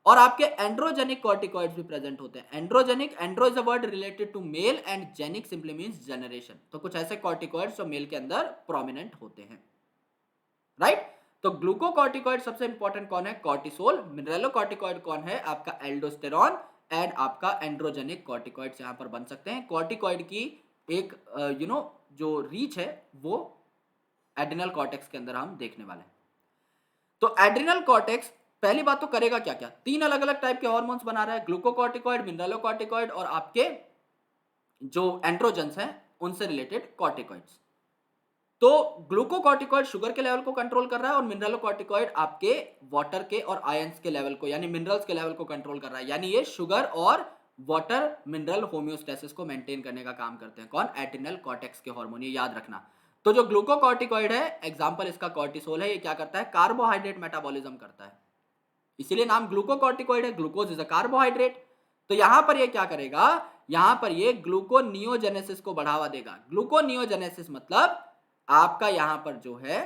और आपके एंड्रोजेनिक कॉर्टिकॉइड्स भी प्रेजेंट होते हैं। Androgenic, andro is a word related to male and genic simply means generation. तो कुछ ऐसे कॉर्टिकॉइड्स जो मेल के अंदर प्रोमिनेंट होते हैं, राइट। तो ग्लूकोकॉर्टिकॉइड सबसे इंपॉर्टेंट कौन है, कॉर्टिसोल। मिनरलोकॉर्टिकॉइड कौन है, आपका एल्डोस्टेरॉन, एंड आपका एंड्रोजेनिक कॉर्टिकॉइड्स यहां पर बन सकते हैं। कॉर्टिकॉइड की एक जो रीच है वो एड्रिनल कॉर्टेक्स के अंदर हम देखने वाले हैं। तो एड्रिनल कॉर्टेक्स पहली बात तो करेगा क्या क्या, तीन अलग अलग टाइप के हार्मोन्स बना रहा है, ग्लूकोकॉर्टिकॉइड, मिनरलोकॉर्टिकॉइड और आपके जो एंड्रोजन्स हैं उनसे रिलेटेड कॉर्टिकॉइड्स। तो ग्लूकोकॉर्टिकॉइड शुगर के लेवल को कंट्रोल कर रहा है और मिनरलोकॉर्टिकॉइड आपके वाटर के और आयंस के लेवल को यानी मिनरल्स के लेवल को कंट्रोल कर रहा है, यानी ये शुगर और वाटर मिनरल होम्योस्टेसिस को मेंटेन करने का काम करते हैं। कौन? एड्रिनल कॉर्टेक्स के हार्मोन, ये याद रखना। तो जो ग्लूकोकॉर्टिकॉइड है, एग्जांपल इसका कॉर्टिसोल है, ये क्या करता है? कार्बोहाइड्रेट मेटाबॉलिज्म करता है, इसीलिए नाम ग्लूकोकॉर्टिकॉइड है। Glucose is a carbohydrate. तो यहां पर ये क्या करेगा? यहां पर ये ग्लूकोनियोजेनेसिस को बढ़ावा देगा। ग्लूकोनियोजेनेसिस मतलब आपका यहां पर जो है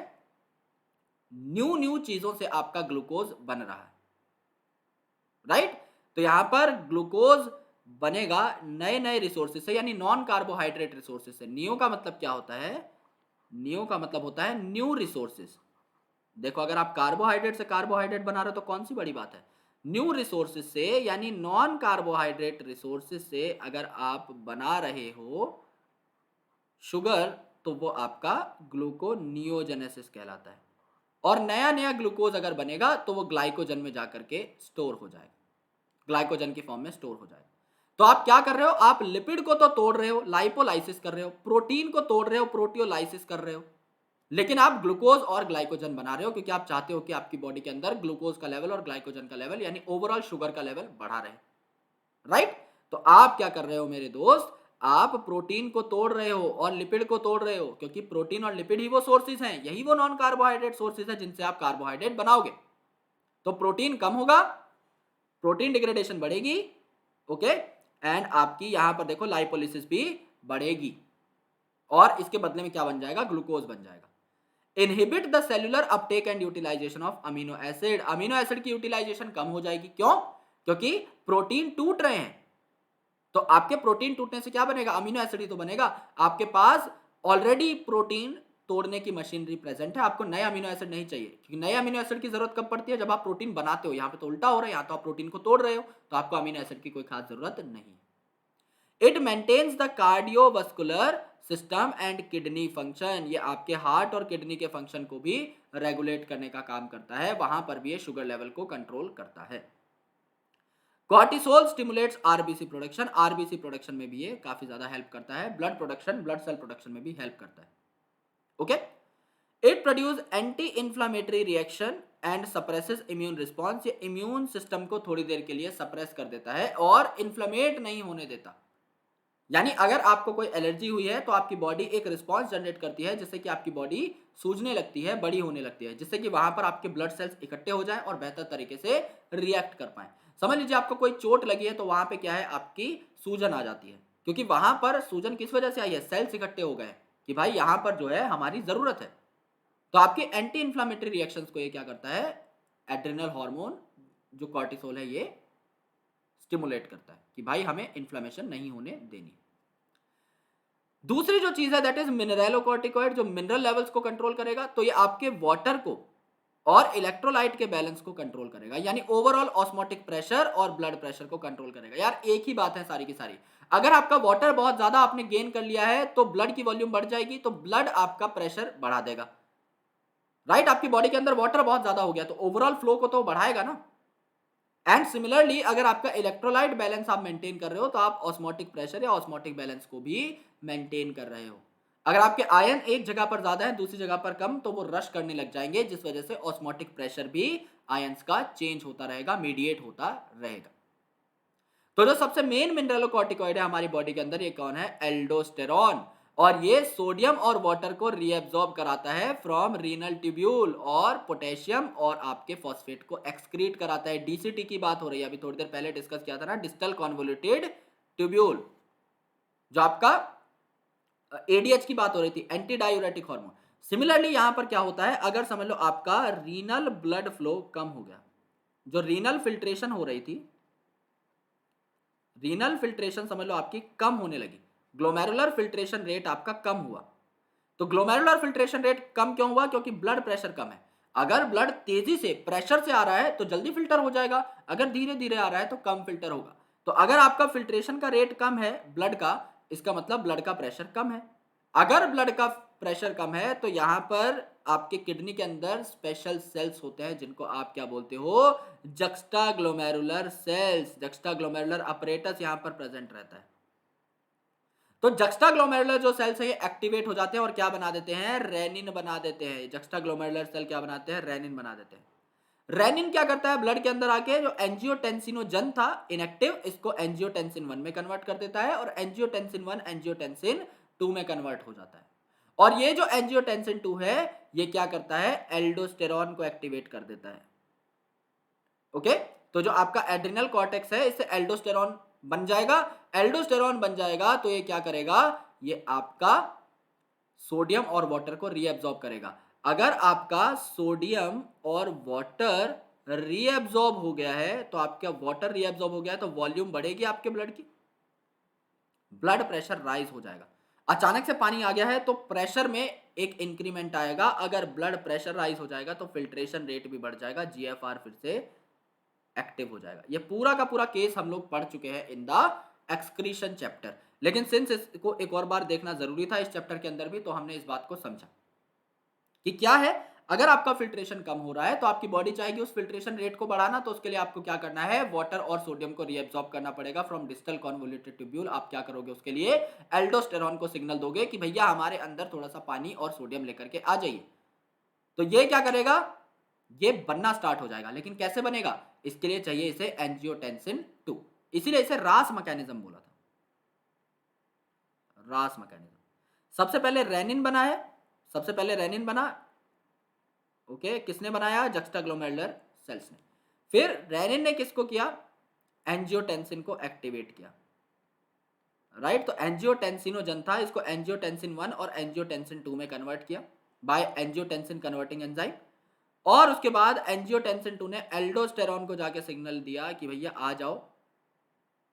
न्यू न्यू चीजों से आपका ग्लूकोज बन रहा है, राइट? तो यहां पर ग्लूकोज बनेगा नए नए रिसोर्सेज से, यानी नॉन कार्बोहाइड्रेट रिसोर्सेज से। नियो का मतलब क्या होता है? नियो का मतलब होता है न्यू रिसोर्सेज। देखो, अगर आप कार्बोहाइड्रेट से कार्बोहाइड्रेट बना रहे हो तो कौन सी बड़ी बात है? न्यू रिसोर्सेज से यानी नॉन कार्बोहाइड्रेट रिसोर्सेज से अगर आप बना रहे हो शुगर, तो वो आपका ग्लूकोनियोजेनेसिस कहलाता है। और नया नया ग्लूकोज अगर बनेगा तो वो ग्लाइकोजन में जाकर के स्टोर हो जाएगा, ग्लाइकोजन की फॉर्म में स्टोर हो जाएगा। तो आप क्या कर रहे हो? आप लिपिड को तो तोड़ रहे हो, लाइपोलाइसिस कर रहे हो, प्रोटीन को तोड़ रहे हो, प्रोटियोलाइसिस कर रहे हो, लेकिन आप ग्लूकोज और ग्लाइकोजन बना रहे हो क्योंकि आप चाहते हो कि आपकी बॉडी के अंदर ग्लूकोज का लेवल और ग्लाइकोजन का लेवल यानी ओवरऑल शुगर का लेवल बढ़ा रहे, राइट? तो आप क्या कर रहे हो मेरे दोस्त? आप प्रोटीन को तोड़ रहे हो और लिपिड को तोड़ रहे हो, क्योंकि प्रोटीन और लिपिड ही वो सोर्सेज हैं, यही वो नॉन कार्बोहाइड्रेट सोर्सेज हैं जिनसे आप कार्बोहाइड्रेट बनाओगे। तो प्रोटीन कम होगा, प्रोटीन डिग्रेडेशन बढ़ेगी, ओके, एंड आपकी यहां पर देखो लाइपोलिसिस भी बढ़ेगी, और इसके बदले में क्या बन जाएगा? ग्लूकोज बन जाएगा। Inhibit the cellular uptake and utilisation of amino acid. Amino acid की यूटिलाइजेशन कम हो जाएगी, क्यों? क्योंकि प्रोटीन टूट रहे हैं। तो आपके प्रोटीन टूटने से क्या बनेगा? अमीनो एसिड ही तो बनेगा। आपके पास ऑलरेडी प्रोटीन तोड़ने की मशीनरी प्रेजेंट है, आपको नए अमीनो एसिड नहीं चाहिए, क्योंकि नए अमीनो एसिड की जरूरत कब पड़ती है? जब आप प्रोटीन बनाते हो। यहाँ पे तो उल्टा हो रहा है, यहाँ तो आप प्रोटीन को तोड़ रहे हो, तो आपको अमीनो एसिड की कोई खास जरूरत नहीं। It maintains the cardiovascular system and kidney function. ये आपके हार्ट और किडनी के फंक्शन को भी रेगुलेट करने का काम करता है, वहां पर भी ये शुगर लेवल को कंट्रोल करता है। Cortisol stimulates RBC production. RBC production में भी ये काफी ज्यादा हेल्प करता है। Blood production, blood cell production में भी हेल्प करता है, okay. It produce anti inflammatory reaction and suppresses immune response. ये इम्यून सिस्टम को थोड़ी देर के लिए सप्रेस कर देता है और इन्फ्लेमेट नहीं होने देता। यानी अगर आपको कोई एलर्जी हुई है तो आपकी बॉडी एक रिस्पॉन्स जनरेट करती है, जिससे कि आपकी बॉडी सूजने लगती है, बड़ी होने लगती है, जिससे कि वहां पर आपके ब्लड सेल्स इकट्ठे हो जाएं और बेहतर तरीके से रिएक्ट कर पाएं। समझ लीजिए आपको कोई चोट लगी है तो वहां पे क्या है? आपकी सूजन आ जाती है, क्योंकि वहां पर सूजन किस वजह से आई है? सेल्स इकट्ठे हो गए कि भाई यहां पर जो है हमारी जरूरत है। तो आपके एंटी इंफ्लामेटरी रिएक्शंस को ये क्या करता है? एड्रिनल हार्मोन जो कॉर्टिसोल है ये स्टिमुलेट करता है कि भाई हमें इन्फ्लेमेशन नहीं होने देनी। दूसरी जो चीज है दैट इज मिनरलोकॉर्टिकॉइड, जो मिनरल लेवल्स को कंट्रोल करेगा। तो ये आपके वाटर को और इलेक्ट्रोलाइट के बैलेंस को कंट्रोल करेगा, यानी ओवरऑल ऑस्मोटिक प्रेशर और ब्लड प्रेशर को कंट्रोल करेगा। यार एक ही बात है सारी की सारी। अगर आपका वाटर बहुत ज्यादा आपने गेन कर लिया है तो ब्लड की वॉल्यूम बढ़ जाएगी, तो ब्लड आपका प्रेशर बढ़ा देगा, राइट? आपकी बॉडी के अंदर वाटर बहुत ज्यादा हो गया तो ओवरऑल फ्लो को तो बढ़ाएगा ना। एंड सिमिलरली अगर आपका इलेक्ट्रोलाइट बैलेंस आप मेंटेन कर रहे हो तो आप ऑस्मोटिक प्रेशर या ऑस्मोटिक बैलेंस को भी मेंटेन कर रहे हो। अगर आपके आयन एक जगह पर ज्यादा है दूसरी जगह पर कम, तो वो रश करने लग जाएंगे, जिस वजह से ऑस्मोटिक प्रेशर भी आयंस का चेंज होता रहेगा, मीडिएट होता रहेगा। तो जो सबसे मेन मिनरलोकॉर्टिकॉइड है हमारी बॉडी के अंदर, ये कौन है? एल्डोस्टेरॉन। और ये सोडियम और वाटर को रीएब्सॉर्ब कराता है फ्रॉम रीनल ट्यूब्यूल, और पोटेशियम और आपके फॉस्फेट को एक्सक्रीट कराता है। डीसीटी की बात हो रही है, अभी थोड़ी देर पहले डिस्कस किया था ना, डिस्टल कॉन्वोल्यूटेड ट्यूब्यूल, जो आपका एडीएच की बात हो रही थी, एंटी डायूरेटिक हार्मोन। सिमिलरली यहां पर क्या होता है? अगर समझ लो आपका रीनल ब्लड फ्लो कम हो गया, जो रीनल फिल्ट्रेशन हो रही थी, रीनल फिल्ट्रेशन समझ लो आपकी कम होने लगी, ग्लोमेरुलर फिल्ट्रेशन रेट आपका कम हुआ। तो ग्लोमेरुलर फिल्ट्रेशन रेट कम क्यों हुआ? क्योंकि ब्लड प्रेशर कम है। अगर ब्लड तेजी से प्रेशर से आ रहा है तो जल्दी फिल्टर हो जाएगा, अगर धीरे धीरे आ रहा है तो कम फिल्टर होगा। तो अगर आपका फिल्ट्रेशन का रेट कम है ब्लड का, इसका मतलब ब्लड का प्रेशर कम है। अगर ब्लड का प्रेशर कम है तो यहाँ पर आपके किडनी के अंदर स्पेशल सेल्स होते हैं जिनको आप क्या बोलते हो, जक्स्टाग्लोमेरुलर सेल्स। जक्स्टाग्लोमेरुलर अपरेटस यहाँ पर प्रेजेंट रहता है। तो जक्स्टाग्लोमेरुलर जो सेल्स है ये एक्टिवेट हो जाते हैं और क्या बना देते हैं, रेनिन बना देते हैं। जक्स्टाग्लोमेरुलर सेल क्या बनाते हैं, रेनिन बना देते हैं। रेनिन क्या करता है, ब्लड के अंदर आके जो एंजियोटेंसिनोजन था इनएक्टिव, इसको एंजियोटेंसिन 1 में कन्वर्ट कर देता है और एंजियोटेंसिन 1 एंजियोटेंसिन 2 में कन्वर्ट हो जाता है। और ये जो एंजियोटेंसिन 2 है ये क्या करता है, एल्डोस्टेरॉन को एक्टिवेट कर देता है। ओके, तो जो आपका एड्रिनल कॉर्टेक्स है इससे एल्डोस्टेरॉन बन जाएगा। एल्डोस्टेरॉन बन जाएगा तो ये क्या करेगा, ये आपका सोडियम और वाटर को रीएब्सॉर्ब करेगा। अगर आपका सोडियम और वाटर रीएब्सॉर्ब हो गया है तो आपका वाटर रीएब्सॉर्ब हो गया है तो वॉल्यूम बढ़ेगी आपके ब्लड की, ब्लड प्रेशर राइज हो जाएगा। अचानक से पानी आ गया है तो प्रेशर में एक इंक्रीमेंट आएगा। अगर ब्लड प्रेशर राइज हो जाएगा तो फिल्ट्रेशन रेट भी बढ़ जाएगा, जीएफआर फिर से एक्टिव हो जाएगा। ये पूरा का पूरा केस हम लोग पढ़ चुके हैं इन द एक्सक्रीशन चैप्टर, लेकिन सिंस इसको एक और बार देखना जरूरी था इस चैप्टर के अंदर भी, तो हमने इस बात को समझा कि क्या है, अगर आपका फिल्ट्रेशन कम हो रहा है तो आपकी बॉडी चाहेगी उस फिल्ट्रेशन रेट को बढ़ाना, तो उसके लिए आपको क्या करना है, वाटर और सोडियम को रीएब्सॉर्ब करना पड़ेगा फ्रॉम डिस्टल कॉन्वोल्यूटेड ट्यूब्यूल। आप क्या करोगे, उसके लिए एल्डोस्टेरॉन को सिग्नल दोगे कि भैया हमारे अंदर थोड़ा सा पानी और सोडियम लेकर के आ जाइए। तो ये क्या करेगा, ये बनना स्टार्ट हो जाएगा। लेकिन कैसे बनेगा, इसके लिए चाहिए इसे एंजियोटेंसिन 2, इसीलिए इसे रास मैकेनिज्म बोला था, रास मैकेनिज्म। सबसे पहले रेनिन बना है, सबसे पहले रेनिन बना, ओके, किसने बनाया, जक्स्टाग्लोमेरुलर सेल्स ने। फिर रेनिन ने किसको किया, एंजियोटेंसिन को एक्टिवेट किया, राइट। तो एंजियोटेंसिनोजन था, इसको एंजियोटेंसिन 1 और एंजियोटेंसिन 2 में कन्वर्ट किया बाय एंजियोटेंसिन कन्वर्टिंग एंजाइम। और उसके बाद एंजियोटेंसिन 2 ने एल्डोस्टेरॉन को जाके सिग्नल दिया कि भैया आ जाओ,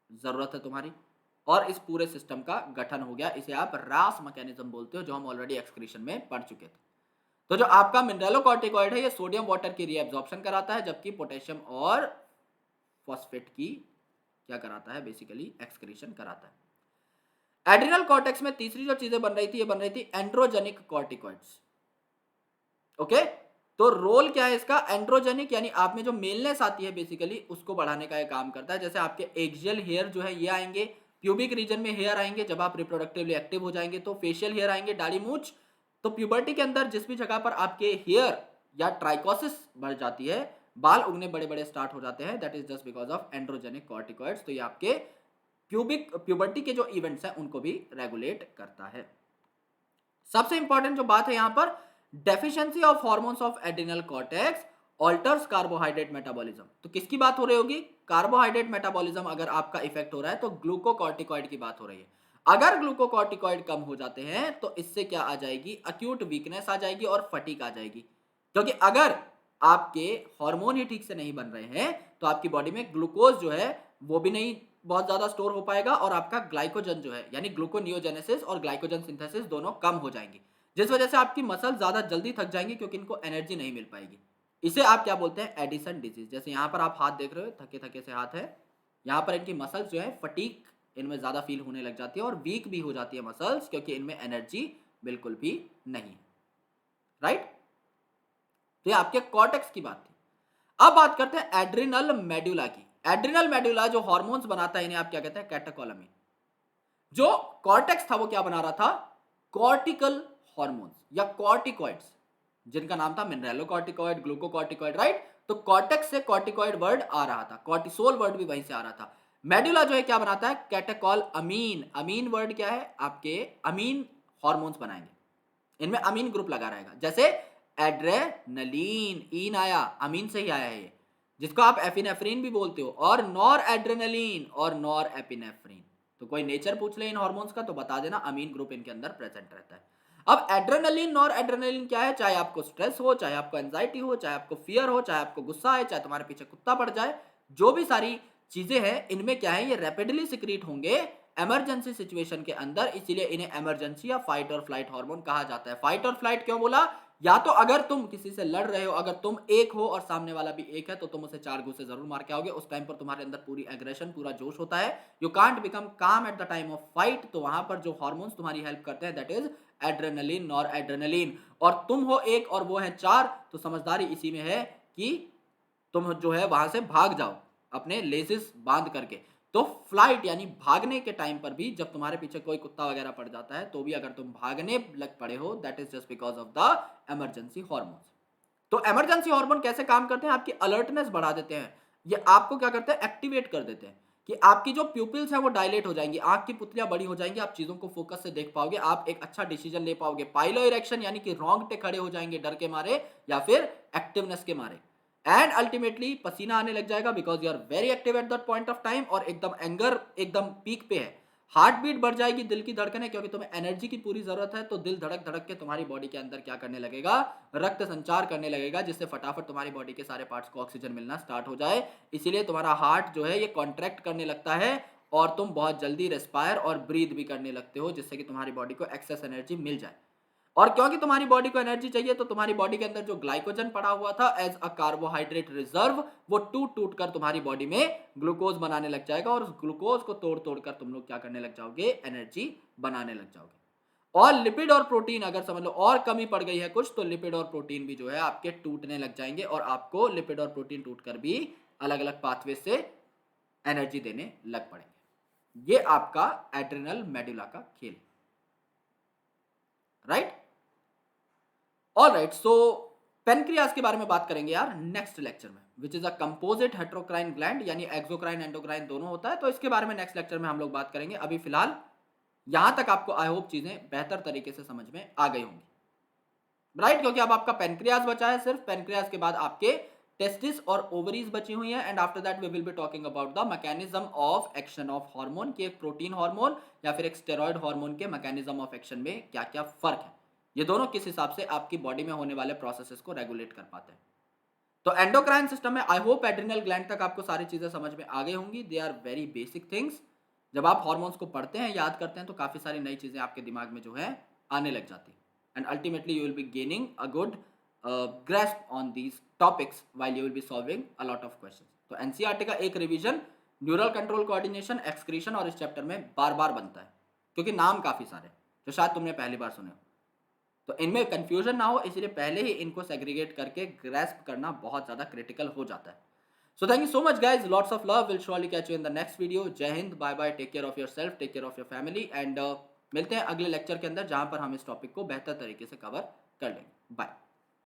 जरूरत है तुम्हारी, और इस पूरे सिस्टम का गठन हो गया। इसे आप रास मैकेनिज्म बोलते हो, जो हम ऑलरेडी एक्सक्रीशन में पढ़ चुके थे। तो जो आपका मिनरलोकॉर्टिकॉइड है ये सोडियम वाटर की रीएब्जॉर्प्शन कराता है, जबकि पोटेशियम और फॉस्फेट की क्या कराता है, बेसिकली एक्सक्रीशन कराता है। एड्रिनल कॉर्टेक्स में तीसरी जो चीजें बन रही थी, ये बन रही थी एंड्रोजेनिक कॉर्टिकॉइड्स। ओके, तो रोल क्या है इसका, एंड्रोजेनिक, यानी आप में जो मेलनेस आती है बेसिकली उसको बढ़ाने का ये काम करता है। जैसे आपके एक्सियल हेयर जो है ये आएंगे, प्यूबिक रीजन में हेयर आएंगे जब आप रिप्रोडक्टिवली एक्टिव हो जाएंगे, तो फेशियल हेयर आएंगे, दाढ़ी मूंछ। तो प्यूबर्टी के अंदर जिस भी जगह पर आपके हेयर या ट्राइकोसिस बढ़ जाती है, बाल उगने बड़े बड़े स्टार्ट हो जाते हैं, that is just because of androgenic corticoids. तो ये आपके प्यूबर्टी के जो इवेंट्स हैं उनको भी रेगुलेट करता है। सबसे इंपॉर्टेंट जो बात है यहां पर, deficiency of hormones of adrenal cortex alters carbohydrate metabolism. तो किसकी बात हो रही होगी, कार्बोहाइड्रेट मेटाबॉलिज्म अगर आपका इफेक्ट हो रहा है तो ग्लूकोकॉर्टिकॉइड की बात हो रही है। अगर ग्लूकोकॉर्टिकॉइड कम हो जाते हैं तो इससे क्या आ जाएगी, अक्यूट वीकनेस आ जाएगी और फटीग आ जाएगी। क्योंकि अगर आपके हार्मोन ही ठीक से नहीं बन रहे हैं तो आपकी बॉडी में ग्लूकोज जो है वो भी नहीं बहुत ज्यादा स्टोर हो पाएगा, और आपका ग्लाइकोजन जो है यानी ग्लूकोनियोजेनेसिस और ग्लाइकोजन सिंथेसिस दोनों कम हो जाएंगी, जिस वजह से आपकी मसल ज्यादा जल्दी थक जाएंगी क्योंकि इनको एनर्जी नहीं मिल पाएगी। इसे आप क्या बोलते हैं, एडिसन डिजीज। जैसे यहाँ पर आप हाथ देख रहे हो, थके थके से हाथ है, यहाँ पर इनकी मसल्स जो है फटीक इनमें ज्यादा फील होने लग जाती है और वीक भी हो जाती है मसल्स, क्योंकि इनमें एनर्जी बिल्कुल भी नहीं है, राइट। तो ये आपके कॉर्टेक्स की बात थी। अब बात करते हैं एड्रिनल मेडुला की। एड्रिनल मेडुला जो हार्मोन्स बनाता है इन्हें आप क्या कहते हैं, कैटेकोलामिन। जो कॉर्टेक्स था वो क्या बना रहा था, कॉर्टिकल हार्मोन्स या कॉर्टिकॉइड्स, जिनका नाम था मिनरलोकॉर्टिकॉइड, ग्लूकोकॉर्टिकॉइड, राइट। तो कॉर्टेक्स से कॉर्टिकॉइड वर्ड आ रहा था, कॉर्टिसोल वर्ड भी वहीं से आ रहा था। मेडुला जो है क्या बनाता है, कैटेकॉल अमीन। अमीन वर्ड क्या है, आपके अमीन हार्मोन्स बनाएंगे, इनमें अमीन ग्रुप लगा रहेगा। जैसे एड्रेनलीन, ईन आया, अमीन से ही आया है ये, जिसको आप एपिनेफ्रीन भी बोलते हो, और नॉर एड्रेनलीन और नॉर एपिनेफ्रीन। तो कोई नेचर पूछ ले इन हार्मोन्स का तो बता देना, अमीन ग्रुप इनके अंदर प्रेजेंट रहता है। अब एड्रेनलिन नॉर एड्रेनलिन क्या है, चाहे आपको स्ट्रेस हो, चाहे आपको एंजाइटी हो, चाहे आपको फियर हो, चाहे आपको गुस्सा आए, चाहे तुम्हारे पीछे कुत्ता पड़ जाए, जो भी सारी चीजें हैं इनमें क्या है, ये रैपिडली सिक्रीट होंगे इमरजेंसी सिचुएशन के अंदर, इसीलिए इन्हें इमरजेंसी या फाइट और फ्लाइट हार्मोन कहा जाता है। फाइट और फ्लाइट क्यों बोला, या तो अगर तुम किसी से लड़ रहे हो, अगर तुम एक हो और सामने वाला भी एक है, तो तुम उसे 4 घूंसे जरूर मार के आओगे। उस टाइम पर तुम्हारे अंदर पूरी एग्रेशन, पूरा जोश होता है। यू कांट बिकम काम eight the time of fight. तो वहां पर जो हार्मोन्स तुम्हारी हेल्प करते हैं that is adrenaline, nor adrenaline, और तुम हो एक और वो है चार, तो समझदारी इसी में है कि तुम जो है वहां से भाग जाओ अपने लेसेस बांध करके। तो फ्लाइट यानी भागने के टाइम पर भी जब तुम्हारे पीछे कोई कुत्ता वगैरह पड़ जाता है तो भी अगर तुम भागने लग पड़े हो, that is just because of the emergency hormones. तो इमरजेंसी हार्मोन कैसे काम करते हैं? आपकी अलर्टनेस बढ़ा देते हैं, ये आपको क्या करते हैं, एक्टिवेट कर देते हैं कि आपकी जो प्यूपिल्स है वो डायलेट हो जाएंगी, आंख की पुतलियां बड़ी हो जाएंगी, आप चीजों को फोकस से देख पाओगे, आप एक अच्छा डिसीजन ले पाओगे, पाइलो इरेक्शन यानी कि रोंगटे खड़े हो जाएंगे डर के मारे या फिर एक्टिवनेस के मारे, एंड अल्टीमेटली पसीना आने लग जाएगा because you are very active at that point of time, और एकदम एंगर एकदम पीक पे है। हार्ट बीट बढ़ जाएगी, दिल की धड़कन है, क्योंकि तुम्हें एनर्जी की पूरी जरूरत है, तो दिल धड़क धड़क के तुम्हारी बॉडी के अंदर क्या करने लगेगा, रक्त संचार करने लगेगा, जिससे फटाफट तुम्हारी बॉडी के सारे पार्ट्स को ऑक्सीजन मिलना स्टार्ट हो जाए। इसीलिए तुम्हारा हार्ट जो है ये कॉन्ट्रैक्ट करने लगता है और तुम बहुत जल्दी रेस्पायर और ब्रीथ भी करने लगते हो, जिससे कि तुम्हारी बॉडी को एक्सेस एनर्जी मिल जाए। और क्योंकि तुम्हारी बॉडी को एनर्जी चाहिए, तो तुम्हारी बॉडी के अंदर जो ग्लाइकोजन पड़ा हुआ था एज अ कार्बोहाइड्रेट रिजर्व, वो टूट टूट कर तुम्हारी बॉडी में ग्लूकोज बनाने लग जाएगा, और उस ग्लूकोज को तोड़ तोड़ कर तुम लोग क्या करने लग जाओगे, एनर्जी बनाने लग जाओगे। और लिपिड और प्रोटीन अगर समझ लो और कमी पड़ गई है कुछ, तो लिपिड और प्रोटीन भी जो है आपके टूटने लग जाएंगे, और आपको लिपिड और प्रोटीन टूटकर भी अलग अलग पाथवे से एनर्जी देने लग पड़ेंगे। ये आपका एड्रिनल मेडुला का खेल, राइट? ऑलराइट, सो पेनक्रियास के बारे में बात करेंगे यार नेक्स्ट लेक्चर में, which is a composite heterocrine gland, यानी एक्सोक्राइन एंडोक्राइन दोनों होता है, तो इसके बारे में नेक्स्ट लेक्चर में हम लोग बात करेंगे। अभी फिलहाल यहां तक आपको आई होप चीजें बेहतर तरीके से समझ में आ गई होंगी, राइट? क्योंकि अब आपका पेनक्रियास बचा है सिर्फ, पेनक्रियास के बाद आपके टेस्टिस और ओवरीज बची हुई हैं, and after that we will be talking about the mechanism of action of hormone, कि एक प्रोटीन हार्मोन या फिर एक स्टेरॉइड हार्मोन के मैकेनिज्म ऑफ एक्शन में क्या क्या फर्क है, ये दोनों किस हिसाब से आपकी बॉडी में होने वाले प्रोसेसेस को रेगुलेट कर पाते हैं। तो एंडोक्राइन सिस्टम में आई होप एड्रिनल ग्लैंड तक आपको सारी चीजें समझ में आ गई होंगी। They are very basic things. जब आप हॉर्मोन्स को पढ़ते हैं, याद करते हैं, तो काफी सारी नई चीजें आपके दिमाग में जो है आने लग जाती है, and ultimately you will be gaining a good grasp on these topics while you will be solving a lot of questions. तो एनसीईआरटी का एक revision neural control coordination excretion और इस चैप्टर में बार बार बनता है, क्योंकि नाम काफी सारे जो शायद तुमने पहली बार सुने हो, तो इनमें कंफ्यूजन ना हो, इसलिए पहले ही इनको सेग्रीगेट करके ग्रेस्प करना बहुत ज्यादा क्रिटिकल हो जाता है। So thank you so much guys, lots of love, will surely catch you in the next video. जय हिंद, bye bye, take care of yourself, take care of your family, and मिलते हैं अगले लेक्चर के अंदर, जहां पर हम इस टॉपिक को बेहतर तरीके से कवर कर लेंगे। बाय।